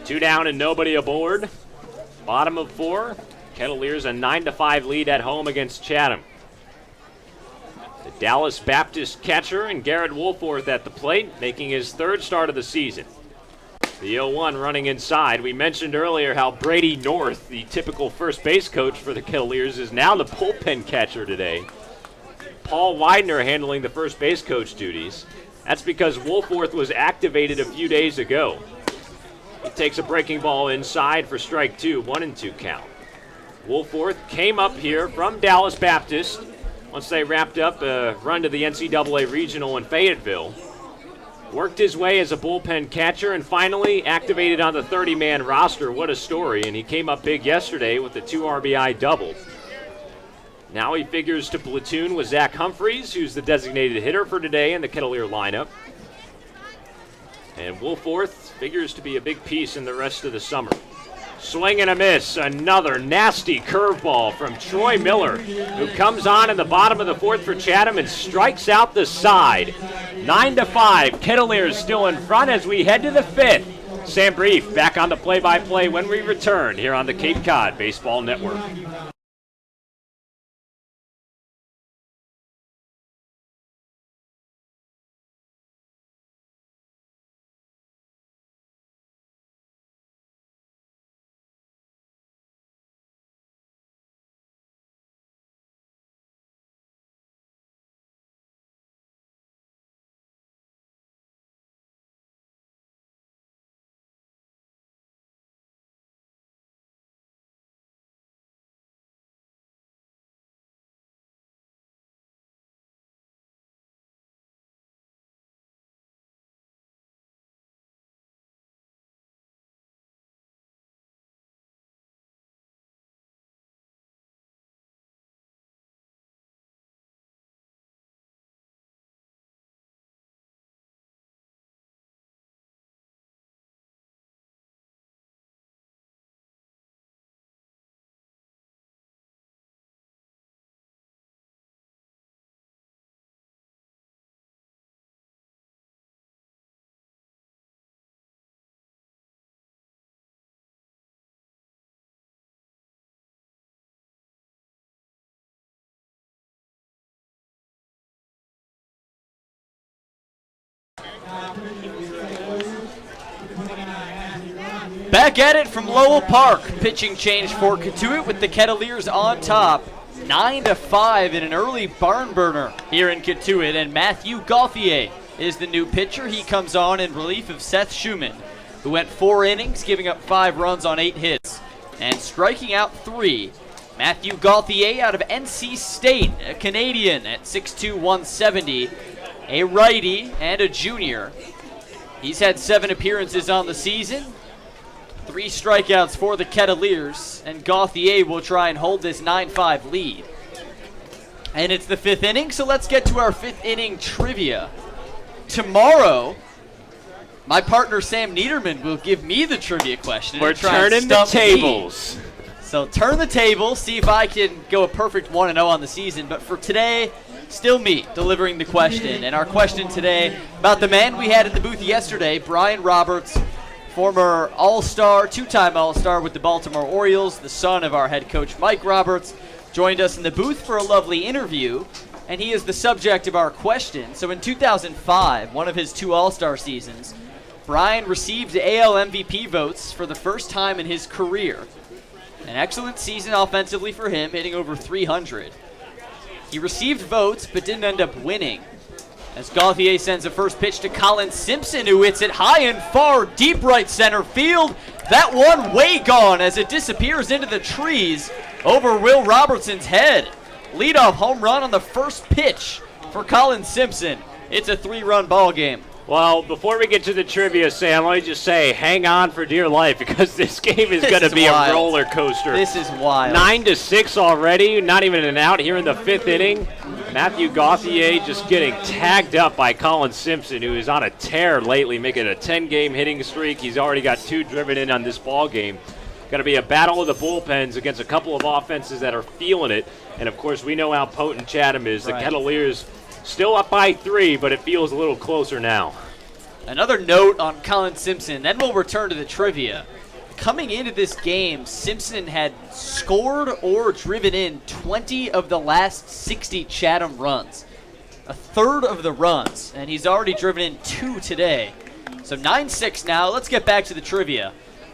2 down and nobody aboard. Bottom of 4, Kettleers a 9-5 lead at home against Chatham. The Dallas Baptist catcher and Garrett Wolforth at the plate, making his 3rd start of the season. The 0-1 running inside. We mentioned earlier how Brady North, the typical first base coach for the Kettleers, is now the bullpen catcher today. Paul Widener handling the first base coach duties. That's because Wolforth was activated a few days ago. He takes a breaking ball inside for strike 2, 1-2 count. Wolforth came up here from Dallas Baptist once they wrapped up a run to the NCAA Regional in Fayetteville. Worked his way as a bullpen catcher and finally activated on the 30-man roster. What a story. And he came up big yesterday with the 2 RBI double. Now he figures to platoon with Zach Humphreys, who's the designated hitter for today in the Kettleer lineup. And Wolforth figures to be a big piece in the rest of the summer. Swing and a miss. Another nasty curveball from Troy Miller, who comes on in the bottom of the 4th for Chatham and strikes out the side. 9-5. Kettleers still in front as we head to the 5th. Sam Brief back on the play-by-play when we return here on the Cape Cod Baseball Network.
Back at it from Lowell Park. Pitching change for Cotuit with the Kettleers on top. 9-5 in an early barn burner here in Cotuit. And Matthew Gauthier is the new pitcher. He comes on in relief of Seth Schumann, who went 4 innings, giving up 5 runs on 8 hits and striking out 3. Matthew Gauthier out of NC State, a Canadian at 6'2", 170, a righty and a junior. He's had 7 appearances on the season, 3 strikeouts for the Kettleers, and Gauthier will try and hold this 9-5 lead. And it's the 5th inning, so let's get to our 5th inning trivia. Tomorrow, my partner Sam Niederman will give me the trivia question.
We're turning the tables.
So turn the table, see if I can go a perfect 1-0 on the season. But for today, still me delivering the question. And our question today about the man we had in the booth yesterday, Brian Roberts, former All-Star, 2-time All-Star with the Baltimore Orioles, the son of our head coach Mike Roberts, joined us in the booth for a lovely interview. And he is the subject of our question. So in 2005, one of his 2 All-Star seasons, Brian received AL MVP votes for the first time in his career. An excellent season offensively for him, hitting over 300. He received votes but didn't end up winning, as Gauthier sends a first pitch to Colin Simpson, who hits it high and far, deep right center field. That one way gone as it disappears into the trees over Will Robertson's head. Leadoff home run on the first pitch for Colin Simpson. It's a 3-run ball game.
Well, before we get to the trivia, Sam, let me just say, hang on for dear life, because this game is going to be
wild.
a roller coaster.
This is wild.
9-6 already, not even an out here in the 5th inning. Matthew Gauthier just getting tagged up by Colin Simpson, who is on a tear lately, making a 10-game hitting streak. He's already got 2 driven in on this ball game. Going to be a battle of the bullpens against a couple of offenses that are feeling it. And, of course, we know how potent Chatham is.
Right.
The Kettleers still up by 3, but it feels a little closer now.
Another note on Colin Simpson, then we'll return to the trivia. Coming into this game, Simpson had scored or driven in 20 of the last 60 Chatham runs. A third of the runs, and he's already driven in 2 today. So 9-6 now. Let's get back to the trivia.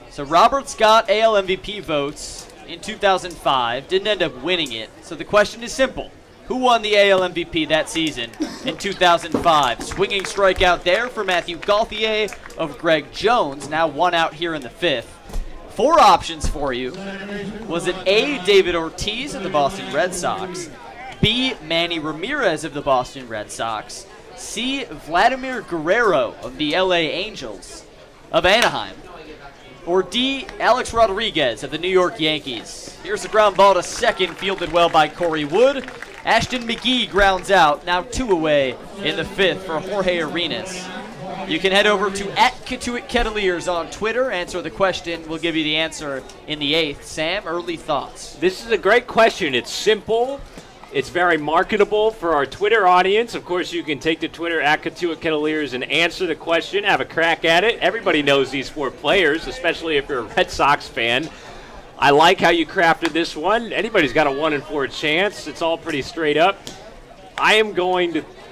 So Roberts got AL MVP votes in 2005, didn't end up winning it. So the question is simple. Who won the AL MVP that season in 2005? Swinging strikeout there for Matthew Gauthier of Greg Jones, now 1 out here in the 5th. 4 options for you. Was it A, David Ortiz of the Boston Red Sox, B, Manny Ramirez of the Boston Red Sox, C, Vladimir Guerrero of the LA Angels of Anaheim, or D, Alex Rodriguez of the New York Yankees? Here's the ground ball to second, fielded well by Corey Wood. Ashton McGee grounds out, now 2 away in the 5th for Jorge Arenas. You can head over to @Cotuit Kettleers on Twitter, answer the question. We'll give you the answer in the 8th. Sam, early thoughts?
This is a great question. It's simple. It's very marketable for our Twitter audience. Of course, you can take to Twitter @Cotuit Kettleers and answer the question, have a crack at it. Everybody knows these 4 players, especially if you're a Red Sox fan. I like how you crafted this one. Anybody's got a 1 in 4 chance. It's all pretty straight up.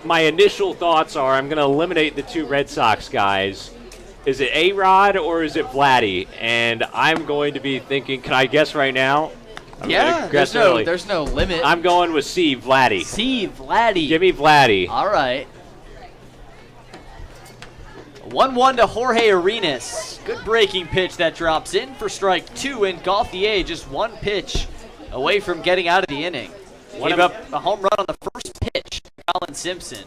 My initial thoughts are I'm going to eliminate the 2 Red Sox guys. Is it A-Rod or is it Vladdy? And I'm going to be thinking, can I guess right now?
There's no limit.
I'm going with C, Vladdy.
C, Vladdy.
Give me Vladdy.
All right. 1-1 to Jorge Arenas. Good breaking pitch that drops in for strike 2, and Gauthier just 1 pitch away from getting out of the inning. Gave up a home run on the first pitch to Colin Simpson.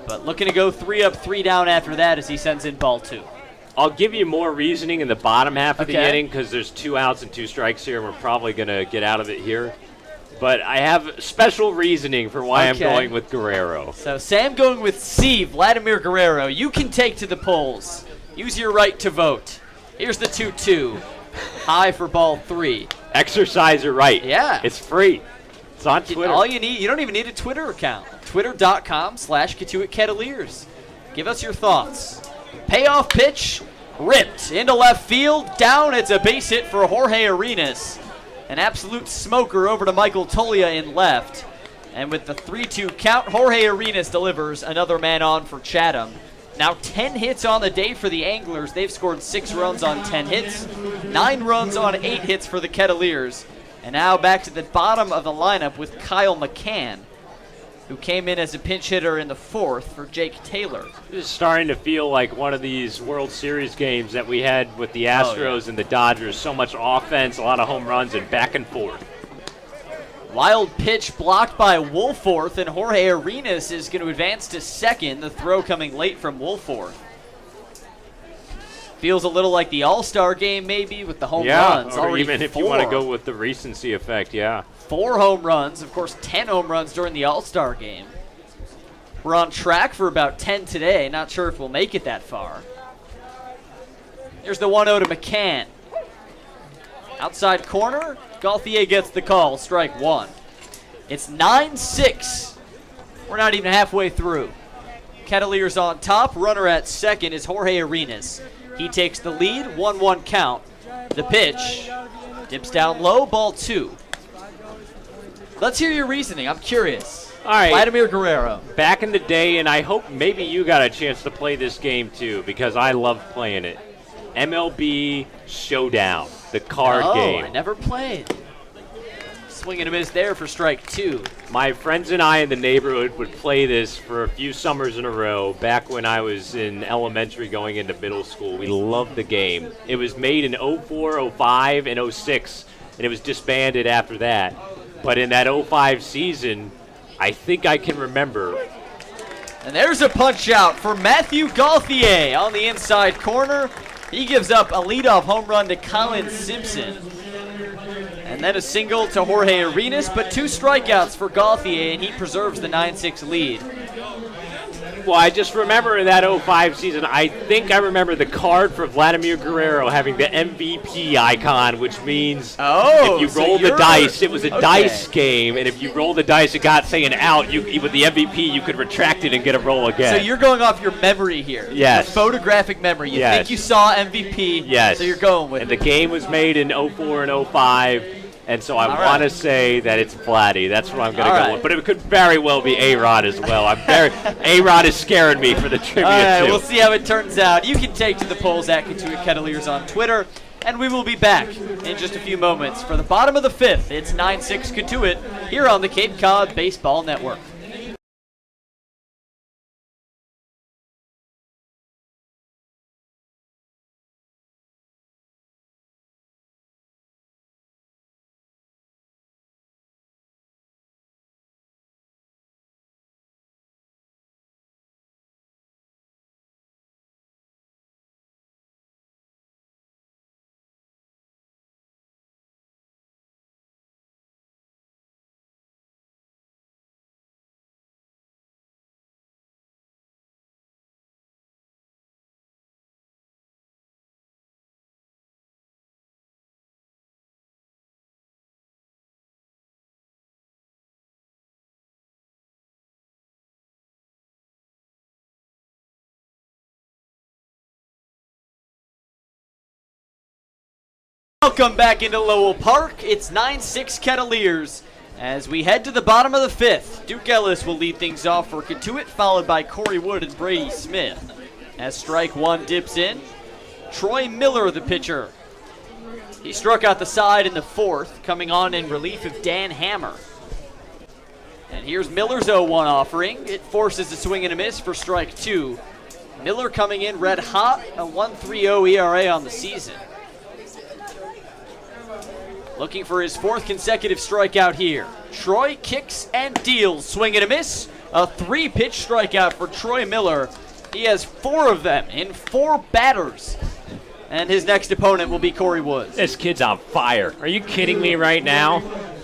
But looking to go 3 up, 3 down after that as he sends in ball 2.
I'll give you more reasoning in the bottom half of the inning because there's 2 outs and 2 strikes here, and we're probably going to get out of it here. But I have special reasoning for why I'm going with Guerrero.
So Sam going with C, Vladimir Guerrero. You can take to the polls. Use your right to vote. Here's the 2-2. High for ball 3.
Exercise your right.
Yeah.
It's free. It's on Twitter.
All you need, you don't even need a Twitter account. Twitter.com/Cotuit Kettleers. Give us your thoughts. Payoff pitch, ripped into left field. Down, it's a base hit for Jorge Arenas. An absolute smoker over to Michael Tolia in left. And with the 3-2 count, Jorge Arenas delivers another man on for Chatham. Now 10 hits on the day for the Anglers. They've scored 6 runs on 10 hits, 9 runs on 8 hits for the Kettleers. And now back to the bottom of the lineup with Kyle McCann, who came in as a pinch hitter in the 4th for Jake Taylor.
This is starting to feel like one of these World Series games that we had with the Astros and the Dodgers. So much offense, a lot of home runs, and back and forth.
Wild pitch blocked by Woolforth, and Jorge Arenas is going to advance to second, the throw coming late from Woolforth. Feels a little like the All-Star game maybe with the home runs.
Or
Already
even if you want to go with the recency effect,
4 home runs, of course 10 home runs during the All-Star game. We're on track for about 10 today, not sure if we'll make it that far. Here's the 1-0 to McCann. Outside corner, Gauthier gets the call, strike 1. It's 9-6. We're not even halfway through. Kettleers on top, runner at second is Jorge Arenas. He takes the lead, 1-1 count. The pitch, dips down low, ball 2. Let's hear your reasoning, I'm curious.
All right.
Vladimir Guerrero.
Back in the day, and I hope maybe you got a chance to play this game too, because I love playing it. MLB Showdown, the card game.
I never played. Swing and a miss there for strike 2.
My friends and I in the neighborhood would play this for a few summers in a row back when I was in elementary going into middle school. We loved the game. It was made in 04, 05, and 06, and it was disbanded after that. But in that 05 season, I think I can remember.
And there's a punch out for Matthew Gauthier on the inside corner. He gives up a leadoff home run to Colin Simpson. And then a single to Jorge Arenas, but 2 strikeouts for Gauthier, and he preserves the 9-6 lead.
Well, I just remember in that 05 season, I think I remember the card for Vladimir Guerrero having the MVP icon, which means if you roll the dice, it was a dice game, and if you roll the dice, it got, say, an out, with the MVP, you could retract it and get a roll again.
So you're going off your memory here.
Yes.
Your photographic memory. You think you saw MVP, so you're going with it.
And the game was made in 04 and 05. And so I want to say that it's Vladdy. That's what I'm going to go with. But it could very well be A-Rod as well. A-Rod is scaring me for the trivia, too.
We'll see how it turns out. You can take to the polls at Cotuit Kettleers on Twitter. And we will be back in just a few moments for the bottom of the 5th. It's 9-6 Cotuit here on the Cape Cod Baseball Network. Welcome back into Lowell Park. It's 9-6 Kettleers. As we head to the bottom of the 5th, Duke Ellis will lead things off for Cotuit, followed by Corey Wood and Brady Smith. As strike 1 dips in, Troy Miller, the pitcher. He struck out the side in the 4th, coming on in relief of Dan Hammer. And here's Miller's 0-1 offering. It forces a swing and a miss for strike 2. Miller coming in red hot, a 1.30 ERA on the season. Looking for his 4th consecutive strikeout here. Troy kicks and deals. Swing and a miss. A 3-pitch strikeout for Troy Miller. He has 4 of them in 4 batters. And his next opponent will be Corey Woods.
This kid's on fire. Are you kidding me right now?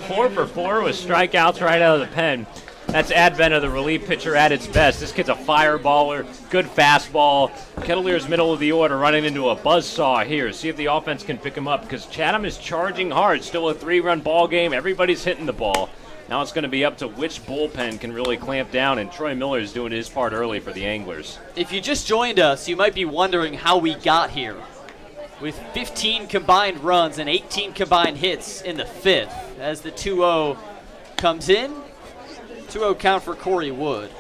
4 for 4 with strikeouts right out of the pen. That's advent of the relief pitcher at its best. This kid's a fireballer, good fastball. Kettleers middle of the order running into a buzzsaw here. See if the offense can pick him up because Chatham is charging hard. Still a 3-run ball game. Everybody's hitting the ball. Now it's going to be up to which bullpen can really clamp down, and Troy Miller is doing his part early for the Anglers.
If you just joined us, you might be wondering how we got here. With 15 combined runs and 18 combined hits in the 5th as the 2-0 comes in. 2-0 count for Corey Wood.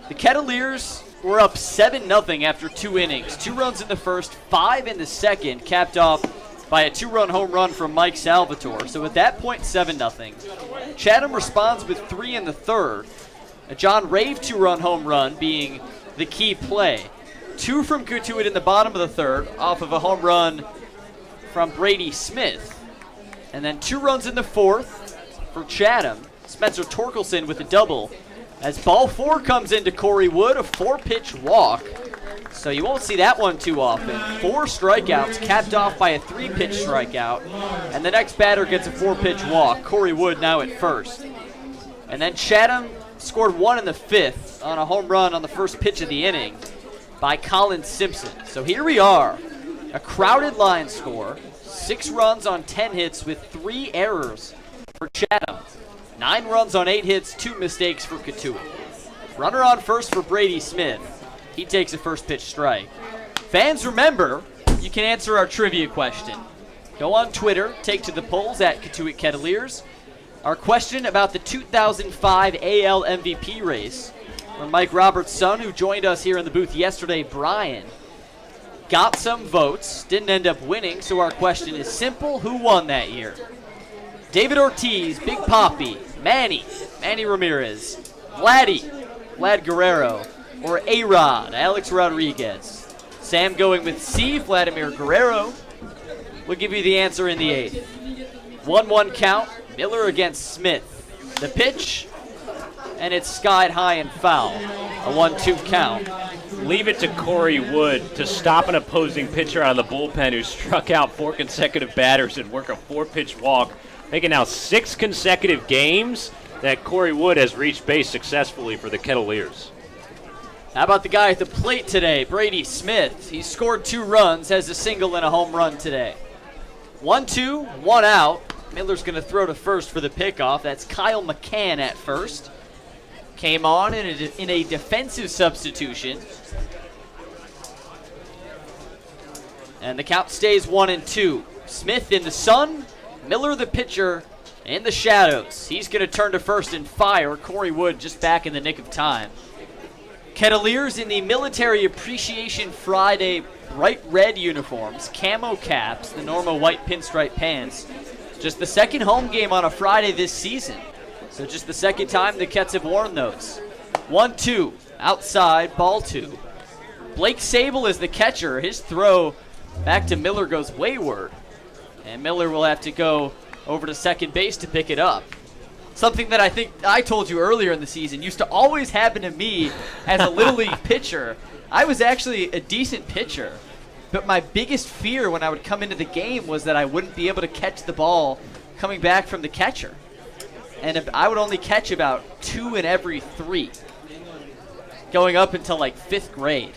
The Kettleers were up 7-0 after 2 innings. 2 runs in the first, 5 in the second, capped off by a 2-run home run from Mike Salvatore. So at that point, 7-0. Chatham responds with 3 in the third. A John Rave 2-run home run being the key play. 2 from Cotuit in the bottom of the third off of a home run from Brady Smith. And then 2 runs in the fourth for Chatham. Spencer Torkelson with a double. As ball 4 comes into Corey Wood, a 4-pitch walk. So you won't see that one too often. 4 strikeouts capped off by a 3-pitch strikeout. And the next batter gets a 4-pitch walk. Corey Wood now at first. And then Chatham scored 1 in the 5th on a home run on the first pitch of the inning by Colin Simpson. So here we are, a crowded line score, 6 runs on 10 hits with 3 errors for Chatham, 9 runs on 8 hits, 2 mistakes for Cotuit. Runner on first for Brady Smith. He takes a first pitch strike. Fans, remember, you can answer our trivia question. Go on Twitter, take to the polls at Cotuit Kettleers. Our question about the 2005 AL MVP race, where Mike Roberts' son, who joined us here in the booth yesterday, Brian, got some votes, didn't end up winning, so our question is simple: who won that year? David Ortiz, Big Papi, Manny Ramirez, Vlad Guerrero, or A-Rod, Alex Rodriguez? Sam going with C, Vladimir Guerrero. We'll give you the answer in the 8th. 1-1 count, Miller against Smith. The pitch, and it's skied high and foul. A 1-2 count.
Leave it to Corey Wood to stop an opposing pitcher out of the bullpen who struck out 4 consecutive batters and work a 4-pitch walk, making now 6 consecutive games that Corey Wood has reached base successfully for the Kettleers.
How about the guy at the plate today, Brady Smith? He scored 2 runs, has a single and a home run today. 1-2, 1 out. Miller's going to throw to first for the pickoff. That's Kyle McCann at first. Came on in a defensive substitution. And the count stays 1-2. Smith in the sun, Miller the pitcher in the shadows. He's going to turn to first and fire. Corey Wood just back in the nick of time. Kettleers in the Military Appreciation Friday bright red uniforms, camo caps, the normal white pinstripe pants. Just the second home game on a Friday this season. So just the second time the Kets have worn those. 1-2, outside, ball 2. Blake Sable is the catcher. His throw back to Miller goes wayward. And Miller will have to go over to second base to pick it up. Something that I think I told you earlier in the season used to always happen to me as a Little League pitcher. I was actually a decent pitcher, but my biggest fear when I would come into the game was that I wouldn't be able to catch the ball coming back from the catcher. And if I would only catch about 2 in every 3, going up until like 5th grade.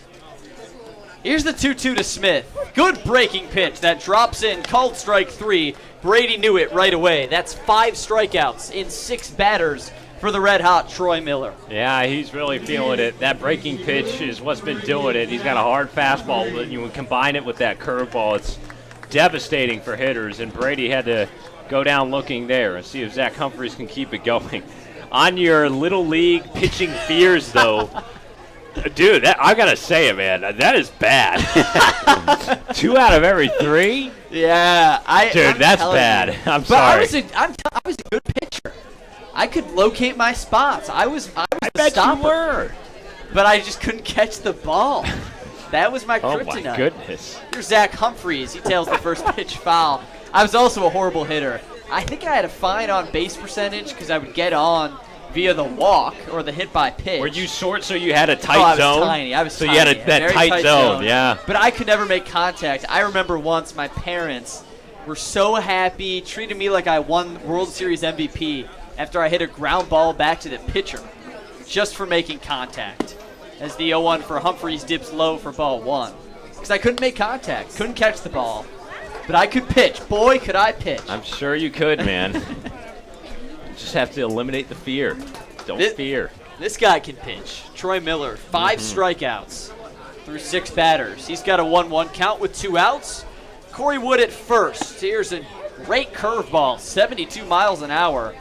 Here's the 2-2 to Smith. Good breaking pitch that drops in, called strike 3. Brady knew it right away. That's 5 strikeouts in 6 batters for the red-hot Troy Miller.
Yeah, he's really feeling it. That breaking pitch is what's been doing it. He's got a hard fastball, but you combine it with that curveball, it's devastating for hitters, and Brady had to go down looking there and see if Zach Humphreys can keep it going. On your Little League pitching fears, though, dude, I got to say it, man, that is bad. 2 out of every 3?
Yeah.
Dude, that's bad. I'm sorry.
I was a good pitcher. I could locate my spots. I was the
bet
stopper.
you were.
But I just couldn't catch the ball. That was my
Oh,
kryptonite.
my goodness.
Here's Zach Humphreys. He tails the first pitch foul. I was also a horrible hitter. I think I had a fine on base percentage because I would get on via the walk or the hit by pitch.
Were you short so you had a tight
I was
zone?
tiny. I was
so
tiny.
you had that
very
tight zone, yeah.
But I could never make contact. I remember once my parents were so happy, treated me like I won World Series MVP after I hit a ground ball back to the pitcher just for making contact. As the 0-1 for Humphreys dips low for ball 1. Because I couldn't make contact, couldn't catch the ball. But I could pitch. Boy, could I pitch.
I'm sure you could, man. You just have to eliminate the fear. Don't fear.
This guy can pitch. Troy Miller, 5 strikeouts through 6 batters. He's got a 1-1 count with 2 outs. Corey Wood at first. Here's a great curveball, 72 miles an hour.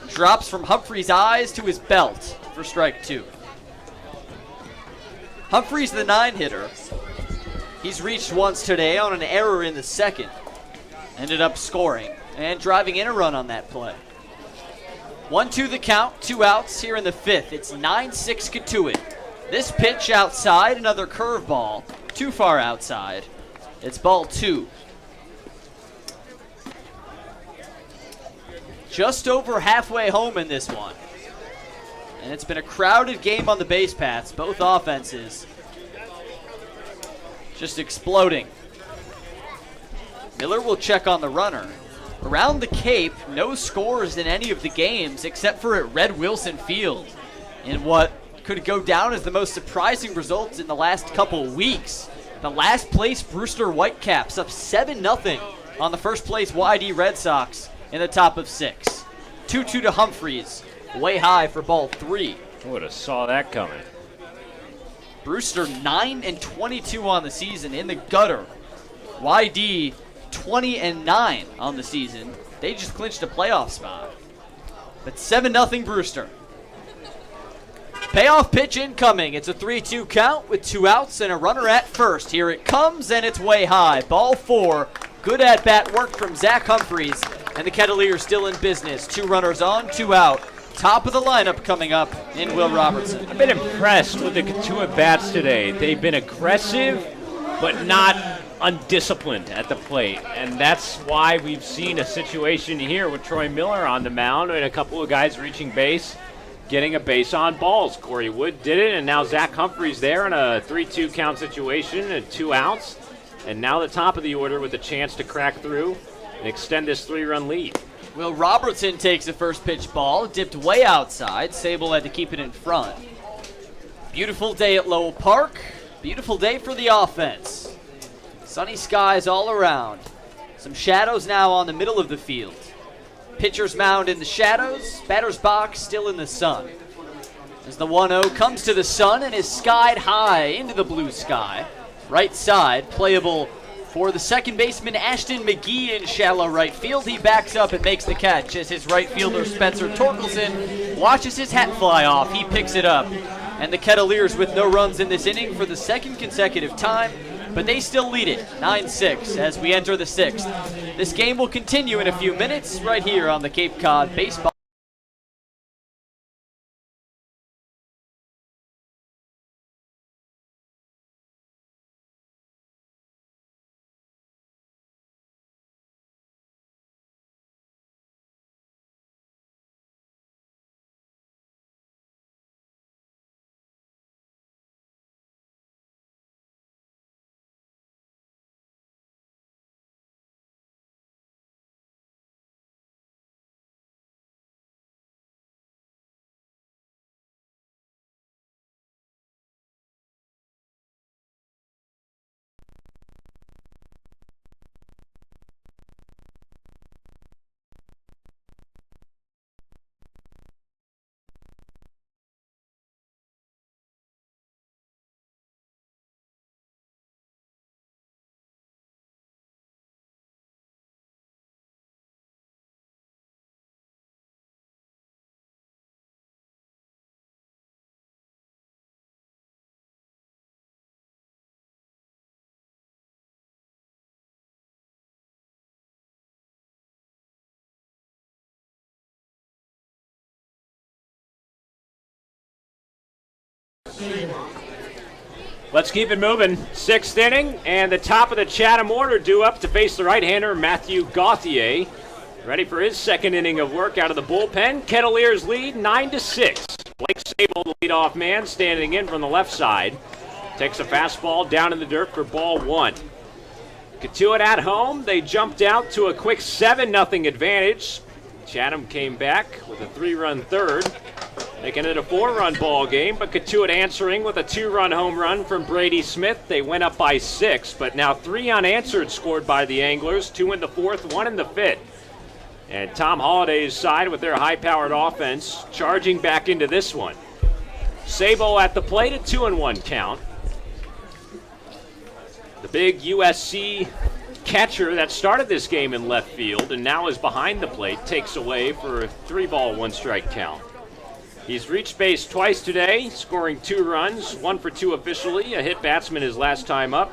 Drops from Humphrey's eyes to his belt. for strike 2. Humphreys, the 9-hitter. He's reached once today on an error in the second. Ended up scoring and driving in a run on that play. 1-2 the count, 2 outs here in the 5th. It's 9-6 Cotuit. This pitch outside, another curveball, too far outside. It's ball 2. Just over halfway home in this one. And it's been a crowded game on the base paths. Both offenses just exploding. Miller will check on the runner. Around the Cape, no scores in any of the games except for at Red Wilson Field in what could go down as the most surprising results in the last couple weeks. The last place Brewster Whitecaps up 7-0 on the first place YD Red Sox in the top of 6. 2-2 to Humphreys, way high for ball 3.
Would have saw that coming.
Brewster 9-22 on the season in the gutter. YD 20-9 on the season. They just clinched a playoff spot. But 7-0 Brewster. Payoff pitch incoming. It's a 3-2 count with 2 outs and a runner at first. Here it comes, and it's way high. Ball 4. Good at-bat work from Zach Humphreys, and the Kettleers still in business. 2 runners on, 2 out. Top of the lineup coming up in Will Robertson.
I've been impressed with the Cotuit bats today. They've been aggressive, but not undisciplined at the plate. And that's why we've seen a situation here with Troy Miller on the mound and a couple of guys reaching base, getting a base on balls. Corey Wood did it, and now Zach Humphreys there in a 3-2 count situation and 2 outs. And now the top of the order with a chance to crack through and extend this 3-run lead.
Will Robertson takes the first pitch ball, dipped way outside. Sable had to keep it in front. Beautiful day at Lowell Park. Beautiful day for the offense. Sunny skies all around. Some shadows now on the middle of the field. Pitcher's mound in the shadows, batter's box still in the sun. As the 1-0 comes to the sun and is skied high into the blue sky. Right side, playable for the second baseman Ashton McGee in shallow right field. He backs up and makes the catch as his right fielder Spencer Torkelson watches his hat fly off. He picks it up. And the Kettleers with no runs in this inning for the second consecutive time, but they still lead it 9-6 as we enter the 6th. This game will continue in a few minutes right here on the Cape Cod Baseball.
Let's keep it moving. 6th inning, and the top of the Chatham order due up to face the right-hander Matthew Gauthier. Ready for his second inning of work out of the bullpen. Kettleers lead 9-6. Blake Sable, the leadoff man, standing in from the left side. Takes a fastball down in the dirt for ball 1. Cotuit at home. They jumped out to a quick 7-0 advantage. Chatham came back with a 3-run third, making it a 4-run ball game, but Cotuit answering with a 2-run home run from Brady Smith. They went up by 6, but now 3 unanswered scored by the Anglers, 2 in the 4th, 1 in the 5th. And Tom Holliday's side with their high-powered offense charging back into this one. Sabo at the plate, a 2-1 count. The big USC catcher that started this game in left field and now is behind the plate takes away for a 3-ball, 1-strike count. He's reached base twice today, scoring 2 runs, 1 for 2 officially, a hit batsman his last time up,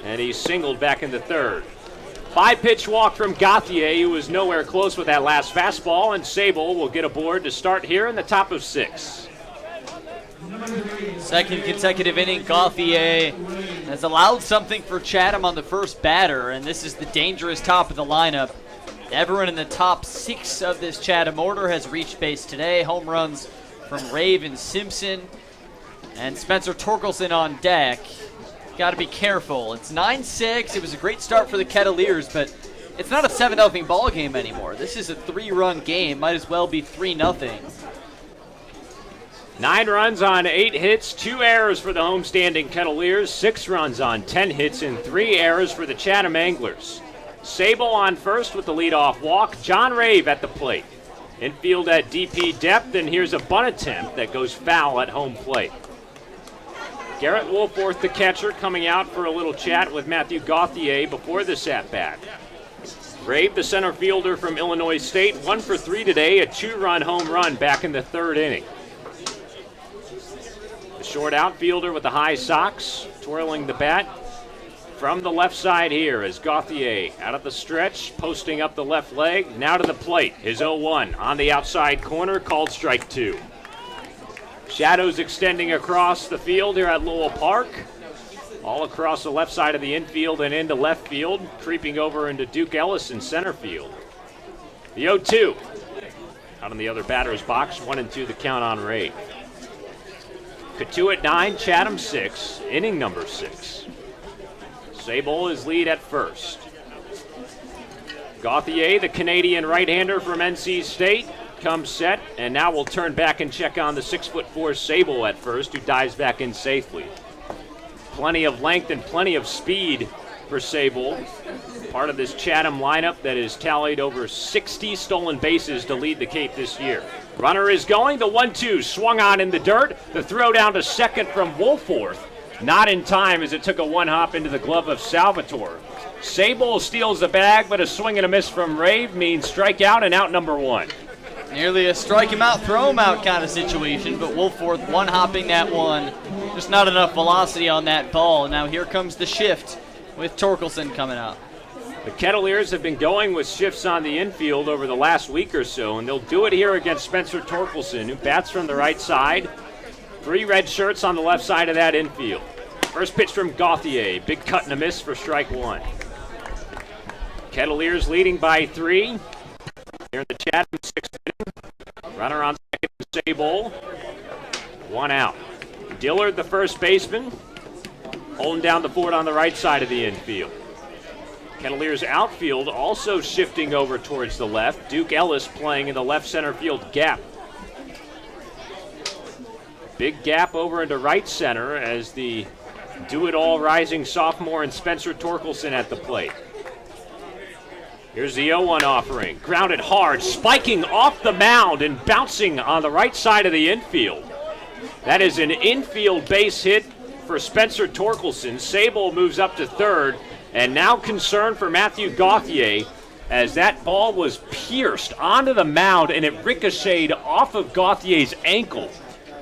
and he singled back into third. 5-pitch walk from Gauthier, who was nowhere close with that last fastball, and Sable will get aboard to start here in the top of 6.
Second consecutive inning, Gauthier has allowed something for Chatham on the first batter, and this is the dangerous top of the lineup. Everyone in the top 6 of this Chatham order has reached base today. Home runs from Rave and Simpson, and Spencer Torkelson on deck. Got to be careful. It's 9-6. It was a great start for the Kettleers, but it's not a 7-0 ball game anymore. This is a 3-run game. Might as well be 3-0.
9 runs on 8 hits, 2 errors for the homestanding Kettleers, 6 runs on 10 hits, and 3 errors for the Chatham Anglers. Sable on first with the leadoff walk. John Rave at the plate. Infield at DP depth, and here's a bunt attempt that goes foul at home plate. Garrett Wolforth, the catcher, coming out for a little chat with Matthew Gauthier before this at-bat. Rave, the center fielder from Illinois State, 1 for 3 today, a 2-run home run back in the 3rd inning. The short outfielder with the high socks, twirling the bat from the left side here as Gauthier out of the stretch, posting up the left leg, now to the plate. His 0-1 on the outside corner, called strike 2. Shadows extending across the field here at Lowell Park. All across the left side of the infield and into left field, creeping over into Duke Ellis in center field. The 0-2 out in the other batter's box, 1-2 the count on Ray. Cotuit 9, Chatham 6, inning number 6. Sable is lead at first. Gauthier, the Canadian right-hander from NC State, comes set, and now we'll turn back and check on the 6'4" Sable at first, who dives back in safely. Plenty of length and plenty of speed for Sable. Part of this Chatham lineup that has tallied over 60 stolen bases to lead the Cape this year. Runner is going, the 1-2 swung on in the dirt. The throw down to second from Wolforth. Not in time as it took a one-hop into the glove of Salvatore. Sable steals the bag, but a swing and a miss from Rave means strikeout and out number 1.
Nearly a strike him out, throw him out kind of situation, but Wolforth one-hopping that one. Just not enough velocity on that ball. Now here comes the shift with Torkelson coming up.
The Kettleers have been going with shifts on the infield over the last week or so, and they'll do it here against Spencer Torkelson, who bats from the right side. 3 red shirts on the left side of that infield. First pitch from Gauthier, big cut and a miss for strike 1. Kettleers leading by 3. Here in the Chatham 6th inning. Runner on second, Sable. 1 out. Dillard, the first baseman, holding down the fort on the right side of the infield. Kettleers outfield also shifting over towards the left. Duke Ellis playing in the left center field gap. Big gap over into right center as the do-it-all rising sophomore and Spencer Torkelson at the plate. Here's the 0-1 offering. Grounded hard, spiking off the mound and bouncing on the right side of the infield. That is an infield base hit for Spencer Torkelson. Sable moves up to third, and now concern for Matthew Gauthier as that ball was pierced onto the mound and it ricocheted off of Gauthier's ankle.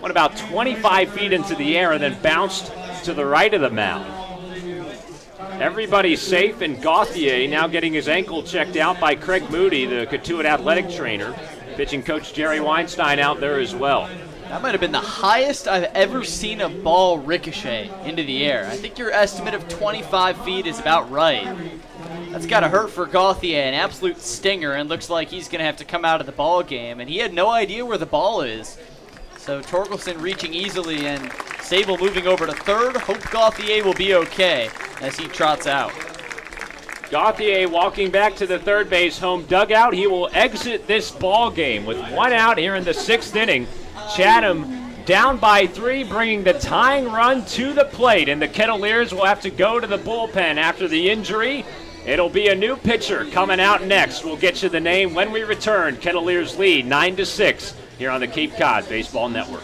Went about 25 feet into the air and then bounced to the right of the mound. Everybody's safe, and Gauthier now getting his ankle checked out by Craig Moody, the Cotuit athletic trainer. Pitching coach Jerry Weinstein out there as well.
That might have been the highest I've ever seen a ball ricochet into the air. I think your estimate of 25 feet is about right. That's got to hurt for Gauthier, an absolute stinger, and looks like he's going to have to come out of the ball game. And he had no idea where the ball is. So Torkelson reaching easily, and Sable moving over to third. Hope Gauthier will be okay as he trots out.
Gauthier walking back to the third base home dugout. He will exit this ball game with 1 out here in the 6th inning. Chatham down by 3, bringing the tying run to the plate, and the Kettleers will have to go to the bullpen after the injury. It'll be a new pitcher coming out next. We'll get you the name when we return. Kettleers lead 9-6 here on the Cape Cod Baseball Network.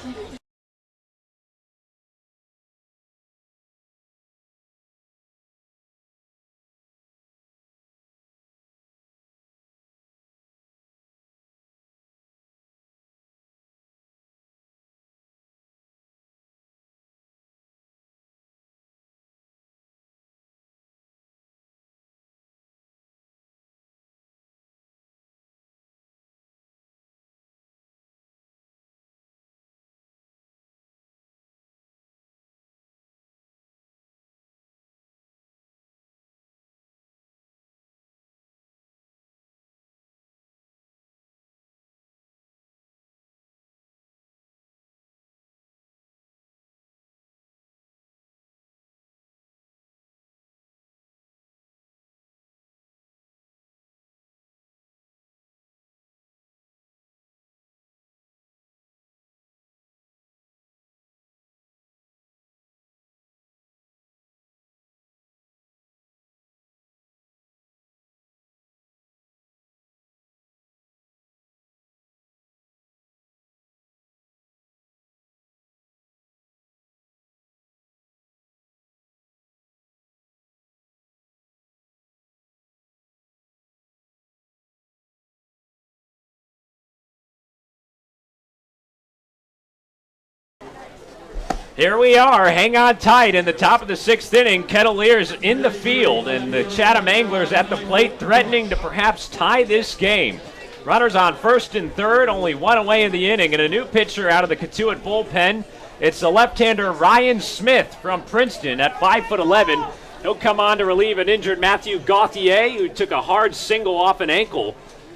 Here we are, hang on tight in the top of the 6th inning. Kettleers in the field, and the Chatham Anglers at the plate threatening to perhaps tie this game. Runners on first and third, only one away in the inning, and a new pitcher out of the Cotuit bullpen. It's the left-hander Ryan Smith from Princeton at 5'11". He'll come on to relieve an injured Matthew Gauthier, who took a hard single off an ankle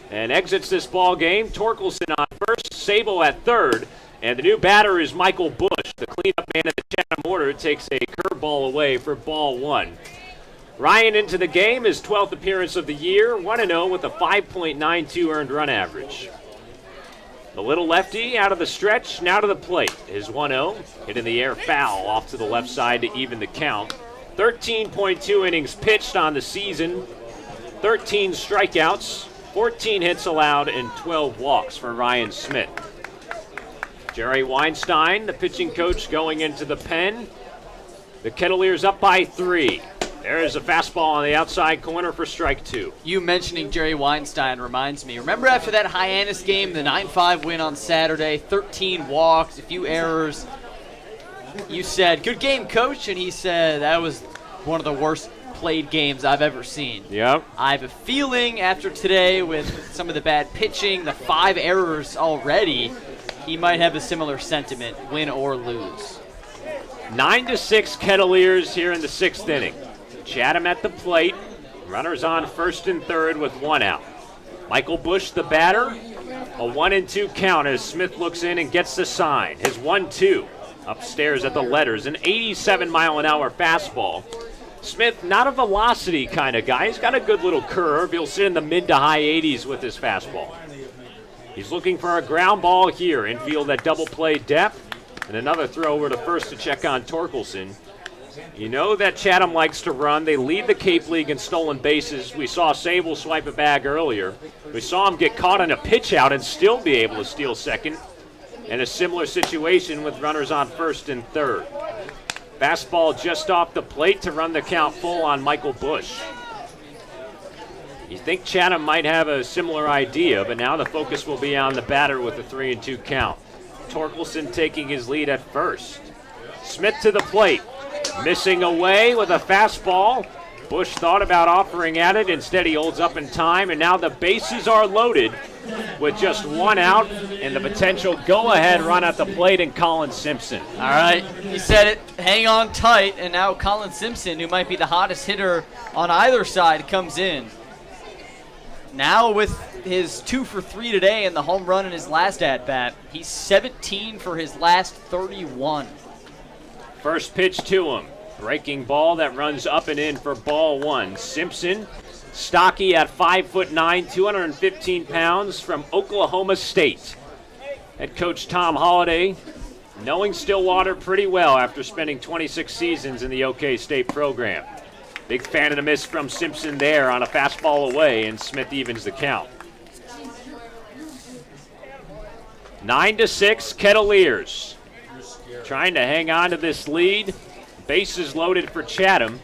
and exits this ball game. Torkelson on first, Sable at third. And the new batter is Michael Bush. The cleanup man of the Chatham order takes a curveball away for ball 1. Ryan into the game, his 12th appearance of the year, 1-0 with a 5.92 earned run average. The little lefty out of the stretch, now to the plate. His 1-0, hit in the air foul off to the left side to even the count. 13.2 innings pitched on the season, 13 strikeouts, 14 hits allowed, and 12 walks for Ryan Smith. Jerry Weinstein, the pitching coach, going into the pen. The Kettleers up by 3. There's a fastball on the outside corner for strike 2.
You mentioning Jerry Weinstein reminds me. Remember after that Hyannis game, the 9-5 win on Saturday, 13 walks, a few errors. You said, "Good game, coach," and he said, "That was one of the worst played games I've ever seen."
Yep.
I have a feeling after today with some of the bad pitching, the 5 errors already, he might have a similar sentiment, win or lose.
9-6 Kettleers here in the 6th inning. Chatham at the plate. Runners on first and third with 1 out. Michael Bush, the batter. A 1-2 count as Smith looks in and gets the sign. His 1-2 upstairs at the letters. An 87-mile-an-hour fastball. Smith, not a velocity kind of guy. He's got a good little curve. He'll sit in the mid to high 80s with his fastball. He's looking for a ground ball here. Infield at double play depth. And another throw over to first to check on Torkelson. You know that Chatham likes to run. They lead the Cape League in stolen bases. We saw Sable swipe a bag earlier. We saw him get caught in a pitch out and still be able to steal second. And a similar situation with runners on first and third. Fastball just off the plate to run the count full on Michael Bush. You think Chatham might have a similar idea, but now the focus will be on the batter with a 3-2 count. Torkelson taking his lead at first. Smith to the plate. Missing away with a fastball. Bush thought about offering at it. Instead, he holds up in time, and now the bases are loaded with just 1 out and the potential go-ahead run at the plate in Colin Simpson.
All right, you said it. Hang on tight, and now Colin Simpson, who might be the hottest hitter on either side, comes in. Now with his 2 for 3 today and the home run in his last at-bat, he's 17 for his last 31.
First pitch to him. Breaking ball that runs up and in for ball 1. Simpson, stocky at 5'9", 215 pounds from Oklahoma State. Head coach Tom Holliday, knowing Stillwater pretty well after spending 26 seasons in the OK State program. Big fan of the miss from Simpson there on a fastball away, and Smith evens the count. 9-6 Kettleers. Trying to hang on to this lead. Bases loaded for Chatham.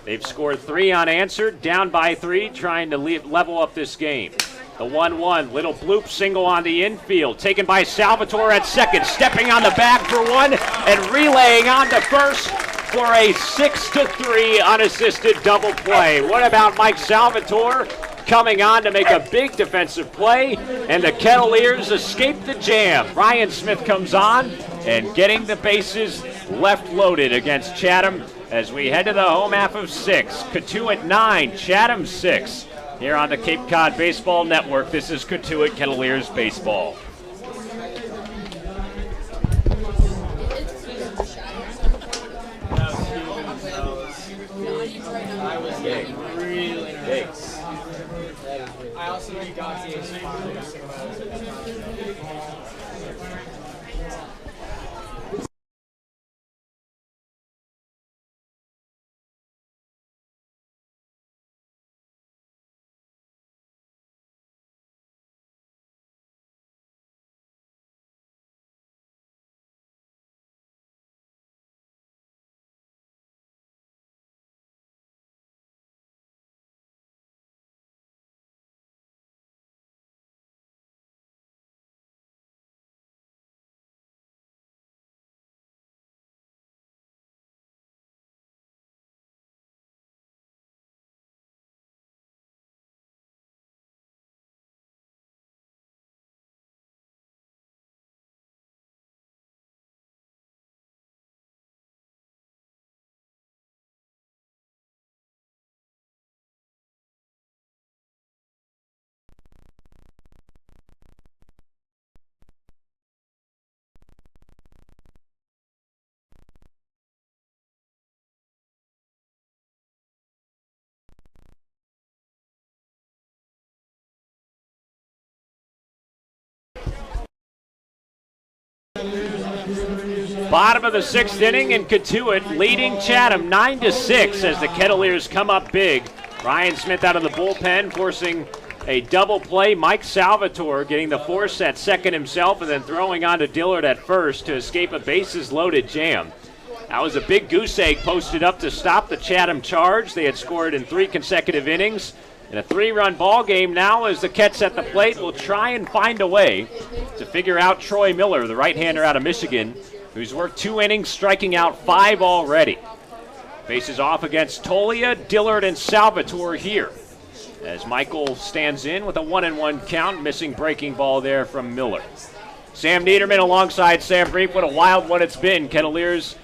They've scored 3 unanswered, down by 3, trying to level up this game. The 1-1, little bloop single on the infield, taken by Salvatore at second, stepping on the back for 1 and relaying on to first for a 6-3 unassisted double play. What about Mike Salvatore coming on to make a big defensive play, and the Kettleers escape the jam. Ryan Smith comes on and getting the bases left loaded against Chatham as we head to the home half of 6. Cotuit 9, Chatham 6. Here on the Cape Cod Baseball Network, this is Cotuit Kettleers Baseball.
I also know you got the
Bottom of the 6th inning, and Cotuit leading Chatham 9-6 as the Kettleers come up big. Ryan Smith out of the bullpen forcing a double play. Mike Salvatore getting the force at second himself and then throwing on to Dillard at first to escape a bases-loaded jam. That was a big goose egg posted up to stop the Chatham charge. They had scored in 3 consecutive innings. In a 3-run ball game now as the Kets at the plate will try and find a way to figure out Troy Miller, the right-hander out of Michigan, who's worked 2 innings, striking out 5 already. Faces off against Tolia, Dillard, and Salvatore here as Michael stands in with a 1-1 count, missing breaking ball there from Miller. Sam Niederman alongside Sam Brief. What a wild one it's been. Kettleers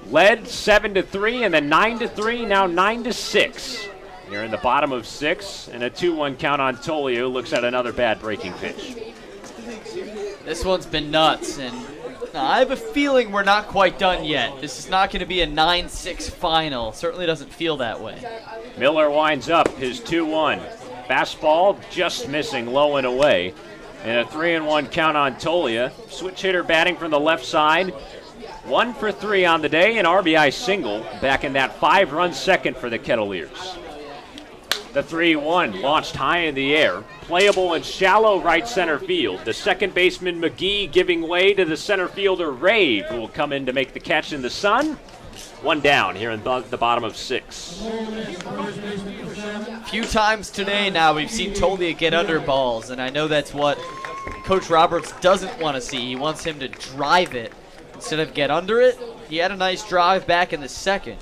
led 7-3 and then 9-3, now 9-6. Here in the bottom of 6 and a 2-1 count on Tolia, who looks at another bad breaking pitch.
This one's been nuts, and I have a feeling we're not quite done yet. This is not going to be a 9-6 final. Certainly doesn't feel that way.
Miller winds up his 2-1. Fastball just missing, low and away. And a 3-1 count on Tolia. Switch hitter batting from the left side. 1 for 3 on the day, an RBI single back in that 5-run second for the Kettleers. The 3-1 launched high in the air, playable in shallow right center field. The second baseman McGee giving way to the center fielder Rave, who will come in to make the catch in the sun. 1 down here in the bottom of 6.
A few times today now we've seen Tolia get under balls, and I know that's what Coach Roberts doesn't want to see. He wants him to drive it instead of get under it. He had a nice drive back in the second,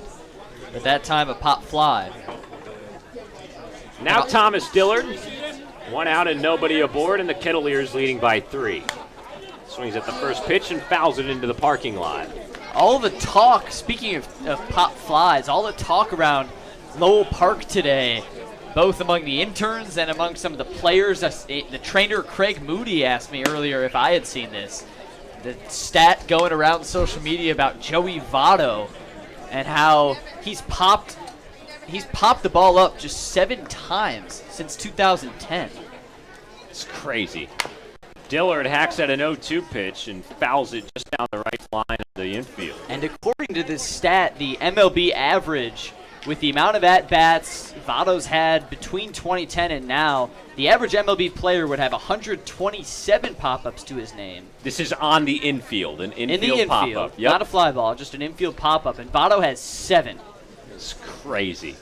but that time a pop fly.
Now Thomas Dillard, 1 out and nobody aboard, and the Kettleers leading by 3. Swings at the first pitch and fouls it into the parking lot.
All the talk, speaking of pop flies, all the talk around Lowell Park today, both among the interns and among some of the players. The trainer Craig Moody asked me earlier if I had seen this. The stat going around social media about Joey Votto and how he's popped the ball up just 7 times since 2010.
It's crazy. Dillard hacks at an 0-2 pitch and fouls it just down the right line of the infield.
And according to this stat, the MLB average with the amount of at-bats Votto's had between 2010 and now, the average MLB player would have 127 pop-ups to his name.
This is on the infield, an infield pop-up.
Yep. Not a fly ball, just an infield pop-up, and Votto has 7.
It's crazy.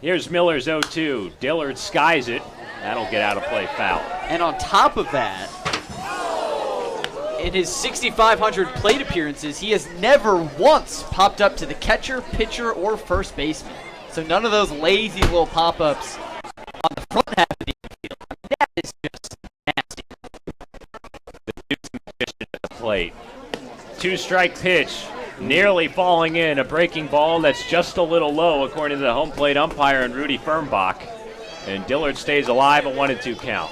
Here's Miller's 0-2. Dillard skies it. That'll get out of play, foul.
And on top of that, in his 6,500 plate appearances, he has never once popped up to the catcher, pitcher, or first baseman. So none of those lazy little pop-ups on the front half of the infield. I mean, that is just nasty.
The dude's magician at the plate. 2-strike pitch. Nearly falling in, a breaking ball that's just a little low according to the home plate umpire and Rudy Firmbach. And Dillard stays alive, a 1-2 count.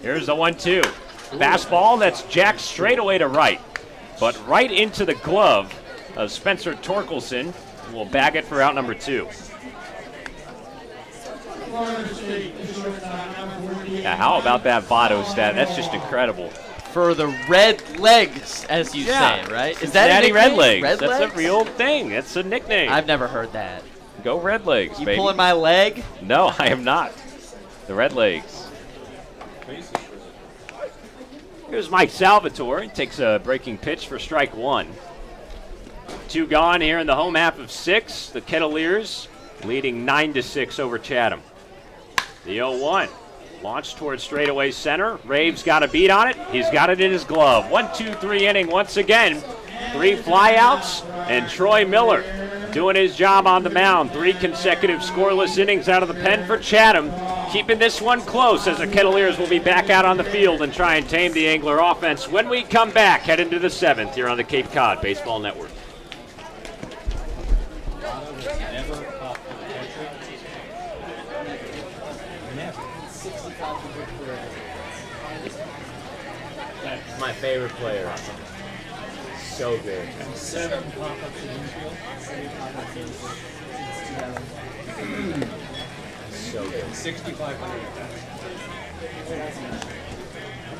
Here's the 1-2. Fastball that's jacked straight away to right, but right into the glove of Spencer Torkelson, who will bag it for out number 2. Yeah, how about that Votto stat? That's just incredible.
For the red legs, as you say, right? Is that
Cincinnati
a
Red
nickname?
Legs.
Red
That's
legs?
a real thing. That's a nickname.
I've never heard that.
Go Red Legs,
You
baby.
pulling my leg?
No, I am not. The Red Legs. Here's Mike Salvatore. He takes a breaking pitch for strike 1. 2 gone here in the home half of 6. The Kettleers leading 9-6 over Chatham. The 0-1. Launched towards straightaway center. Rave's got a beat on it. He's got it in his glove. 1-2-3 inning once again. 3 flyouts, and Troy Miller doing his job on the mound. 3 consecutive scoreless innings out of the pen for Chatham. Keeping this one close as the Kettleers will be back out on the field and try and tame the Angler offense when we come back, head into the 7th here on the Cape Cod Baseball Network.
My favorite player. So good.
7 pop-ups in the infield.
So good.
6,500.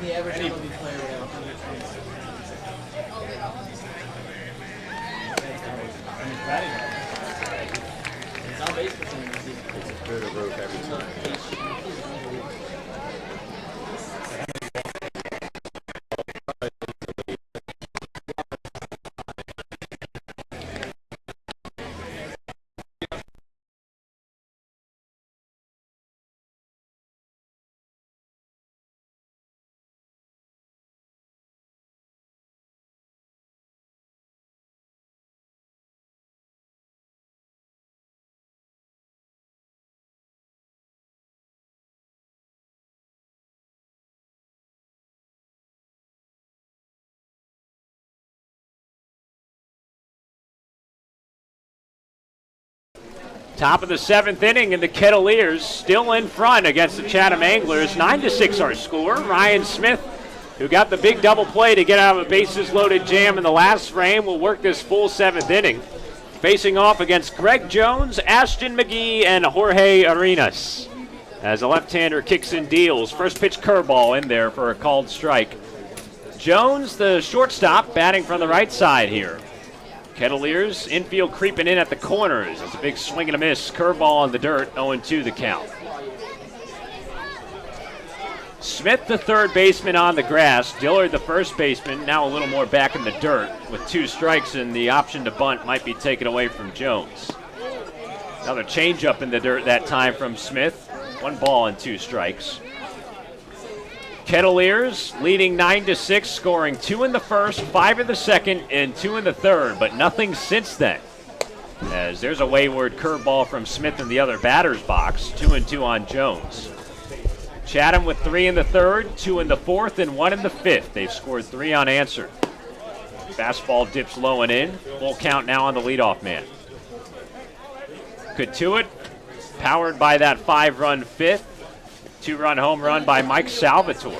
The average MLB player would have 100 points. His on-base percentage is even.
It's through the roof every time.
Top of the 7th inning, and the Kettleers still in front against the Chatham Anglers. 9-6 our score. Ryan Smith, who got the big double play to get out of a bases-loaded jam in the last frame, will work this full 7th inning. Facing off against Greg Jones, Ashton McGee, and Jorge Arenas. As a left-hander kicks and deals. First pitch curveball in there for a called strike. Jones, the shortstop, batting from the right side here. Kettleers infield creeping in at the corners. It's a big swing and a miss. Curveball on the dirt, 0-2 the count. Smith, the third baseman, on the grass. Dillard, the first baseman, now a little more back in the dirt. With 2 strikes, and the option to bunt might be taken away from Jones. Another changeup in the dirt that time from Smith. 1 ball and 2 strikes. Kettleers leading 9-6, scoring 2 in the first, 5 in the second, and 2 in the third, but nothing since then. As there's a wayward curveball from Smith in the other batter's box. 2-2 on Jones. Chatham with 3 in the third, 2 in the fourth, and 1 in the fifth. They've scored 3 unanswered. Fastball dips low and in. Full count now on the leadoff man. Cotuit, powered by that 5-run fifth. 2-run home run by Mike Salvatore.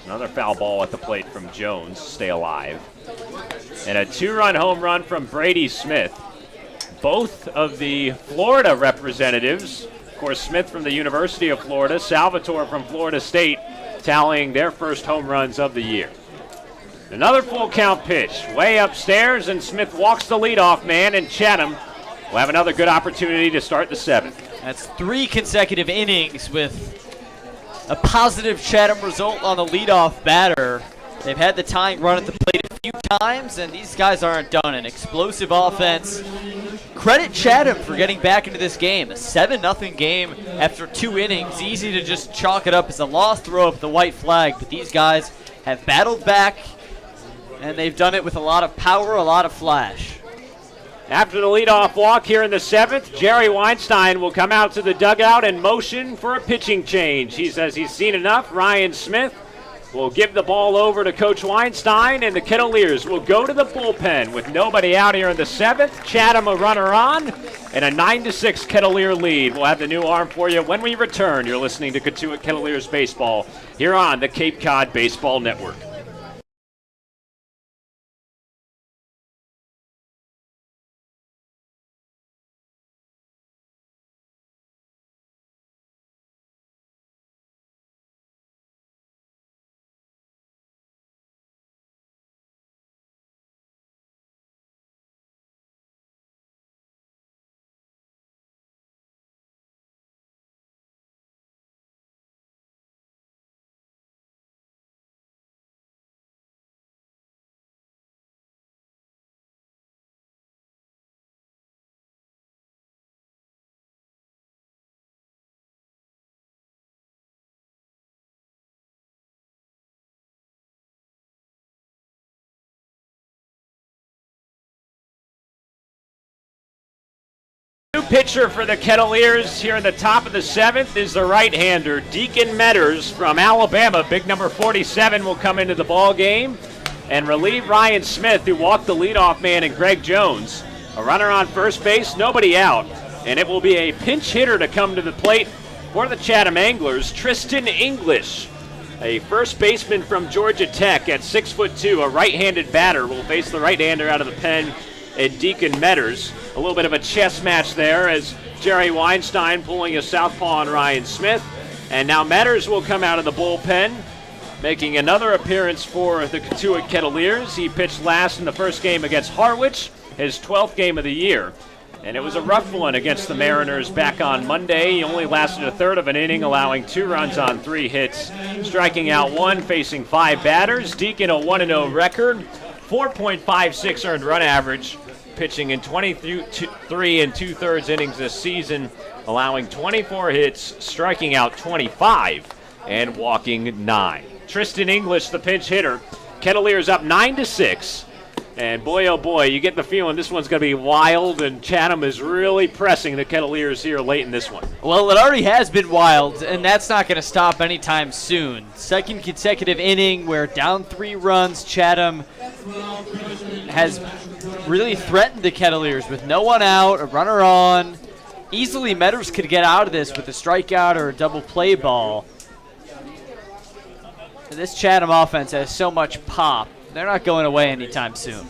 Another foul ball at the plate from Jones, stay alive. And a 2-run home run from Brady Smith. Both of the Florida representatives, of course Smith from the University of Florida, Salvatore from Florida State, tallying their first home runs of the year. Another full count pitch, way upstairs, and Smith walks the leadoff man, and Chatham will have another good opportunity to start the 7th.
That's 3 consecutive innings with a positive Chatham result on the leadoff batter. They've had the tying run at the plate a few times, and these guys aren't done. An explosive offense. Credit Chatham for getting back into this game. A 7-0 game after 2 innings. Easy to just chalk it up as a loss, throw up the white flag, but these guys have battled back, and they've done it with a lot of power, a lot of flash.
After the leadoff walk here in the 7th, Jerry Weinstein will come out to the dugout and motion for a pitching change. He says he's seen enough. Ryan Smith will give the ball over to Coach Weinstein, and the Kettleers will go to the bullpen with nobody out here in the 7th. Chatham a runner on, and a 9-6 Kettleer lead. We'll have the new arm for you when we return. You're listening to Cotuit Kettleers Baseball here on the Cape Cod Baseball Network. New pitcher for the Kettleers here in the top of the 7th is the right-hander, Deacon Metters from Alabama. Big number 47 will come into the ball game and relieve Ryan Smith, who walked the leadoff man, and Greg Jones. A runner on first base, nobody out, and it will be a pinch hitter to come to the plate for the Chatham Anglers, Tristan English. A first baseman from Georgia Tech at 6'2", a right-handed batter, will face the right-hander out of the pen and Deacon Metters. A little bit of a chess match there as Jerry Weinstein pulling a southpaw on Ryan Smith. And now Metters will come out of the bullpen, making another appearance for the Cotuit Kettleers. He pitched last in the first game against Harwich, his 12th game of the year. And it was a rough one against the Mariners back on Monday. He only lasted a third of an inning, allowing 2 runs on 3 hits, striking out 1, facing 5 batters. Deacon a 1-0 record, 4.56 earned run average, pitching in 23 2/3 innings this season, allowing 24 hits, striking out 25, and walking 9. Tristan English, the pinch hitter. Kettleers up 9-6. And boy, oh boy, you get the feeling this one's going to be wild, and Chatham is really pressing the Kettleers here late in this one.
Well, it already has been wild, and that's not going to stop anytime soon. Second consecutive inning where down 3 runs, Chatham has really threatened the Kettleers with no one out, a runner on. Easily Metters could get out of this with a strikeout or a double play ball. This Chatham offense has so much pop. They're not going away anytime soon.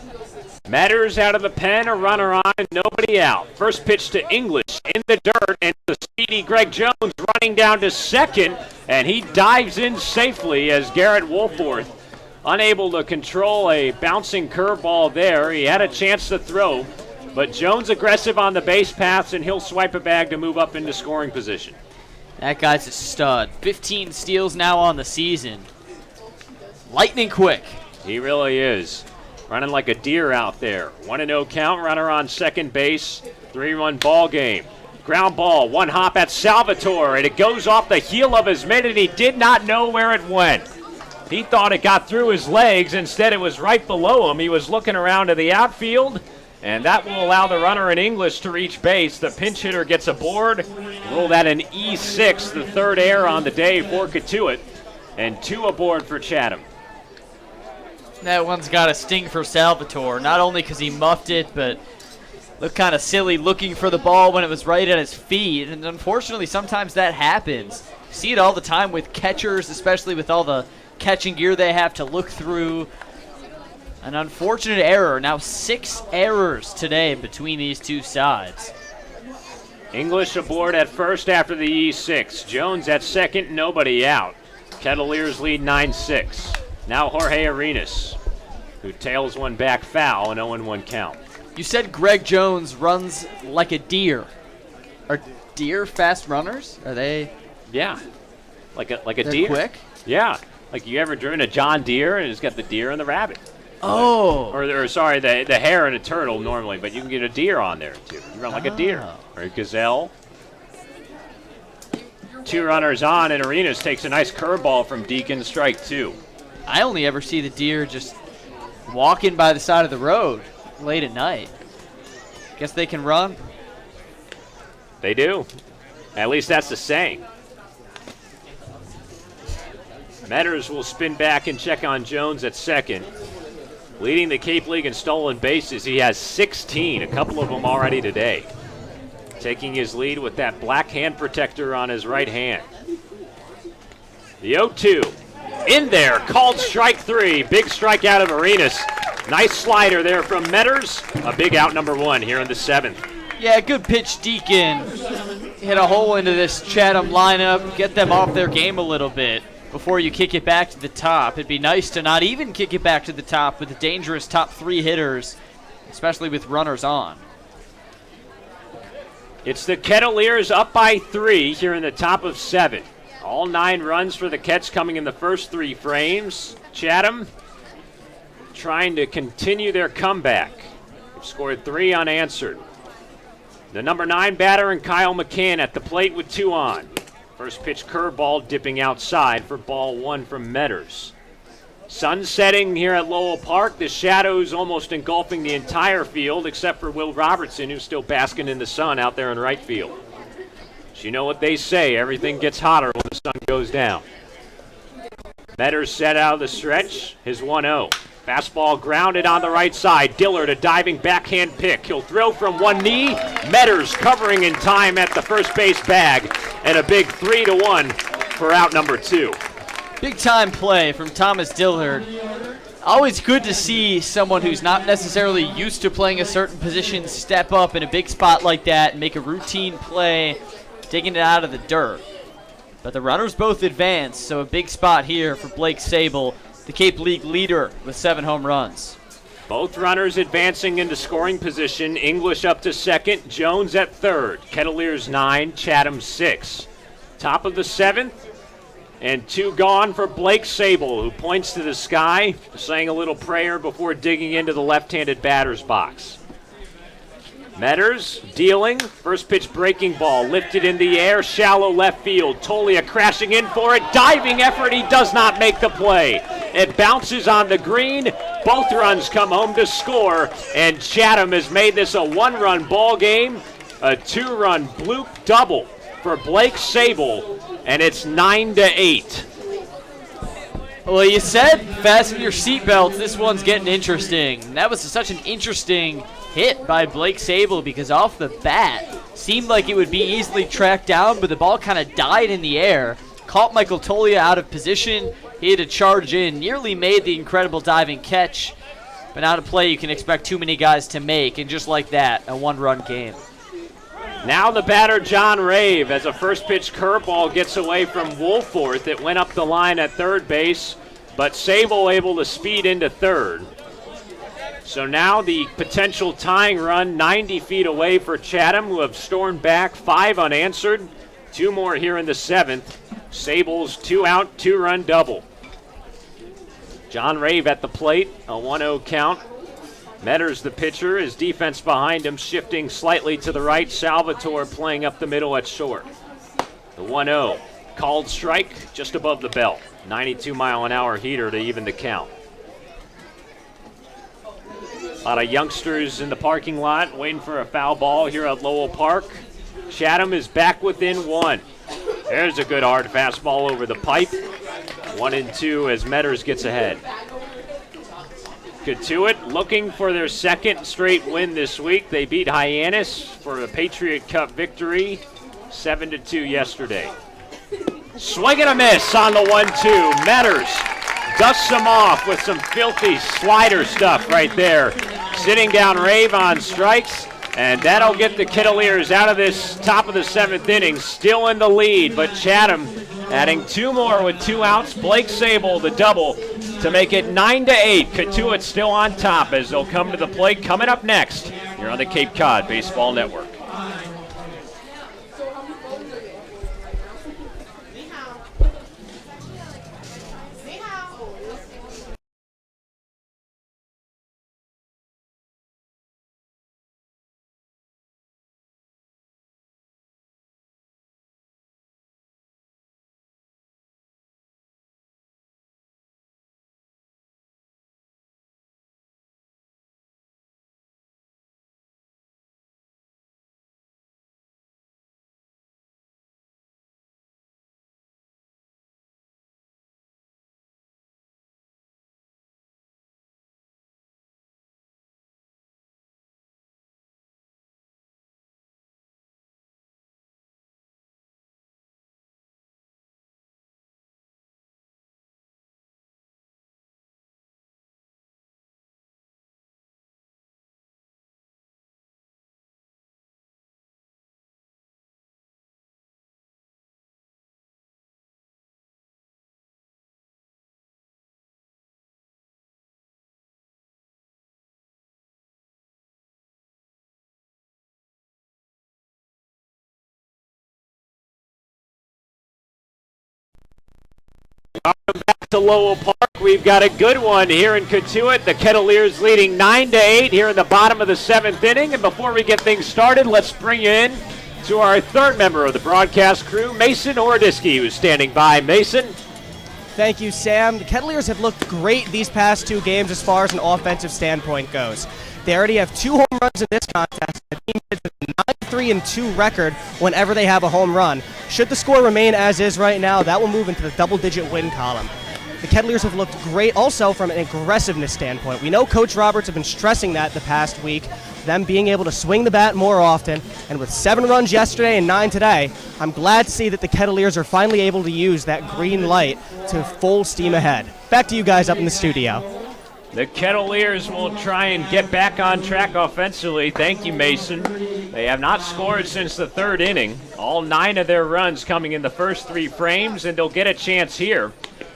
Metters out of the pen, a runner on, nobody out. First pitch to English in the dirt, and the speedy Greg Jones running down to second, and he dives in safely as Garrett Wolforth, unable to control a bouncing curveball there. He had a chance to throw, but Jones aggressive on the base paths, and he'll swipe a bag to move up into scoring position.
That guy's a stud. 15 steals now on the season. Lightning quick.
He really is. Running like a deer out there. 1-0 count, runner on second base. 3-run ball game. Ground ball, 1 hop at Salvatore, and it goes off the heel of his mitt, and he did not know where it went. He thought it got through his legs. Instead, it was right below him. He was looking around to the outfield, and that will allow the runner in English to reach base. The pinch hitter gets aboard. Roll that an E6, the 3rd error on the day for Cotuit, and 2 aboard for Chatham.
That one's got a sting for Salvatore, not only because he muffed it, but looked kind of silly looking for the ball when it was right at his feet. And unfortunately, sometimes that happens. You see it all the time with catchers, especially with all the catching gear they have to look through. An unfortunate error. Now 6 errors today between these two sides.
English aboard at first after the E6. Jones at second, nobody out. Kettleers lead 9-6. Now Jorge Arenas, who tails one back foul, an 0-1 count.
You said Greg Jones runs like a deer. Are deer fast runners? Are they?
Yeah, like a
They're
deer.
Quick?
Yeah, like you ever driven a John Deere and it's got the deer and the rabbit.
Oh.
Or sorry, the hare and a turtle normally, but you can get a deer on there too. You run like a deer or a gazelle. 2 runners on, and Arenas takes a nice curveball from Deacon, strike 2.
I only ever see the deer just walking by the side of the road late at night. Guess they can run.
They do. At least that's the saying. Metters will spin back and check on Jones at second. Leading the Cape League in stolen bases, he has 16, a couple of them already today. Taking his lead with that black hand protector on his right hand. The 0-2. In there, called strike 3. Big strikeout of Arenas. Nice slider there from Metters. A big out number 1 here in the 7th.
Yeah, good pitch, Deacon. Hit a hole into this Chatham lineup. Get them off their game a little bit before you kick it back to the top. It'd be nice to not even kick it back to the top with the dangerous top 3 hitters, especially with runners on.
It's the Kettleers up by 3 here in the top of 7. All 9 runs for the Kets coming in the first 3 frames. Chatham trying to continue their comeback. They've scored 3 unanswered. The number 9 batter and Kyle McCann at the plate with 2 on. First pitch curveball dipping outside for ball 1 from Metters. Sun setting here at Lowell Park. The shadows almost engulfing the entire field except for Will Robertson, who's still basking in the sun out there in right field. You know what they say, everything gets hotter when the sun goes down. Metters set out of the stretch, his 1-0. Fastball grounded on the right side. Dillard, a diving backhand pick. He'll throw from one knee. Metters covering in time at the first base bag. And a big 3-1 for out number 2.
Big time play from Thomas Dillard. Always good to see someone who's not necessarily used to playing a certain position step up in a big spot like that and make a routine play, digging it out of the dirt. But the runners both advance, so a big spot here for Blake Sable, the Cape League leader with 7 home runs.
Both runners advancing into scoring position. English up to second, Jones at third. Kettleers 9, Chatham 6. Top of the 7th, and 2 gone for Blake Sable, who points to the sky, saying a little prayer before digging into the left-handed batter's box. Metters dealing. First pitch breaking ball lifted in the air, shallow left field. Tolia crashing in for it. Diving effort. He does not make the play. It bounces on the green. Both runs come home to score, and Chatham has made this a 1-run ball game. A 2-run bloop double for Blake Sable, and it's 9-8.
Well, you said fasten your seatbelts. This one's getting interesting. That was such an interesting hit by Blake Sable because off the bat, seemed like it would be easily tracked down, but the ball kind of died in the air. Caught Michael Tolia out of position. He had to charge in, nearly made the incredible diving catch, but not a play you can expect too many guys to make, and just like that, a 1-run game.
Now the batter, John Rave, as a first pitch curveball gets away from Woolforth. It went up the line at third base, but Sable able to speed into third. So now the potential tying run 90 feet away for Chatham, who have stormed back 5 unanswered. 2 more here in the 7th. Sable's 2-out, 2-run double. John Rave at the plate, a 1-0 count. Metters the pitcher, his defense behind him shifting slightly to the right. Salvatore playing up the middle at short. The 1-0, called strike just above the belt. 92-mile-an-hour heater to even the count. A lot of youngsters in the parking lot waiting for a foul ball here at Lowell Park. Chatham is back within 1. There's a good hard fastball over the pipe. 1-2 as Metters gets ahead. Cotuit looking for their 2nd straight win this week. They beat Hyannis for a Patriot Cup victory, 7-2 yesterday. Swing and a miss on the 1-2. Metters dusts him off with some filthy slider stuff right there. Sitting down Rave on strikes, and that'll get the Kettleers out of this top of the 7th inning, still in the lead, but Chatham adding 2 more with 2 outs. Blake Sable, the double, to make it 9-8. Cotuit still on top as they'll come to the plate. Coming up next, here on the Cape Cod Baseball Network. Welcome back to Lowell Park. We've got a good one here in Cotuit. The Kettleers leading 9-8 here in the bottom of the 7th inning. And before we get things started, let's bring you in to our 3rd member of the broadcast crew, Mason Ordisky, who's standing by. Mason.
Thank you, Sam. The Kettleers have looked great these past 2 games as far as an offensive standpoint goes. They already have 2 home runs in this contest. The team is with a 9-3-2 record whenever they have a home run. Should the score remain as is right now, that will move into the double-digit win column. The Kettleers have looked great also from an aggressiveness standpoint. We know Coach Roberts have been stressing that the past week, them being able to swing the bat more often, and with 7 runs yesterday and 9 today, I'm glad to see that the Kettleers are finally able to use that green light to full steam ahead. Back to you guys up in the studio.
The Kettleers will try and get back on track offensively. Thank you, Mason. They have not scored since the third inning. All 9 of their runs coming in the first 3 frames, and they'll get a chance here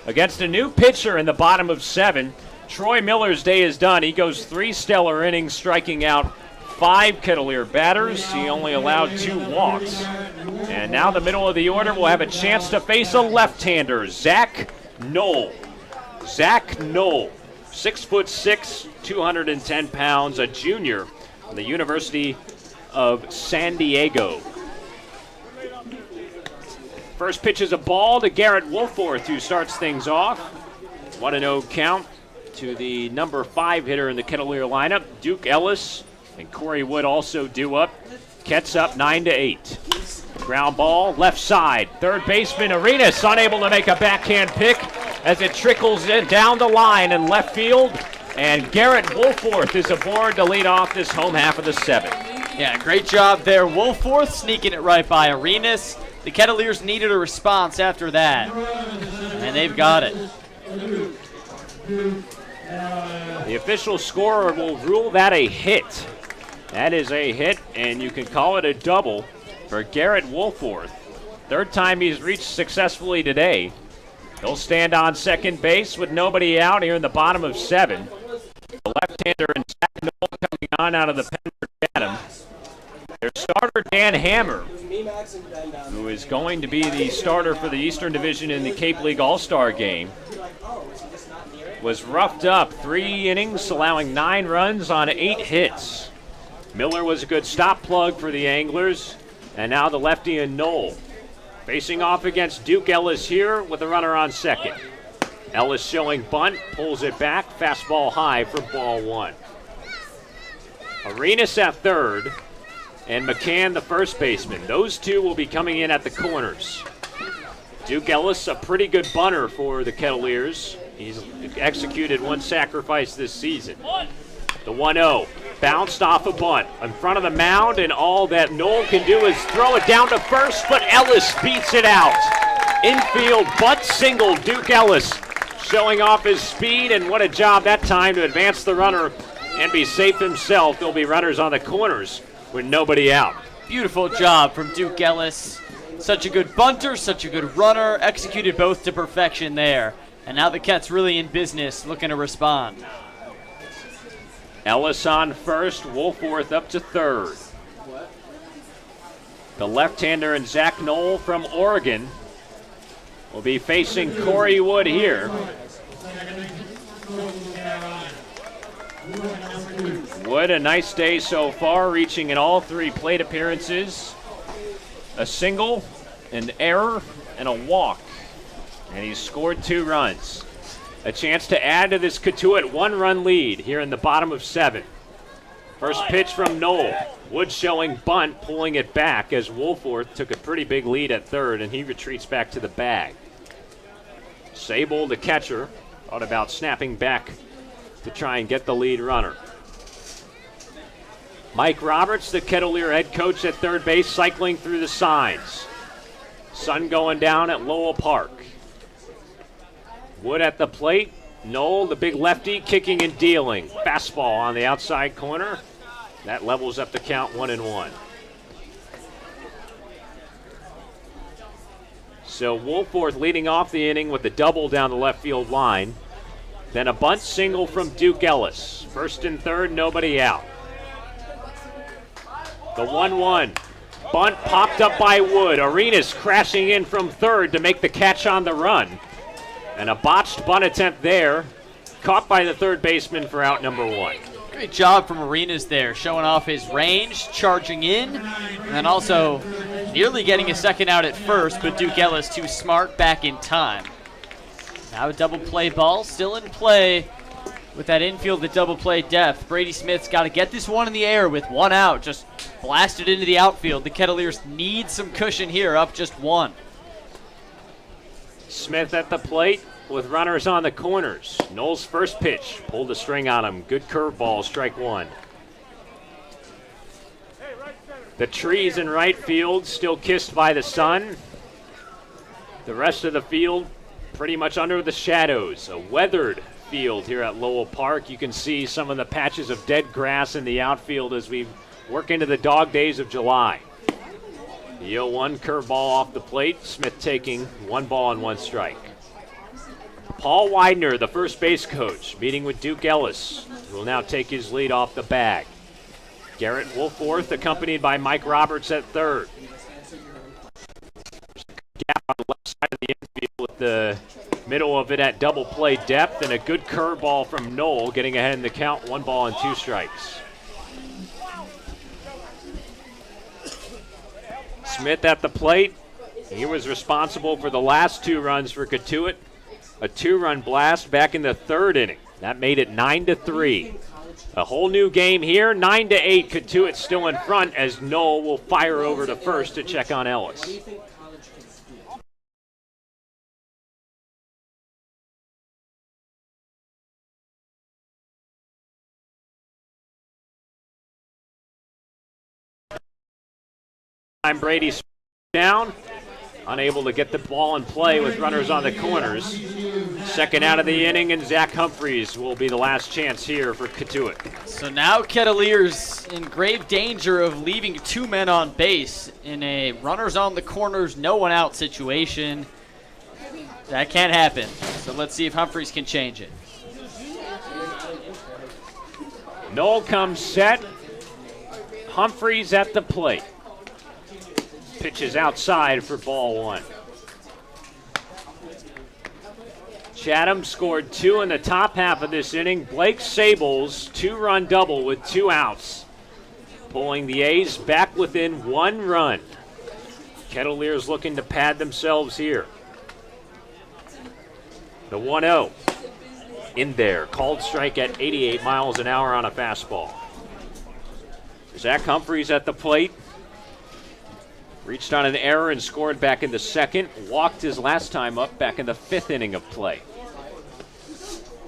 against a new pitcher in the bottom of 7. Troy Miller's day is done. He goes 3 stellar innings, striking out 5 Kettleer batters. He only allowed 2 walks. And now the middle of the order will have a chance to face a left-hander, Zach Knoll. Zach Knoll. 6'6", 210 pounds, a junior from the University of San Diego. First pitch is a ball to Garrett Wolforth, who starts things off. 1-0 count to the number 5 hitter in the Kettleer lineup. Duke Ellis and Corey Wood also due up. Ketts up 9-8. Ground ball, left side. Third baseman Arenas unable to make a backhand pick as it trickles in down the line in left field. And Garrett Wolforth is aboard to lead off this home half of the 7th.
Yeah, great job there. Wolforth sneaking it right by Arenas. The Kettleers needed a response after that, and they've got it.
The official scorer will rule that a hit. That is a hit, and you can call it a double for Garrett Wolforth. Third time he's reached successfully today. He'll stand on second base with nobody out here in the bottom of 7. The left-hander and Zach Knoll coming on out of the pen for Chatham. Their starter, Dan Hammer, who is going to be the starter for the Eastern Division in the Cape League All-Star game, was roughed up 3 innings, allowing 9 runs on 8 hits. Miller was a good stop plug for the Anglers, and now the lefty and Knoll. Facing off against Duke Ellis here with a runner on second. Ellis showing bunt, pulls it back, fastball high for ball 1. Arenas at third, and McCann the first baseman. Those 2 will be coming in at the corners. Duke Ellis, a pretty good bunter for the Kettleers. He's executed 1 sacrifice this season. The 1-0, bounced off a bunt in front of the mound, and all that Knoll can do is throw it down to first, but Ellis beats it out. Infield bunt single, Duke Ellis showing off his speed, and what a job that time to advance the runner and be safe himself. There'll be runners on the corners with nobody out.
Beautiful job from Duke Ellis. Such a good bunter, such a good runner, executed both to perfection there. And now the Cats really in business, looking to respond.
Ellis on first, Wolforth up to third. The left-hander and Zach Knoll from Oregon will be facing Corey Wood here. Wood, a nice day so far, reaching in all 3 plate appearances. A single, an error, and a walk. And he's scored 2 runs. A chance to add to this Cotuit 1-run lead here in the bottom of 7. First pitch from Knoll. Wood showing bunt, pulling it back as Wolforth took a pretty big lead at third, and he retreats back to the bag. Sable, the catcher, thought about snapping back to try and get the lead runner. Mike Roberts, the Kettleer head coach at third base, cycling through the signs. Sun going down at Lowell Park. Wood at the plate. Knoll, the big lefty, kicking and dealing. Fastball on the outside corner. That levels up the count 1-1. So Wolforth leading off the inning with a double down the left field line. Then a bunt single from Duke Ellis. First and third, nobody out. The 1-1. Bunt popped up by Wood. Arenas crashing in from third to make the catch on the run. And a botched bunt attempt there, caught by the third baseman for out number 1.
Great job from Arenas there, showing off his range, charging in, and then also nearly getting a second out at first, but Duke Ellis too smart, back in time. Now a double play ball, still in play with that infield at double play depth. Brady Smith's got to get this one in the air with 1 out, just blasted into the outfield. The Kettleers need some cushion here, up just 1.
Smith at the plate with runners on the corners. Knoll's first pitch pulled the string on him. Good curveball, strike 1. The trees in right field still kissed by the sun. The rest of the field pretty much under the shadows. A weathered field here at Lowell Park. You can see some of the patches of dead grass in the outfield as we work into the dog days of July. The 0-1 curveball off the plate. Smith taking 1 ball and 1 strike. Paul Widener, the first base coach, meeting with Duke Ellis, who will now take his lead off the bag. Garrett Wolforth, accompanied by Mike Roberts at third. Gap on the left side of the infield with the middle of it at double play depth, and a good curveball from Knoll, getting ahead in the count, 1 ball and 2 strikes. Smith at the plate. He was responsible for the last 2 runs for Cotuit. A 2-run blast back in the 3rd inning. That made it 9-3. A whole new game here, 9-8. Cotuit still in front as Knoll will fire over to first to check on Ellis. Brady down, unable to get the ball in play with runners on the corners. Second out of the inning, and Zach Humphreys will be the last chance here for Cotuit.
So now Kettleers in grave danger of leaving 2 men on base in a runners on the corners, no one out situation. That can't happen. So let's see if Humphreys can change it.
Knoll comes set. Humphreys at the plate. Pitches outside for ball 1. Chatham scored 2 in the top half of this inning. Blake Sable's 2-run double with 2 outs, pulling the A's back within 1 run. Kettleers looking to pad themselves here. The 1-0 in there. Called strike at 88 miles an hour on a fastball. Zach Humphreys at the plate. Reached on an error and scored back in the 2nd. Walked his last time up back in the 5th inning of play.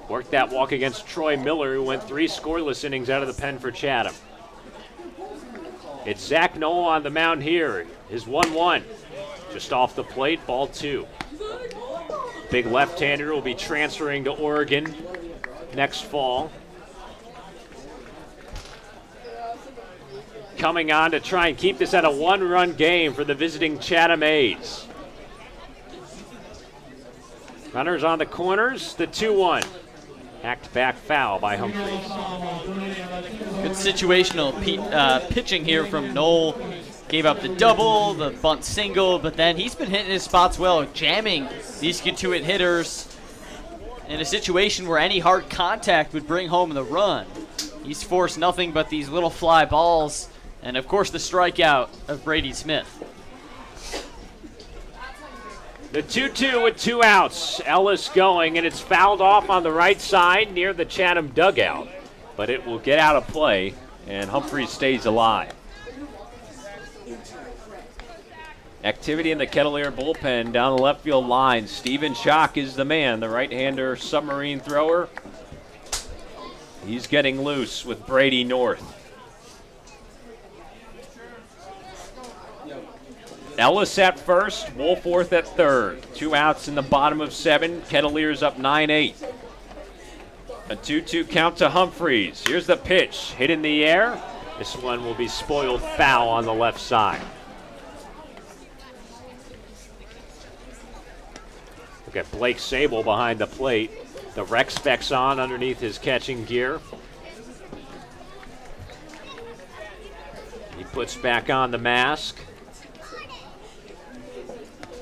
Worked that walk against Troy Miller, who went 3 scoreless innings out of the pen for Chatham. It's Zach Knoll on the mound here. His 1-1. Just off the plate, ball 2. Big left-hander will be transferring to Oregon next fall. Coming on to try and keep this at a 1-run game for the visiting Chatham A's. Runners on the corners, the 2-1. Hacked back foul by Humphreys.
Good situational pitching here from Knoll. Gave up the double, the bunt single, but then he's been hitting his spots well, jamming these Cotuit hitters in a situation where any hard contact would bring home the run. He's forced nothing but these little fly balls. And, of course, the strikeout of Brady Smith.
The 2-2 with 2 outs. Ellis going, and it's fouled off on the right side near the Chatham dugout. But it will get out of play, and Humphreys stays alive. Activity in the Kettleer bullpen down the left field line. Steven Schock is the man, the right-hander submarine thrower. He's getting loose with Brady North. Ellis at first, Wolforth at third. 2 outs in the bottom of 7. Kettleers up 9-8. A 2-2 count to Humphreys. Here's the pitch. Hit in the air. This one will be spoiled foul on the left side. Look at Blake Sable behind the plate. The rec specs on underneath his catching gear. He puts back on the mask.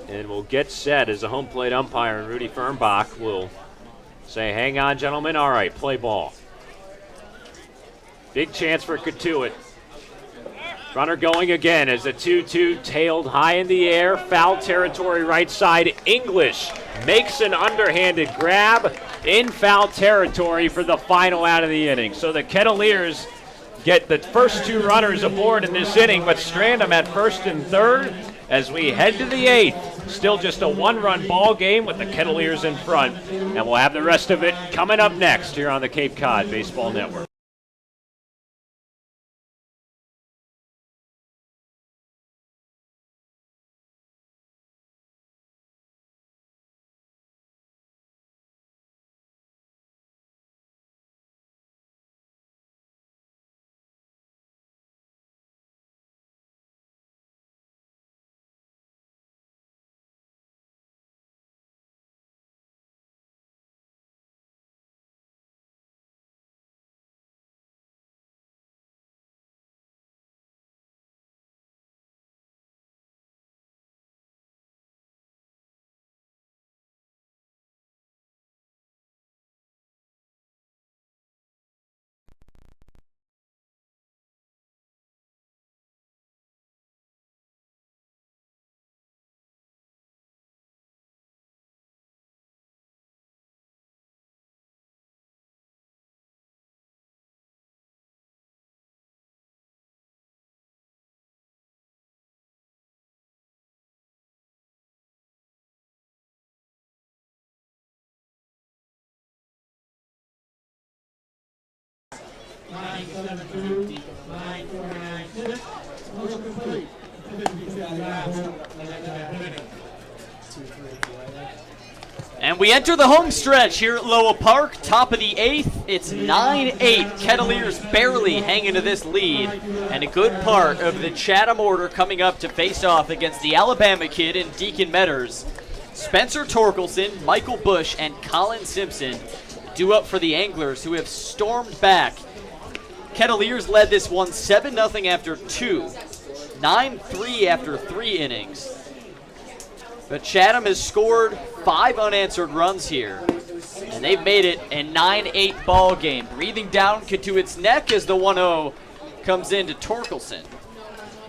And will get set as the home plate umpire, and Rudy Fernbach will say, hang on, gentlemen. All right, play ball. Big chance for Cotuit. Runner going again as the 2-2 tailed high in the air. Foul territory right side. English makes an underhanded grab in foul territory for the final out of the inning. So the Kettleers get the first 2 runners aboard in this inning, but strand them at first and third as we head to the 8th. Still just a 1-run ball game with the Kettleers in front. And we'll have the rest of it coming up next here on the Cape Cod Baseball Network.
And we enter the home stretch here at Lowell Park, top of the 8th. It's 9-8. Kettleers barely hanging to this lead. And a good part of the Chatham order coming up to face off against the Alabama kid and Deacon Metters. Spencer Torkelson, Michael Bush, and Colin Simpson due up for the Anglers, who have stormed back. Kettleers led this one 7-0 after 2, 9-3 after 3 innings. But Chatham has scored 5 unanswered runs here, and they've made it a 9-8 ball game. Breathing down Cotuit's neck as the 1-0 comes into Torkelson.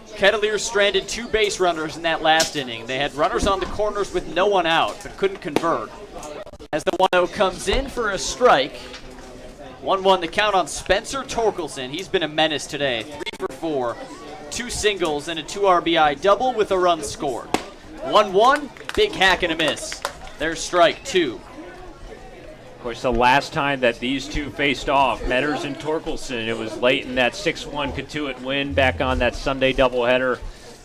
Kettleers stranded 2 base runners in that last inning. They had runners on the corners with no one out, but couldn't convert. As the 1-0 comes in for a strike, 1-1 the count on Spencer Torkelson. He's been a menace today, 3 for 4, 2 singles and a 2 RBI double with a run scored. 1-1, big hack and a miss. There's strike 2.
Of course, the last time that these two faced off, Metters and Torkelson, it was late in that 6-1 Cotuit win back on that Sunday doubleheader,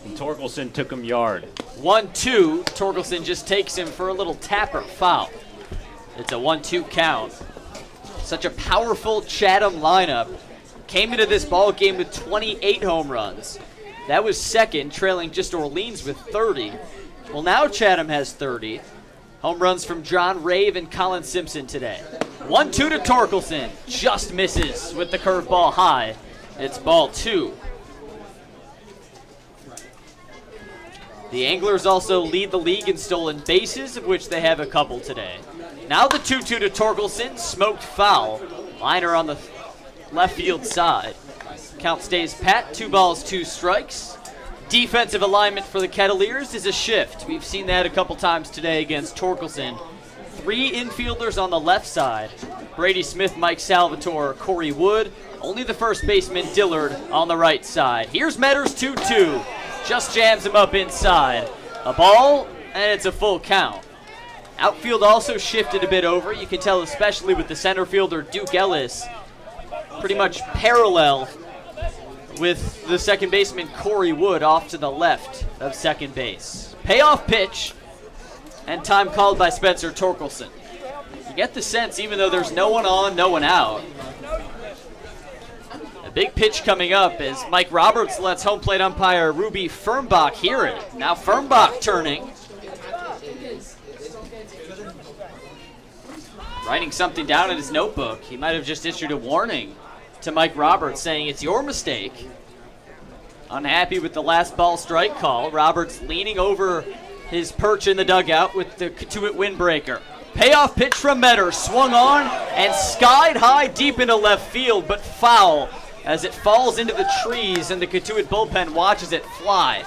and Torkelson took him yard.
1-2, Torkelson just takes him for a little tapper foul. It's a 1-2 count. Such a powerful Chatham lineup. Came into this ball game with 28 home runs. That was second, trailing just Orleans with 30. Well, now Chatham has 30. Home runs from John Rave and Colin Simpson today. 1-2 to Torkelson. Just misses with the curveball high. It's ball 2. The Anglers also lead the league in stolen bases, of which they have a couple today. Now the 2-2 to Torkelson. Smoked foul. Liner on the left field side. Count stays pat. 2 balls, 2 strikes. Defensive alignment for the Kettleers is a shift. We've seen that a couple times today against Torkelson. 3 infielders on the left side. Brady Smith, Mike Salvatore, Corey Wood. Only the first baseman, Dillard, on the right side. Here's Metters 2-2. Just jams him up inside. A ball, and it's a full count. Outfield also shifted a bit over. You can tell especially with the center fielder, Duke Ellis, pretty much parallel with the second baseman, Corey Wood, off to the left of second base. Payoff pitch, and time called by Spencer Torkelson. You get the sense, even though there's no one on, no one out, a big pitch coming up as Mike Roberts lets home plate umpire Ruby Firmbach hear it. Now Firmbach turning. Writing something down in his notebook. He might have just issued a warning to Mike Roberts saying it's your mistake. Unhappy with the last ball strike call. Roberts leaning over his perch in the dugout with the Cotuit windbreaker. Payoff pitch from Metters, swung on and skied high deep into left field, but foul as it falls into the trees and the Cotuit bullpen watches it fly.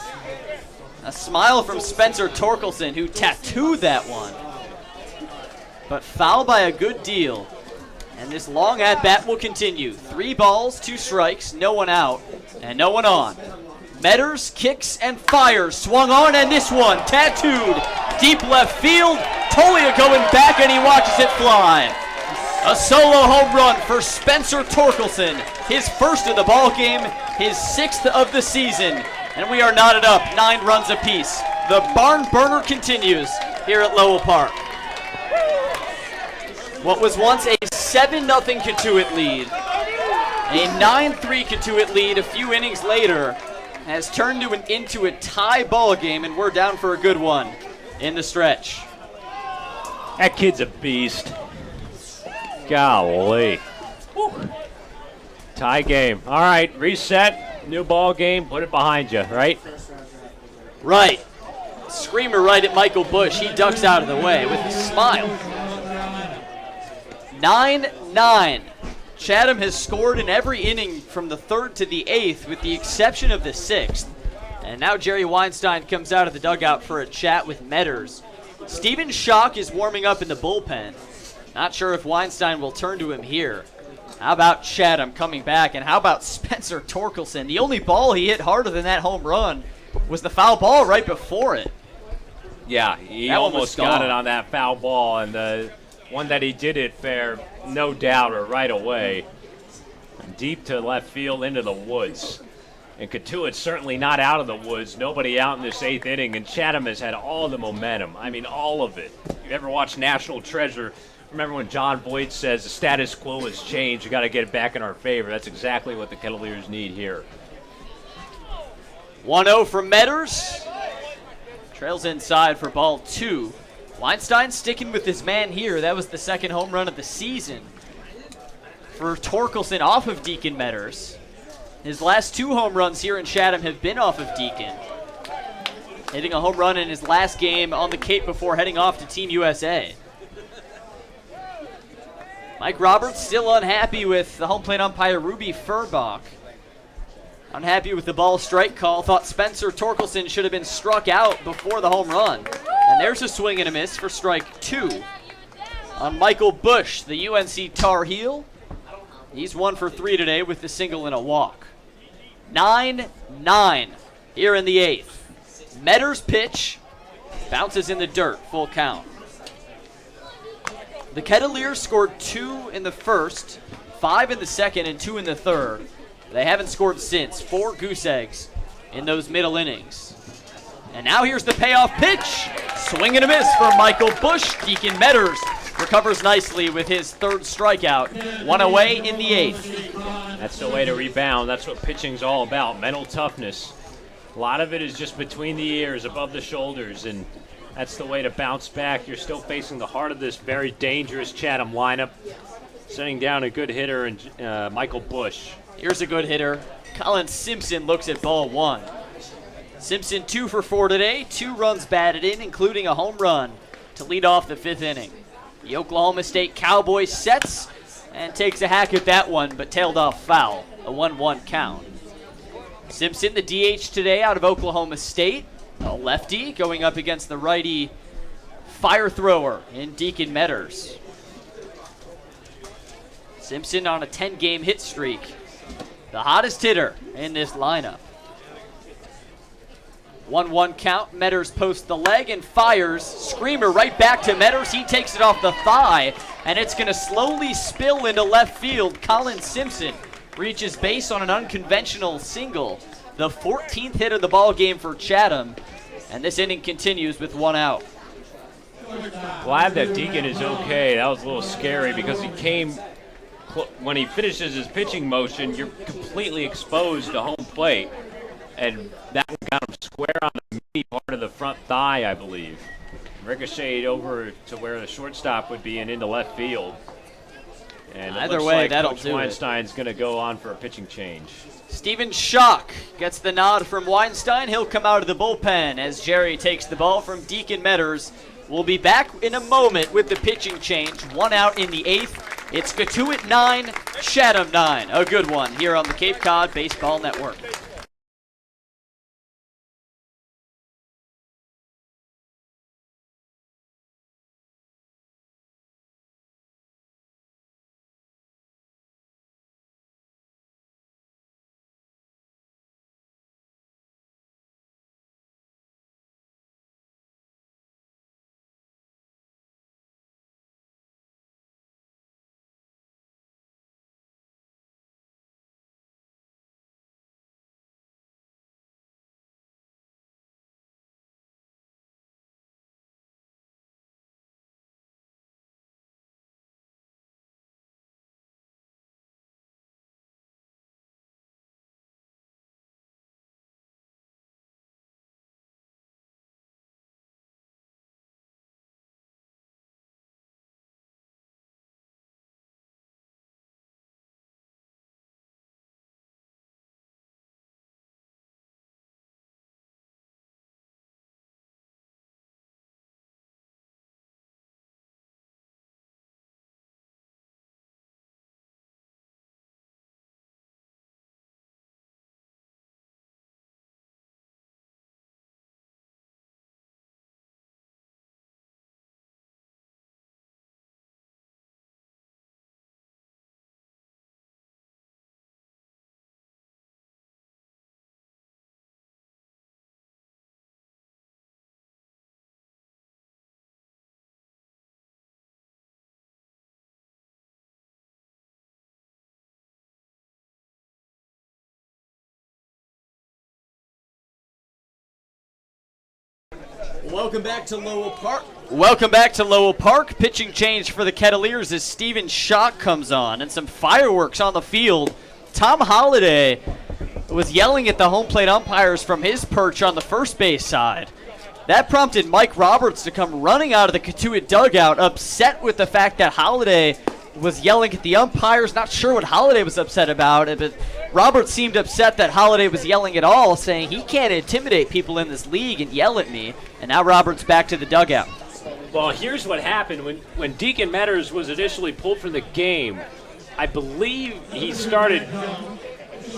A smile from Spencer Torkelson, who tattooed that one. But foul by a good deal. And this long at-bat will continue. 3 balls, 2 strikes, no one out, and no one on. Metters kicks and fires. Swung on, and this one tattooed. Deep left field. Tolia going back, and he watches it fly. A solo home run for Spencer Torkelson. His first of the ball game, his 6th of the season. And we are knotted up, 9 runs apiece. The barn burner continues here at Lowell Park. What was once a 7-0 Cotuit lead, a 9-3 Cotuit lead a few innings later, has turned into a tie ball game, and we're down for a good one in the stretch.
That kid's a beast. Golly. Woo. Tie game. All right, reset, new ball game, put it behind you, right?
Right. Screamer right at Michael Bush. He ducks out of the way with a smile. 9-9. Chatham has scored in every inning from the 3rd to the 8th with the exception of the 6th. And now Jerry Weinstein comes out of the dugout for a chat with Metters. Steven Schock is warming up in the bullpen. Not sure if Weinstein will turn to him here. How about Chatham coming back, and how about Spencer Torkelson? The only ball he hit harder than that home run was the foul ball right before it.
Yeah, he almost got it on that foul ball, and the one that he did it fair, no doubt, or right away. Deep to left field into the woods. And Cotuit's certainly not out of the woods. Nobody out in this 8th inning, and Chatham has had all the momentum. I mean, all of it. If you ever watched National Treasure, remember when John Voight says the status quo has changed, you got to get it back in our favor. That's exactly what the Kettleers need here.
1-0 from Metters. Trails inside for ball 2. Weinstein sticking with his man here. That was the second home run of the season for Torkelson off of Deacon Metters. His last 2 home runs here in Chatham have been off of Deacon, hitting a home run in his last game on the Cape before heading off to Team USA. Mike Roberts still unhappy with the home plate umpire Ruby Furbach. Unhappy with the ball strike call. Thought Spencer Torkelson should have been struck out before the home run. And there's a swing and a miss for strike 2 on Michael Bush, the UNC Tar Heel. He's 1 for 3 today with the single and a walk. 9-9 here in the 8th. Metters pitch bounces in the dirt, full count. The Kettleers scored 2 in the first, 5 in the second, and 2 in the third. They haven't scored since. 4 goose eggs in those middle innings. And now here's the payoff pitch. Swing and a miss for Michael Bush. Deacon Metters recovers nicely with his 3rd strikeout. 1 away in the 8th.
That's the way to rebound. That's what pitching's all about, mental toughness. A lot of it is just between the ears, above the shoulders, and that's the way to bounce back. You're still facing the heart of this very dangerous Chatham lineup, sending down a good hitter, and Michael Bush.
Here's a good hitter. Colin Simpson looks at ball 1. Simpson 2 for 4 today, 2 runs batted in, including a home run to lead off the 5th inning. The Oklahoma State Cowboys sets and takes a hack at that one, but tailed off foul. A 1-1 count. Simpson, the DH today out of Oklahoma State. A lefty going up against the righty fire thrower in Deacon Metters. Simpson on a 10-game hit streak. The hottest hitter in this lineup. 1-1 count. Metters posts the leg and fires. Screamer right back to Metters. He takes it off the thigh, and it's going to slowly spill into left field. Colin Simpson reaches base on an unconventional single. The 14th hit of the ball game for Chatham, and this inning continues with 1 out.
Glad that Deacon is okay. That was a little scary because he came, when he finishes his pitching motion, you're completely exposed to home plate. And that one got him square on the meaty part of the front thigh, I believe. Ricocheted over to where the shortstop would be and into left field. And
either way,
like
that'll
Coach
do
Weinstein's going to go on for a pitching change.
Steven Schock gets the nod from Weinstein. He'll come out of the bullpen as Jerry takes the ball from Deacon Metters. We'll be back in a moment with the pitching change. 1 out in the 8th. It's Cotuit 9, Chatham 9. A good one here on the Cape Cod Baseball Network.
Welcome back to Lowell Park.
Welcome back to Lowell Park. Pitching change for the Kettleers as Steven Schock comes on, and some fireworks on the field. Tom Holliday was yelling at the home plate umpires from his perch on the first base side. That prompted Mike Roberts to come running out of the Cotuit dugout, upset with the fact that Holliday was yelling at the umpires. Not sure what Holliday was upset about, but Roberts seemed upset that Holliday was yelling at all, saying he can't intimidate people in this league and yell at me. And now Roberts back to the dugout.
Well, here's what happened. When Deacon Metters was initially pulled from the game, I believe he started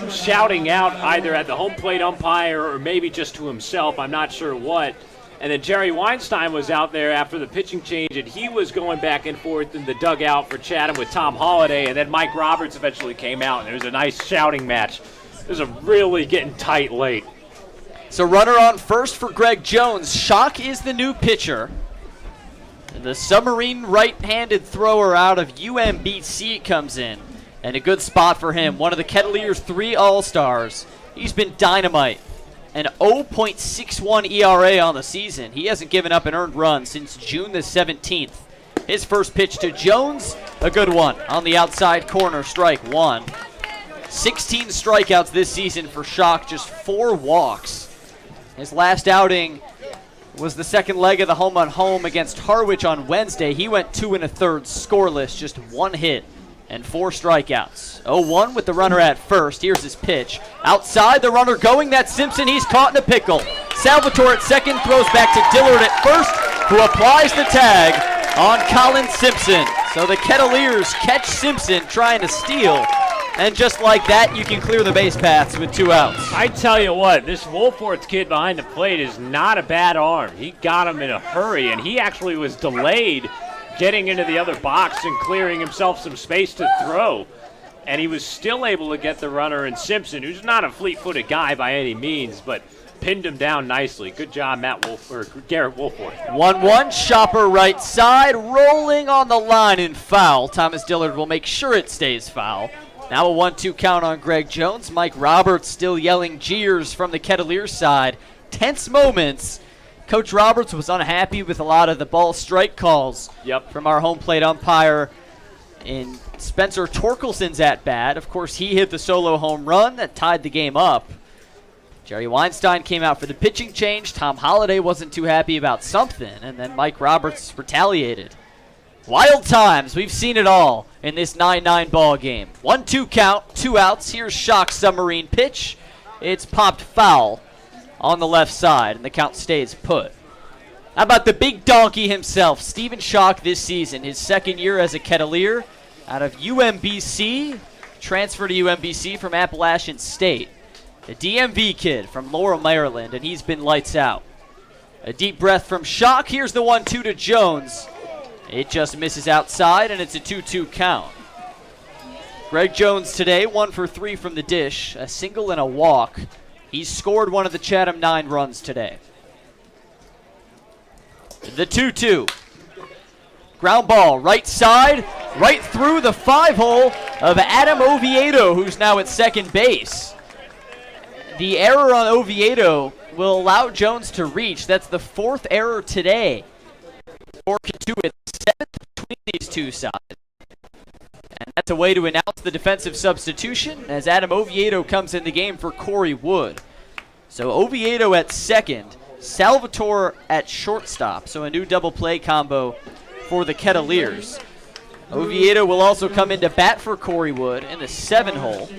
shouting out either at the home plate umpire or maybe just to himself. I'm not sure what. And then Jerry Weinstein was out there after the pitching change, and he was going back and forth in the dugout for Chatham with Tom Holliday. And then Mike Roberts eventually came out, and there was a nice shouting match. It was really getting tight late.
So runner on first for Greg Jones. Schock is the new pitcher. The submarine right-handed thrower out of UMBC comes in. And a good spot for him. One of the Kettleers' 3 All-Stars. He's been dynamite. An 0.61 ERA on the season. He hasn't given up an earned run since June the 17th. His first pitch to Jones, a good one. On the outside corner, strike 1. 16 strikeouts this season for Schock, just 4 walks. His last outing was the second leg of the home-on-home against Harwich on Wednesday. He went 2 1/3 scoreless, just 1 hit and 4 strikeouts. 0-1 with the runner at first. Here's his pitch. Outside, the runner going. That's Simpson. He's caught in a pickle. Salvatore at second, throws back to Dillard at first, who applies the tag on Colin Simpson. So the Kettleers catch Simpson trying to steal. And just like that, you can clear the base paths with 2 outs.
I tell you what, this Wolforth kid behind the plate is not a bad arm. He got him in a hurry, and he actually was delayed getting into the other box and clearing himself some space to throw. And he was still able to get the runner in Simpson, who's not a fleet-footed guy by any means, but pinned him down nicely. Good job, Garrett Wolforth.
1-1, Shopper right side, rolling on the line in foul. Thomas Dillard will make sure it stays foul. Now a 1-2 count on Greg Jones. Mike Roberts still yelling jeers from the Kettleers side. Tense moments. Coach Roberts was unhappy with a lot of the ball strike calls from our home plate umpire in Spencer Torkelson's at-bat. Of course, he hit the solo home run that tied the game up. Jerry Weinstein came out for the pitching change. Tom Holliday wasn't too happy about something, and then Mike Roberts retaliated. Wild times. We've seen it all in this 9-9 ball game. 1-2 count, 2 outs. Here's Schock's submarine pitch. It's popped foul on the left side, and the count stays put. How about the big donkey himself, Steven Schock this season, his second year as a Kettleer out of UMBC, transferred to UMBC from Appalachian State. The DMV kid from Laurel, Maryland, and he's been lights out. A deep breath from Schock. Here's the 1-2 to Jones. It just misses outside, and it's a 2-2 count. Greg Jones today, 1 for 3 from the dish, a single and a walk. He's scored one of the Chatham 9 runs today. The 2-2. Ground ball, right side, right through the 5-hole of Adam Oviedo, who's now at second base. The error on Oviedo will allow Jones to reach. That's the 4th error today for Cotuit, 7th between these two sides. And that's a way to announce the defensive substitution as Adam Oviedo comes in the game for Corey Wood. So Oviedo at second, Salvatore at shortstop. So a new double play combo for the Kettleers. Oviedo will also come in to bat for Corey Wood in the 7-hole.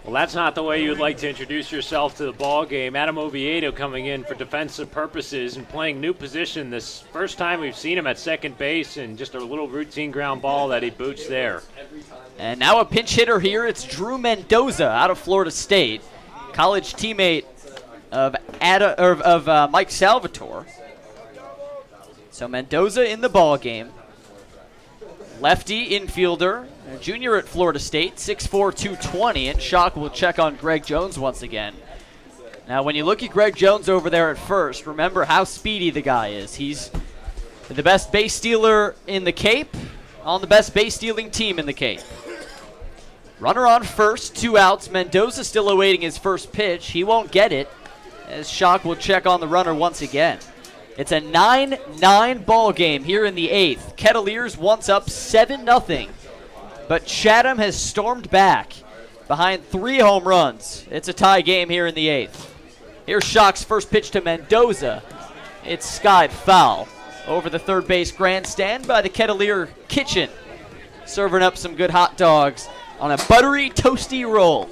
Well, that's not the way you would like to introduce yourself to the ball game. Adam Oviedo coming in for defensive purposes and playing new position. This first time we've seen him at second base, and just a little routine ground ball that he boots there.
And now a pinch hitter here. It's Drew Mendoza out of Florida State, college teammate of Mike Salvatore. So Mendoza in the ball game. Lefty infielder, a junior at Florida State, 6'4", 220, and Schock will check on Greg Jones once again. Now, when you look at Greg Jones over there at first, remember how speedy the guy is. He's the best base stealer in the Cape, on the best base stealing team in the Cape. Runner on first, 2 outs. Mendoza still awaiting his first pitch. He won't get it. as Shock will check on the runner once again. It's a 9-9 ball game here in the 8th. Kettleers once up 7-0, but Chatham has stormed back behind 3 home runs. It's a tie game here in the 8th. Here's Shock's first pitch to Mendoza. It's skied foul over the third base grandstand by the Kettleer kitchen, serving up some good hot dogs on a buttery, toasty roll.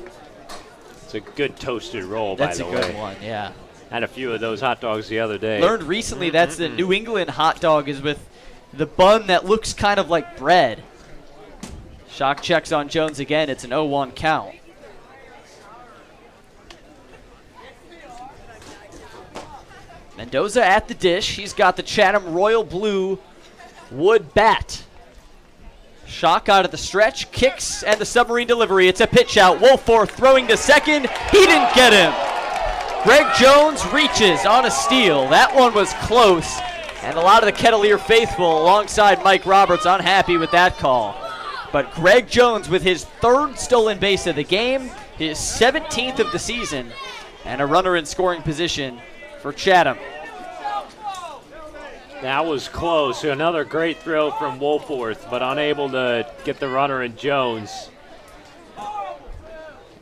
It's a good toasted roll, by the way.
That's a good one, yeah.
Had a few of those hot dogs the other day.
Learned recently that's the New England hot dog is with the bun that looks kind of like bread. Shock checks on Jones again. It's an 0-1 count. Mendoza at the dish. He's got the Chatham Royal Blue wood bat. Shock out of the stretch, kicks, and the submarine delivery. It's a pitch out. Wolforth throwing to second. He didn't get him. Greg Jones reaches on a steal. That one was close, and a lot of the Kettleer faithful alongside Mike Roberts unhappy with that call. But Greg Jones with his 3rd stolen base of the game, his 17th of the season, and a runner in scoring position for Chatham.
That was close. Another great throw from Wolforth, but unable to get the runner in Jones.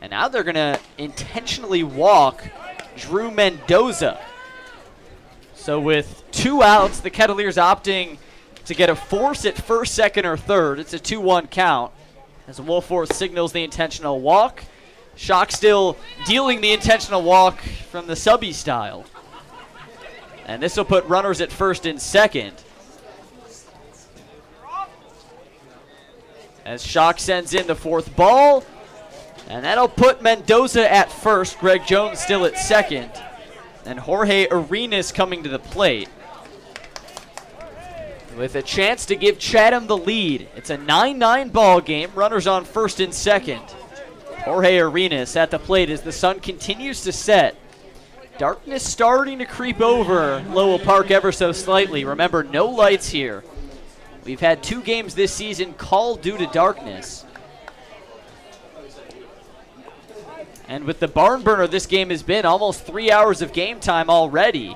And now they're going to intentionally walk Drew Mendoza. So with 2 outs, the Kettleers opting to get a force at first, second, or third. It's a 2-1 count as Wolforth signals the intentional walk. Shock still dealing the intentional walk from the subby style. And this will put runners at first and second. As Shock sends in the 4th ball. And that'll put Mendoza at first. Greg Jones still at second. And Jorge Arenas coming to the plate with a chance to give Chatham the lead. It's a 9-9 ball game. Runners on first and second. Jorge Arenas at the plate as the sun continues to set. Darkness starting to creep over Lowell Park ever so slightly. Remember, no lights here. We've had 2 games this season called due to darkness. And with the barn burner this game has been, almost 3 hours of game time already.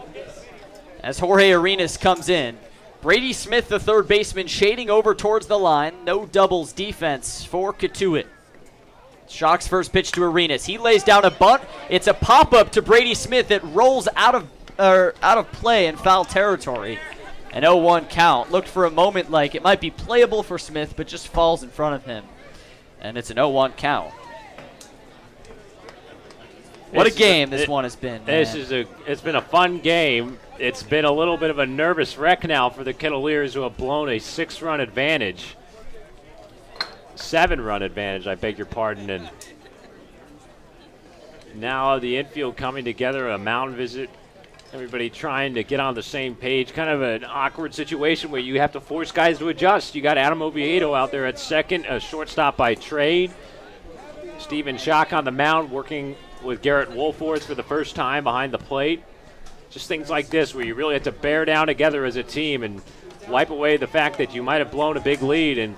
As Jorge Arenas comes in. Brady Smith, the third baseman, shading over towards the line. No doubles defense for Cotuit. Shock's first pitch to Arenas. He lays down a bunt. It's a pop-up to Brady Smith that rolls out of play in foul territory. An 0-1 count. Looked for a moment like it might be playable for Smith, but just falls in front of him. And it's an 0-1 count. What a game this one has been, man.
It's been a fun game. It's been a little bit of a nervous wreck now for the Kettleers, who have blown a 6-run advantage. 7-run advantage, I beg your pardon. And now the infield coming together, a mound visit. Everybody trying to get on the same page. Kind of an awkward situation where you have to force guys to adjust. You got Adam Oviedo out there at second, a shortstop by trade. Stephen Shock on the mound working with Garrett Wolforth for the first time behind the plate. Just things like this where you really have to bear down together as a team and wipe away the fact that you might have blown a big lead and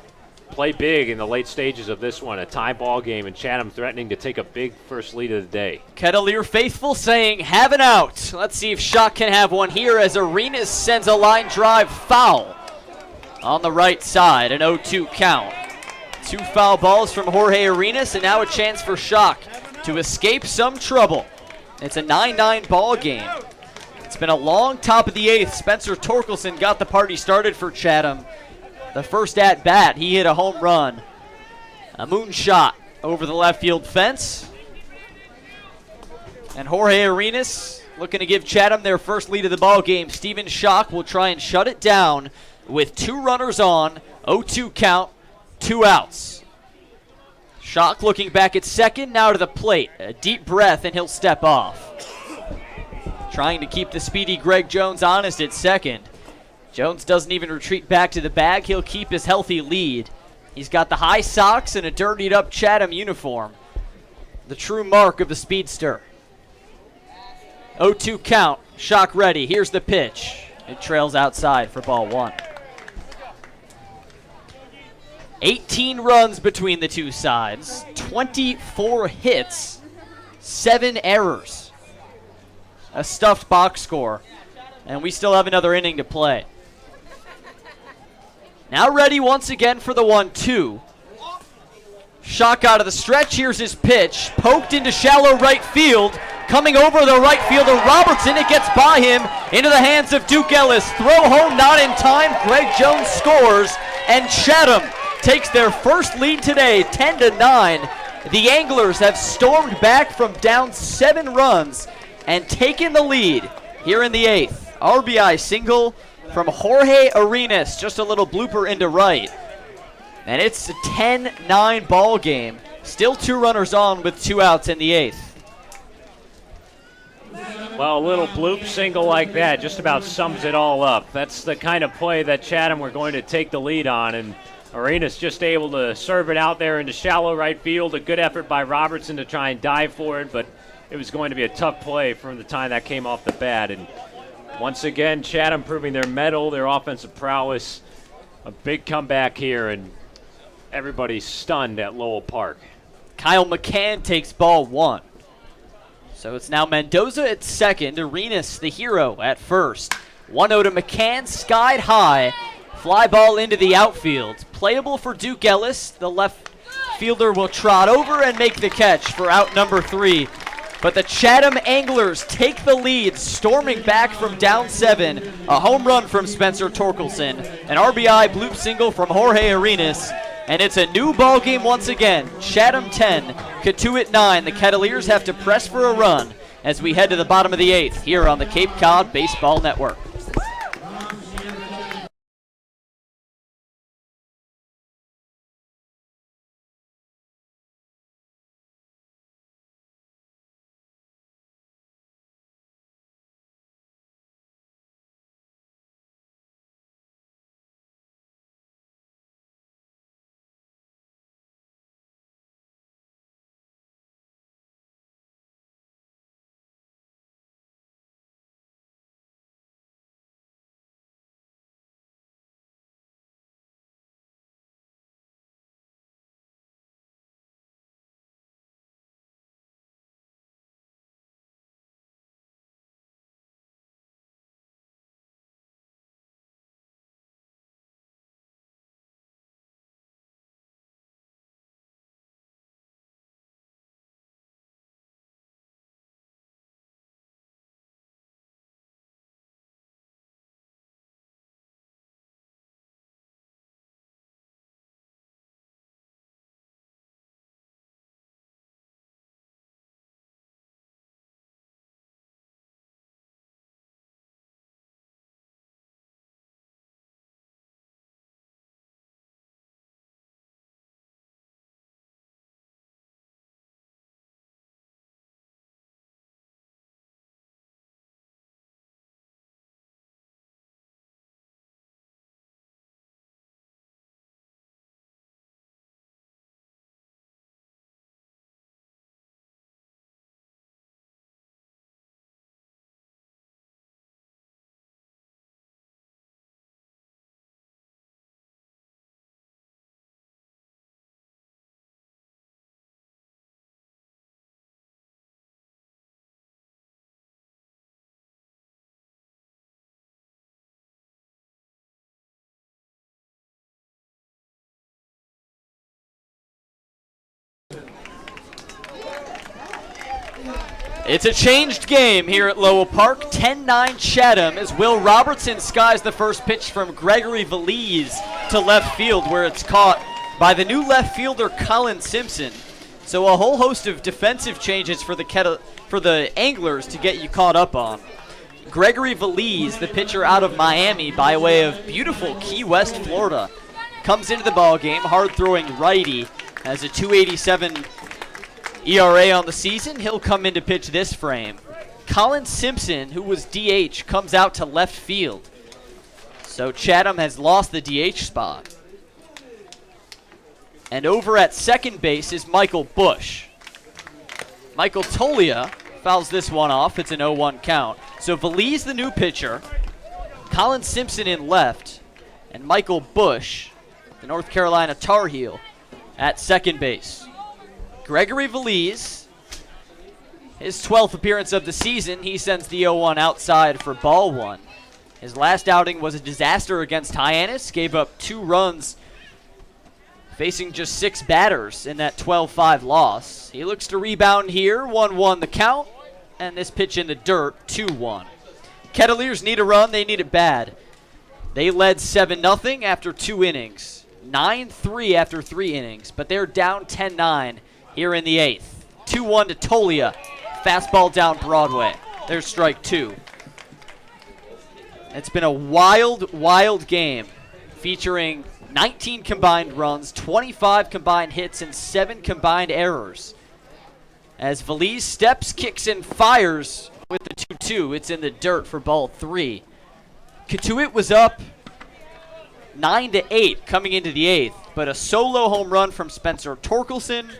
play big in the late stages of this one. A tie ball game, and Chatham threatening to take a big first lead of the day.
Kettleer faithful saying have an out. Let's see if Shock can have one here as Arenas sends a line drive foul on the right side. An 0-2 count. 2 foul balls from Jorge Arenas, and now a chance for Shock to escape some trouble. It's a 9-9 ball game. It's been a long top of the 8th. Spencer Torkelson got the party started for Chatham. The first at bat, he hit a home run. A moonshot over the left field fence. And Jorge Arenas looking to give Chatham their first lead of the ball game. Stephen Shock will try and shut it down with 2 runners on. 0-2 count, 2 outs. Shock looking back at second, now to the plate. A deep breath and he'll step off. Trying to keep the speedy Greg Jones honest at second. Jones doesn't even retreat back to the bag. He'll keep his healthy lead. He's got the high socks and a dirtied up Chatham uniform. The true mark of the speedster. 0-2 count. Shock ready. Here's the pitch. It trails outside for ball 1. 18 runs between the two sides. 24 hits. 7 errors. a stuffed box score. And we still have another inning to play. Now ready once again for the 1-2. Shock out of the stretch. Here's his pitch. Poked into shallow right field. Coming over the right fielder, Robertson. It gets by him into the hands of Duke Ellis. Throw home, not in time. Greg Jones scores. And Chatham takes their first lead today, 10-9. The Anglers have stormed back from down 7 runs and taken the lead here in the 8th. RBI single from Jorge Arenas. Just a little blooper into right. And it's a 10-9 ball game. Still 2 runners on with 2 outs in the 8th.
Well, a little bloop single like that just about sums it all up. That's the kind of play that Chatham were going to take the lead on, and Arenas just able to serve it out there into shallow right field. A good effort by Robertson to try and dive for it, but it was going to be a tough play from the time that came off the bat. And once again, Chatham proving their mettle, their offensive prowess. A big comeback here, and everybody's stunned at Lowell Park.
Kyle McCann takes ball 1. So it's now Mendoza at second, Arenas the hero at first. 1-0 to McCann, skied high. Fly ball into the outfield. Playable for Duke Ellis. The left fielder will trot over and make the catch for out number 3. But the Chatham Anglers take the lead, storming back from down 7. A home run from Spencer Torkelson. An RBI bloop single from Jorge Arenas. And it's a new ball game once again. Chatham 10, Cotuit 9. The Kettleers have to press for a run as we head to the bottom of the 8th here on the Cape Cod Baseball Network. It's a changed game here at Lowell Park. 10-9 Chatham as Will Robertson skies the first pitch from Gregory Valise to left field, where it's caught by the new left fielder Colin Simpson. So a whole host of defensive changes for the Anglers to get you caught up on. Gregory Valise, the pitcher out of Miami by way of beautiful Key West, Florida, comes into the ball game, hard-throwing righty, has a 2.87 ERA on the season. He'll come in to pitch this frame. Colin Simpson, who was DH, comes out to left field. So Chatham has lost the DH spot. And over at second base is Michael Bush. Michael Tolia fouls this one off. It's an 0-1 count. So Valise, the new pitcher, Colin Simpson in left, and Michael Bush, the North Carolina Tar Heel, at second base. Gregory Valise His 12th appearance of the season, he sends the 0-1 outside for ball one. His last outing was a disaster against Hyannis, gave up 2 runs, facing just 6 batters in that 12-5 loss. He looks to rebound here, 1-1 the count, and this pitch in the dirt, 2-1. Kettleers need a run, they need it bad. They led 7-0 after 2 innings, 9-3 after 3 innings, but they're down 10-9 here in the 8th. 2-1 to Tolia, fastball down Broadway. There's strike 2. It's been a wild, wild game featuring 19 combined runs, 25 combined hits, and 7 combined errors. As Valise steps, kicks, and fires with the 2-2. It's in the dirt for ball 3. Cotuit was up 9-8 coming into the 8th, but a solo home run from Spencer Torkelson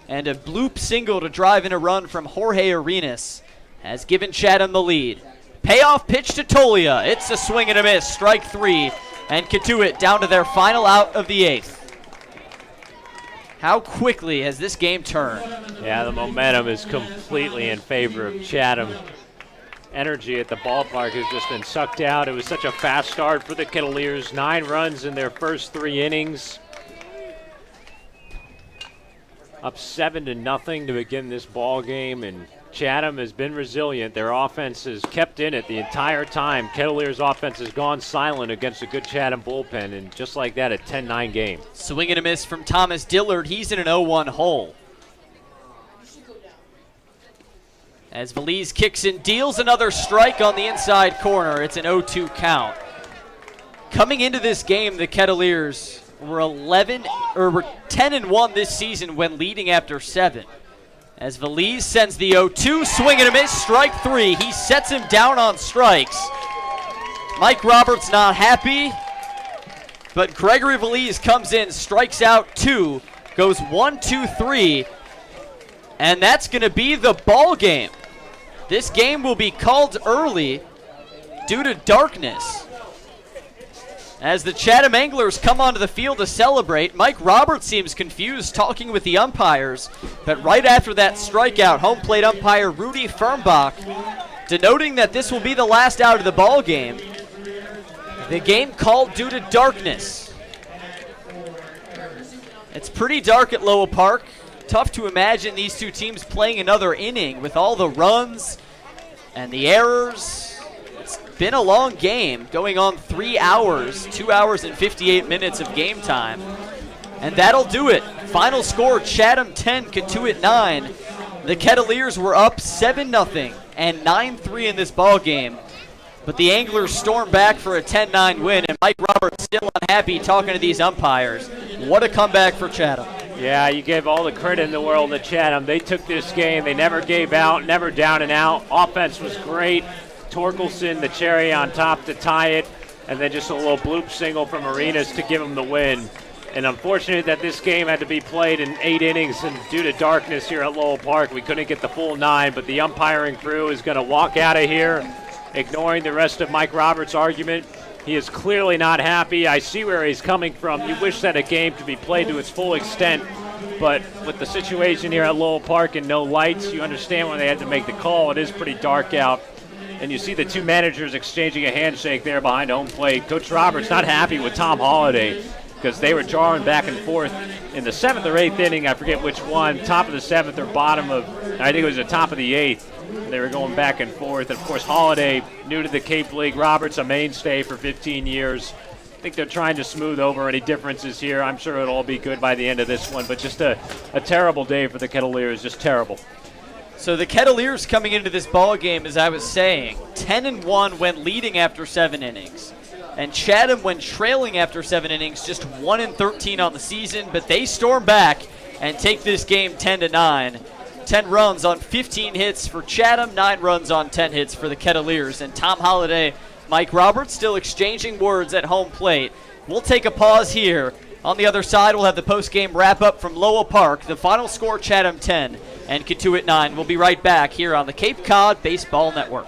and a bloop single to drive in a run from Jorge Arenas has given Chatham the lead. Payoff pitch to Tolia. It's a swing and a miss. Strike 3. And Cotuit down to their final out of the 8th. How quickly has this game turned?
Yeah, the momentum is completely in favor of Chatham. Energy at the ballpark has just been sucked out. It was such a fast start for the Kettleers. 9 runs in their first 3 innings. Up 7-0 to begin this ball game, and Chatham has been resilient. Their offense has kept in it the entire time. Kettleers' offense has gone silent against a good Chatham bullpen, and just like that, a 10-9 game.
Swing and a miss from Thomas Dillard. He's in an 0-1 hole. As Valise kicks and deals another strike on the inside corner. It's an 0-2 count. Coming into this game, the Kettleers were 10-1 this season when leading after 7. As Valise sends the 0-2, swing and a miss, strike 3. He sets him down on strikes. Mike Roberts not happy, but Gregory Valise comes in, strikes out 2, goes 1-2-3, and that's going to be the ball game. This game will be called early due to darkness. As the Chatham Anglers come onto the field to celebrate, Mike Roberts seems confused talking with the umpires, but right after that strikeout, home plate umpire Rudy Firmbach, denoting that this will be the last out of the ball game. The game called due to darkness. It's pretty dark at Lowell Park. Tough to imagine these two teams playing another inning with all the runs and the errors. It's been a long game, going on 3 hours, 2 hours and 58 minutes of game time. And that'll do it. Final score, Chatham 10, Cotuit 9. The Kettleers were up 7-0 and 9-3 in this ball game. But the Anglers stormed back for a 10-9 win, and Mike Roberts still unhappy talking to these umpires. What a comeback for Chatham.
Yeah, you gave all the credit in the world to Chatham. They took this game. They never gave out, never down and out. Offense was great. Torkelson, the cherry on top to tie it, and then just a little bloop single from Arenas to give them the win. And unfortunate that this game had to be played in 8 innings, and due to darkness here at Lowell Park, we couldn't get the full 9, but the umpiring crew is going to walk out of here, ignoring the rest of Mike Roberts' argument. He is clearly not happy. I see where he's coming from. You wish that a game could be played to its full extent, but with the situation here at Lowell Park and no lights, you understand when they had to make the call. It is pretty dark out. And you see the two managers exchanging a handshake there behind home plate. Coach Roberts not happy with Tom Holliday because they were jarring back and forth in the 7th or 8th inning. I forget which one, top of the 7th or bottom of, I think it was the top of the 8th. They were going back and forth. And of course, Holliday, new to the Cape League. Roberts, a mainstay for 15 years. I think they're trying to smooth over any differences here. I'm sure it'll all be good by the end of this one. But just a terrible day for the Kettleers, just terrible.
So the Kettleers coming into this ball game, as I was saying, 10-1 when leading after 7 innings. And Chatham, when trailing after 7 innings, just 1-13 on the season. But they storm back and take this game 10-9. 10 runs on 15 hits for Chatham, 9 runs on 10 hits for the Kettleers. And Tom Holliday, Mike Roberts still exchanging words at home plate. We'll take a pause here. On the other side, we'll have the post-game wrap-up from Lowell Park. The final score, Chatham 10 and Cotuit 9. We'll be right back here on the Cape Cod Baseball Network.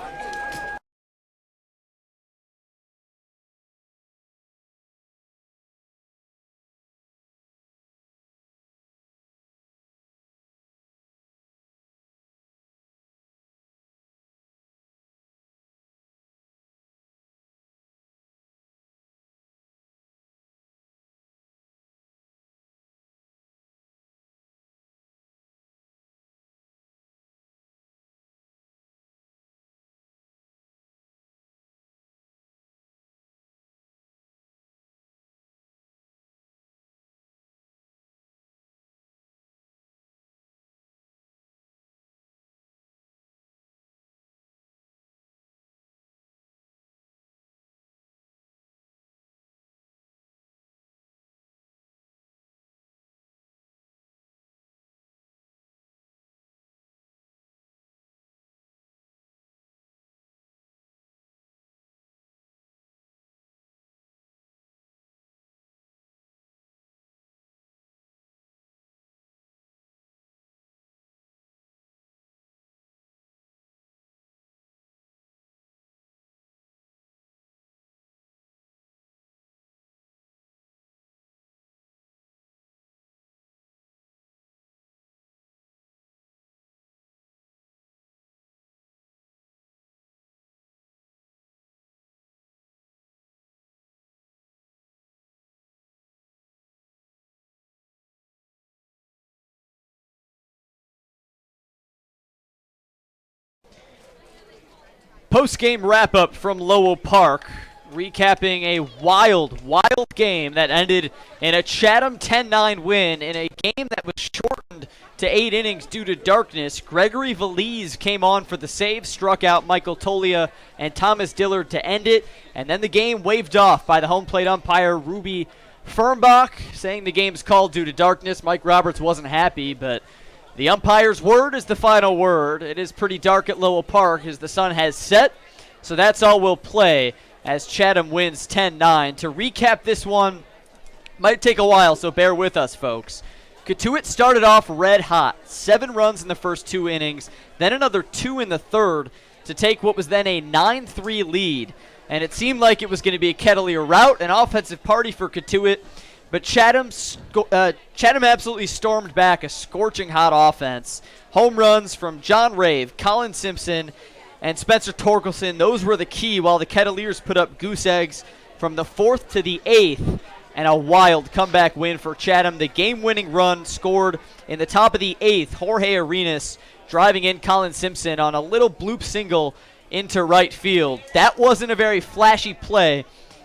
Post-game wrap-up from Lowell Park, recapping a wild game that ended in a Chatham 10-9 win in a game that was shortened to 8 innings due to darkness. Gregory Valise came on for the save, struck out Michael Tolia and Thomas Dillard to end it, and then the game waved off by the home plate umpire Ruby Firmbach, saying the game's called due to darkness. Mike Roberts wasn't happy, but the umpire's word is the final word. It is pretty dark at Lowell Park as the sun has set, so that's all we'll play as Chatham wins 10-9. To recap this one, might take a while, so bear with us, folks. Cotuit started off red hot, 7 runs in the first 2 innings, then another 2 in the third to take what was then a 9-3 lead. And it seemed like it was going to be a Kettleer rout, an offensive party for Cotuit, but Chatham absolutely stormed back, a scorching hot offense. Home runs from John Rave, Colin Simpson, and Spencer Torkelson, those were the key, while the Kettleers put up goose eggs from the 4th to the 8th, and a wild comeback win for Chatham. The game-winning run scored in the top of the 8th, Jorge Arenas driving in Colin Simpson on a little bloop single into right field. That wasn't a very flashy play,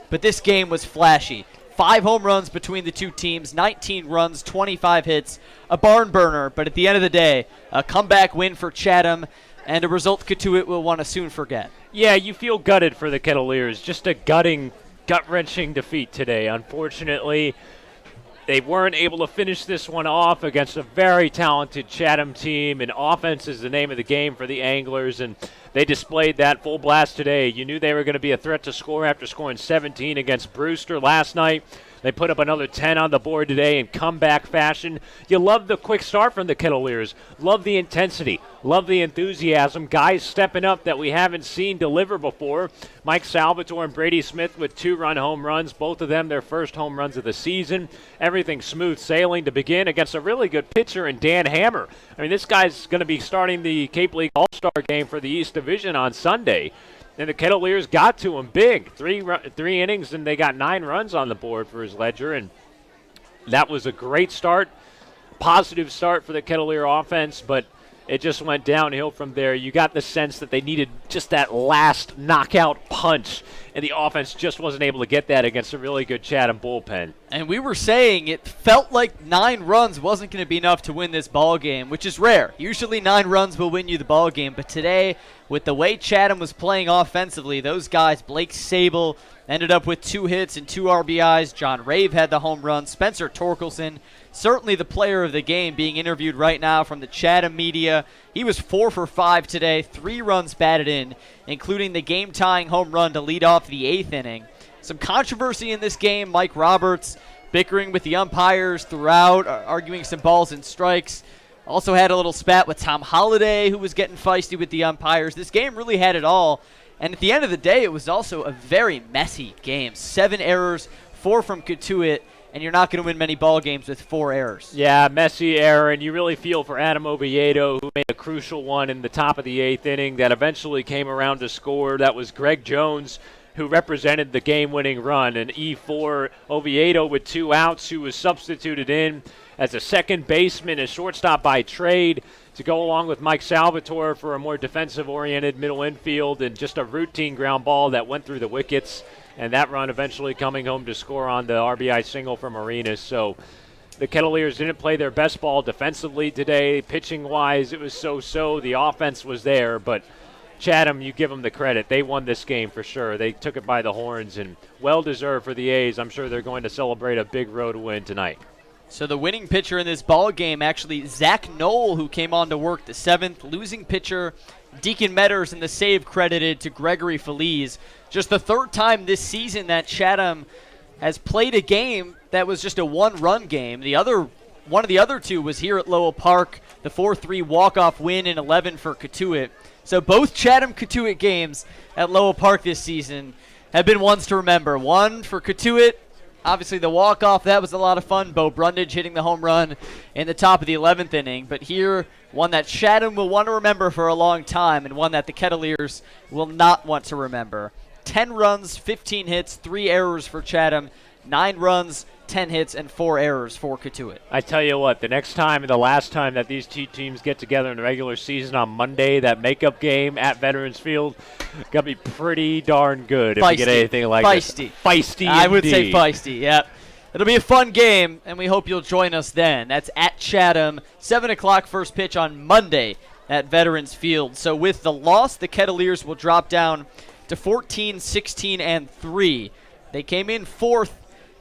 but this game was flashy. 5 home runs between the two teams, 19 runs, 25 hits, a barn burner, but at the end of the day, a comeback win for Chatham, and a result Cotuit will want to soon forget.
Yeah, you feel gutted for the Kettleers. Just a gut-wrenching defeat today. Unfortunately, they weren't able to finish this one off against a very talented Chatham team, and offense is the name of the game for the Anglers, and they displayed that full blast today. You knew they were going to be a threat to score after scoring 17 against Brewster last night. They put up another 10 on the board today in comeback fashion. You love the quick start from the Kettleers. Love the intensity. Love the enthusiasm. Guys stepping up that we haven't seen deliver before. Mike Salvatore and Brady Smith with 2-run home runs. Both of them their first home runs of the season. Everything smooth sailing to begin against a really good pitcher in Dan Hammer. I mean, this guy's going to be starting the Cape League All-Star game for the East Division on Sunday. And the Kettleers got to him big. Three innings, and they got 9 runs on the board for his ledger. And that was a great start, positive start for the Kettleer offense, but it just went downhill from there. You got the sense that they needed just that last knockout punch, and the offense just wasn't able to get that against a really good Chatham bullpen.
And we were saying it felt like 9 runs wasn't going to be enough to win this ball game, which is rare. Usually 9 runs will win you the ball game, but today, with the way Chatham was playing offensively, those guys, Blake Sable ended up with 2 hits and 2 RBIs. John Rave had the home run. Spencer Torkelson, certainly the player of the game, being interviewed right now from the Chatham media. He was 4 for 5 today, 3 runs batted in, including the game-tying home run to lead off the 8th inning. Some controversy in this game. Mike Roberts bickering with the umpires throughout, arguing some balls and strikes. Also had a little spat with Tom Holliday, who was getting feisty with the umpires. This game really had it all. And at the end of the day, it was also a very messy game. 7 errors, 4 from Cotuit, and you're not going to win many ball games with 4 errors.
Yeah, messy error, and you really feel for Adam Oviedo, who made a crucial one in the top of the 8th inning that eventually came around to score. That was Greg Jones, who represented the game-winning run. And E4, Oviedo with 2 outs, who was substituted in as a second baseman, a shortstop by trade, to go along with Mike Salvatore for a more defensive-oriented middle infield, and just a routine ground ball that went through the wickets, and that run eventually coming home to score on the RBI single from Arenas. So the Kettleers didn't play their best ball defensively today. Pitching-wise, it was so-so. The offense was there, but Chatham, you give them the credit. They won this game for sure. They took it by the horns, and well-deserved for the A's. I'm sure they're going to celebrate a big road win tonight.
So the winning pitcher in this ball game, actually Zach Knoll, who came on to work the 7th. Losing pitcher, Deacon Metters, and the save credited to Gregory Feliz. Just the 3rd time this season that Chatham has played a game that was just a 1-run game. One of the other 2 was here at Lowell Park, the 4-3 walk-off win in 11 for Cotuit. So both Chatham-Cotuit games at Lowell Park this season have been ones to remember. One for Cotuit, obviously the walk-off, that was a lot of fun. Bo Brundage hitting the home run in the top of the 11th inning. But here, one that Chatham will want to remember for a long time, and one that the Kettleers will not want to remember. 10 runs, 15 hits, 3 errors for Chatham. 9 runs, 10 hits and 4 errors for Cotuit.
I tell you what, the last time that these two teams get together in the regular season on Monday, that makeup game at Veterans Field, gonna be pretty darn good if we get anything like
feisty.
That. Feisty.
I would say
indeed.
feisty, yep. It'll be a fun game, and we hope you'll join us then. That's at Chatham, 7 o'clock first pitch on Monday at Veterans Field. So with the loss, the Kettleers will drop down to 14, 16, and 3. They came in 4th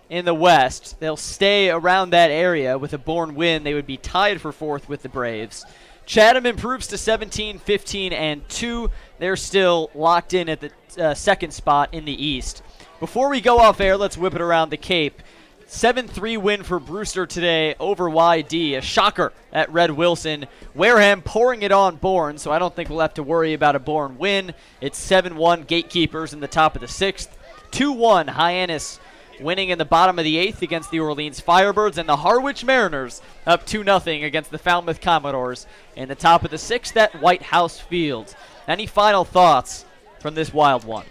in the West. They'll stay around that area. With a Bourne win, they would be tied for 4th with the Braves. Chatham improves to 17, 15, and 2. They're still locked in at the second spot in the East. Before we go off air, let's whip it around the Cape. 7-3 win for Brewster today over YD. A shocker at Red Wilson. Wareham pouring it on Bourne, so I don't think we'll have to worry about a Bourne win. It's 7-1 Gatekeepers in the top of the 6th. 2-1 Hyannis winning in the bottom of the 8th against the Orleans Firebirds, and the Harwich Mariners up 2-0 against the Falmouth Commodores in the top of the 6th at White House Field. Any final thoughts from this wild one?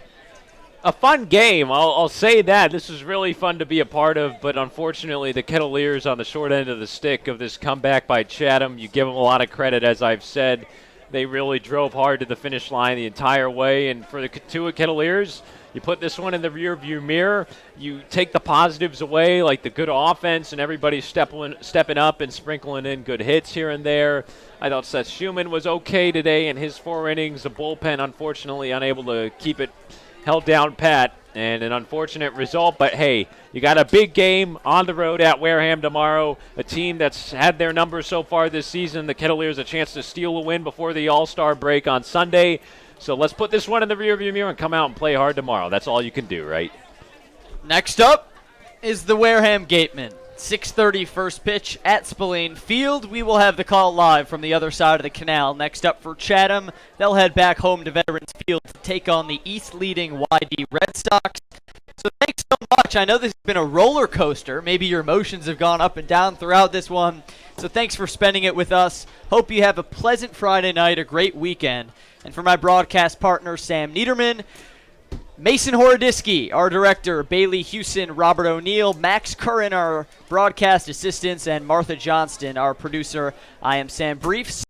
A fun game, I'll say that. This is really fun to be a part of, but unfortunately the Kettleers on the short end of the stick of this comeback by Chatham. You give them a lot of credit, as I've said. They really drove hard to the finish line the entire way, and for the Cotuit Kettleers, you put this one in the rearview mirror. You take the positives away, like the good offense and everybody stepping up and sprinkling in good hits here and there. I thought Seth Schumann was okay today in his 4 innings. The bullpen, unfortunately, unable to keep it held down pat, and an unfortunate result. But, hey, you got a big game on the road at Wareham tomorrow, a team that's had their numbers so far this season. The Kettleers a chance to steal a win before the All-Star break on Sunday. So let's put this one in the rearview mirror and come out and play hard tomorrow. That's all you can do, right?
Next up is the Wareham Gatemen. 6:30 first pitch at Spillane Field. We will have the call live from the other side of the canal. Next up for Chatham, they'll head back home to Veterans Field to take on the East-leading YD Red Sox. So thanks so much. I know this has been a roller coaster. Maybe your emotions have gone up and down throughout this one. So thanks for spending it with us. Hope you have a pleasant Friday night, a great weekend. And for my broadcast partner, Sam Niederman, Mason Horodisky, our director, Bailey Hewson, Robert O'Neill, Max Curran, our broadcast assistants, and Martha Johnston, our producer. I am Sam Brief.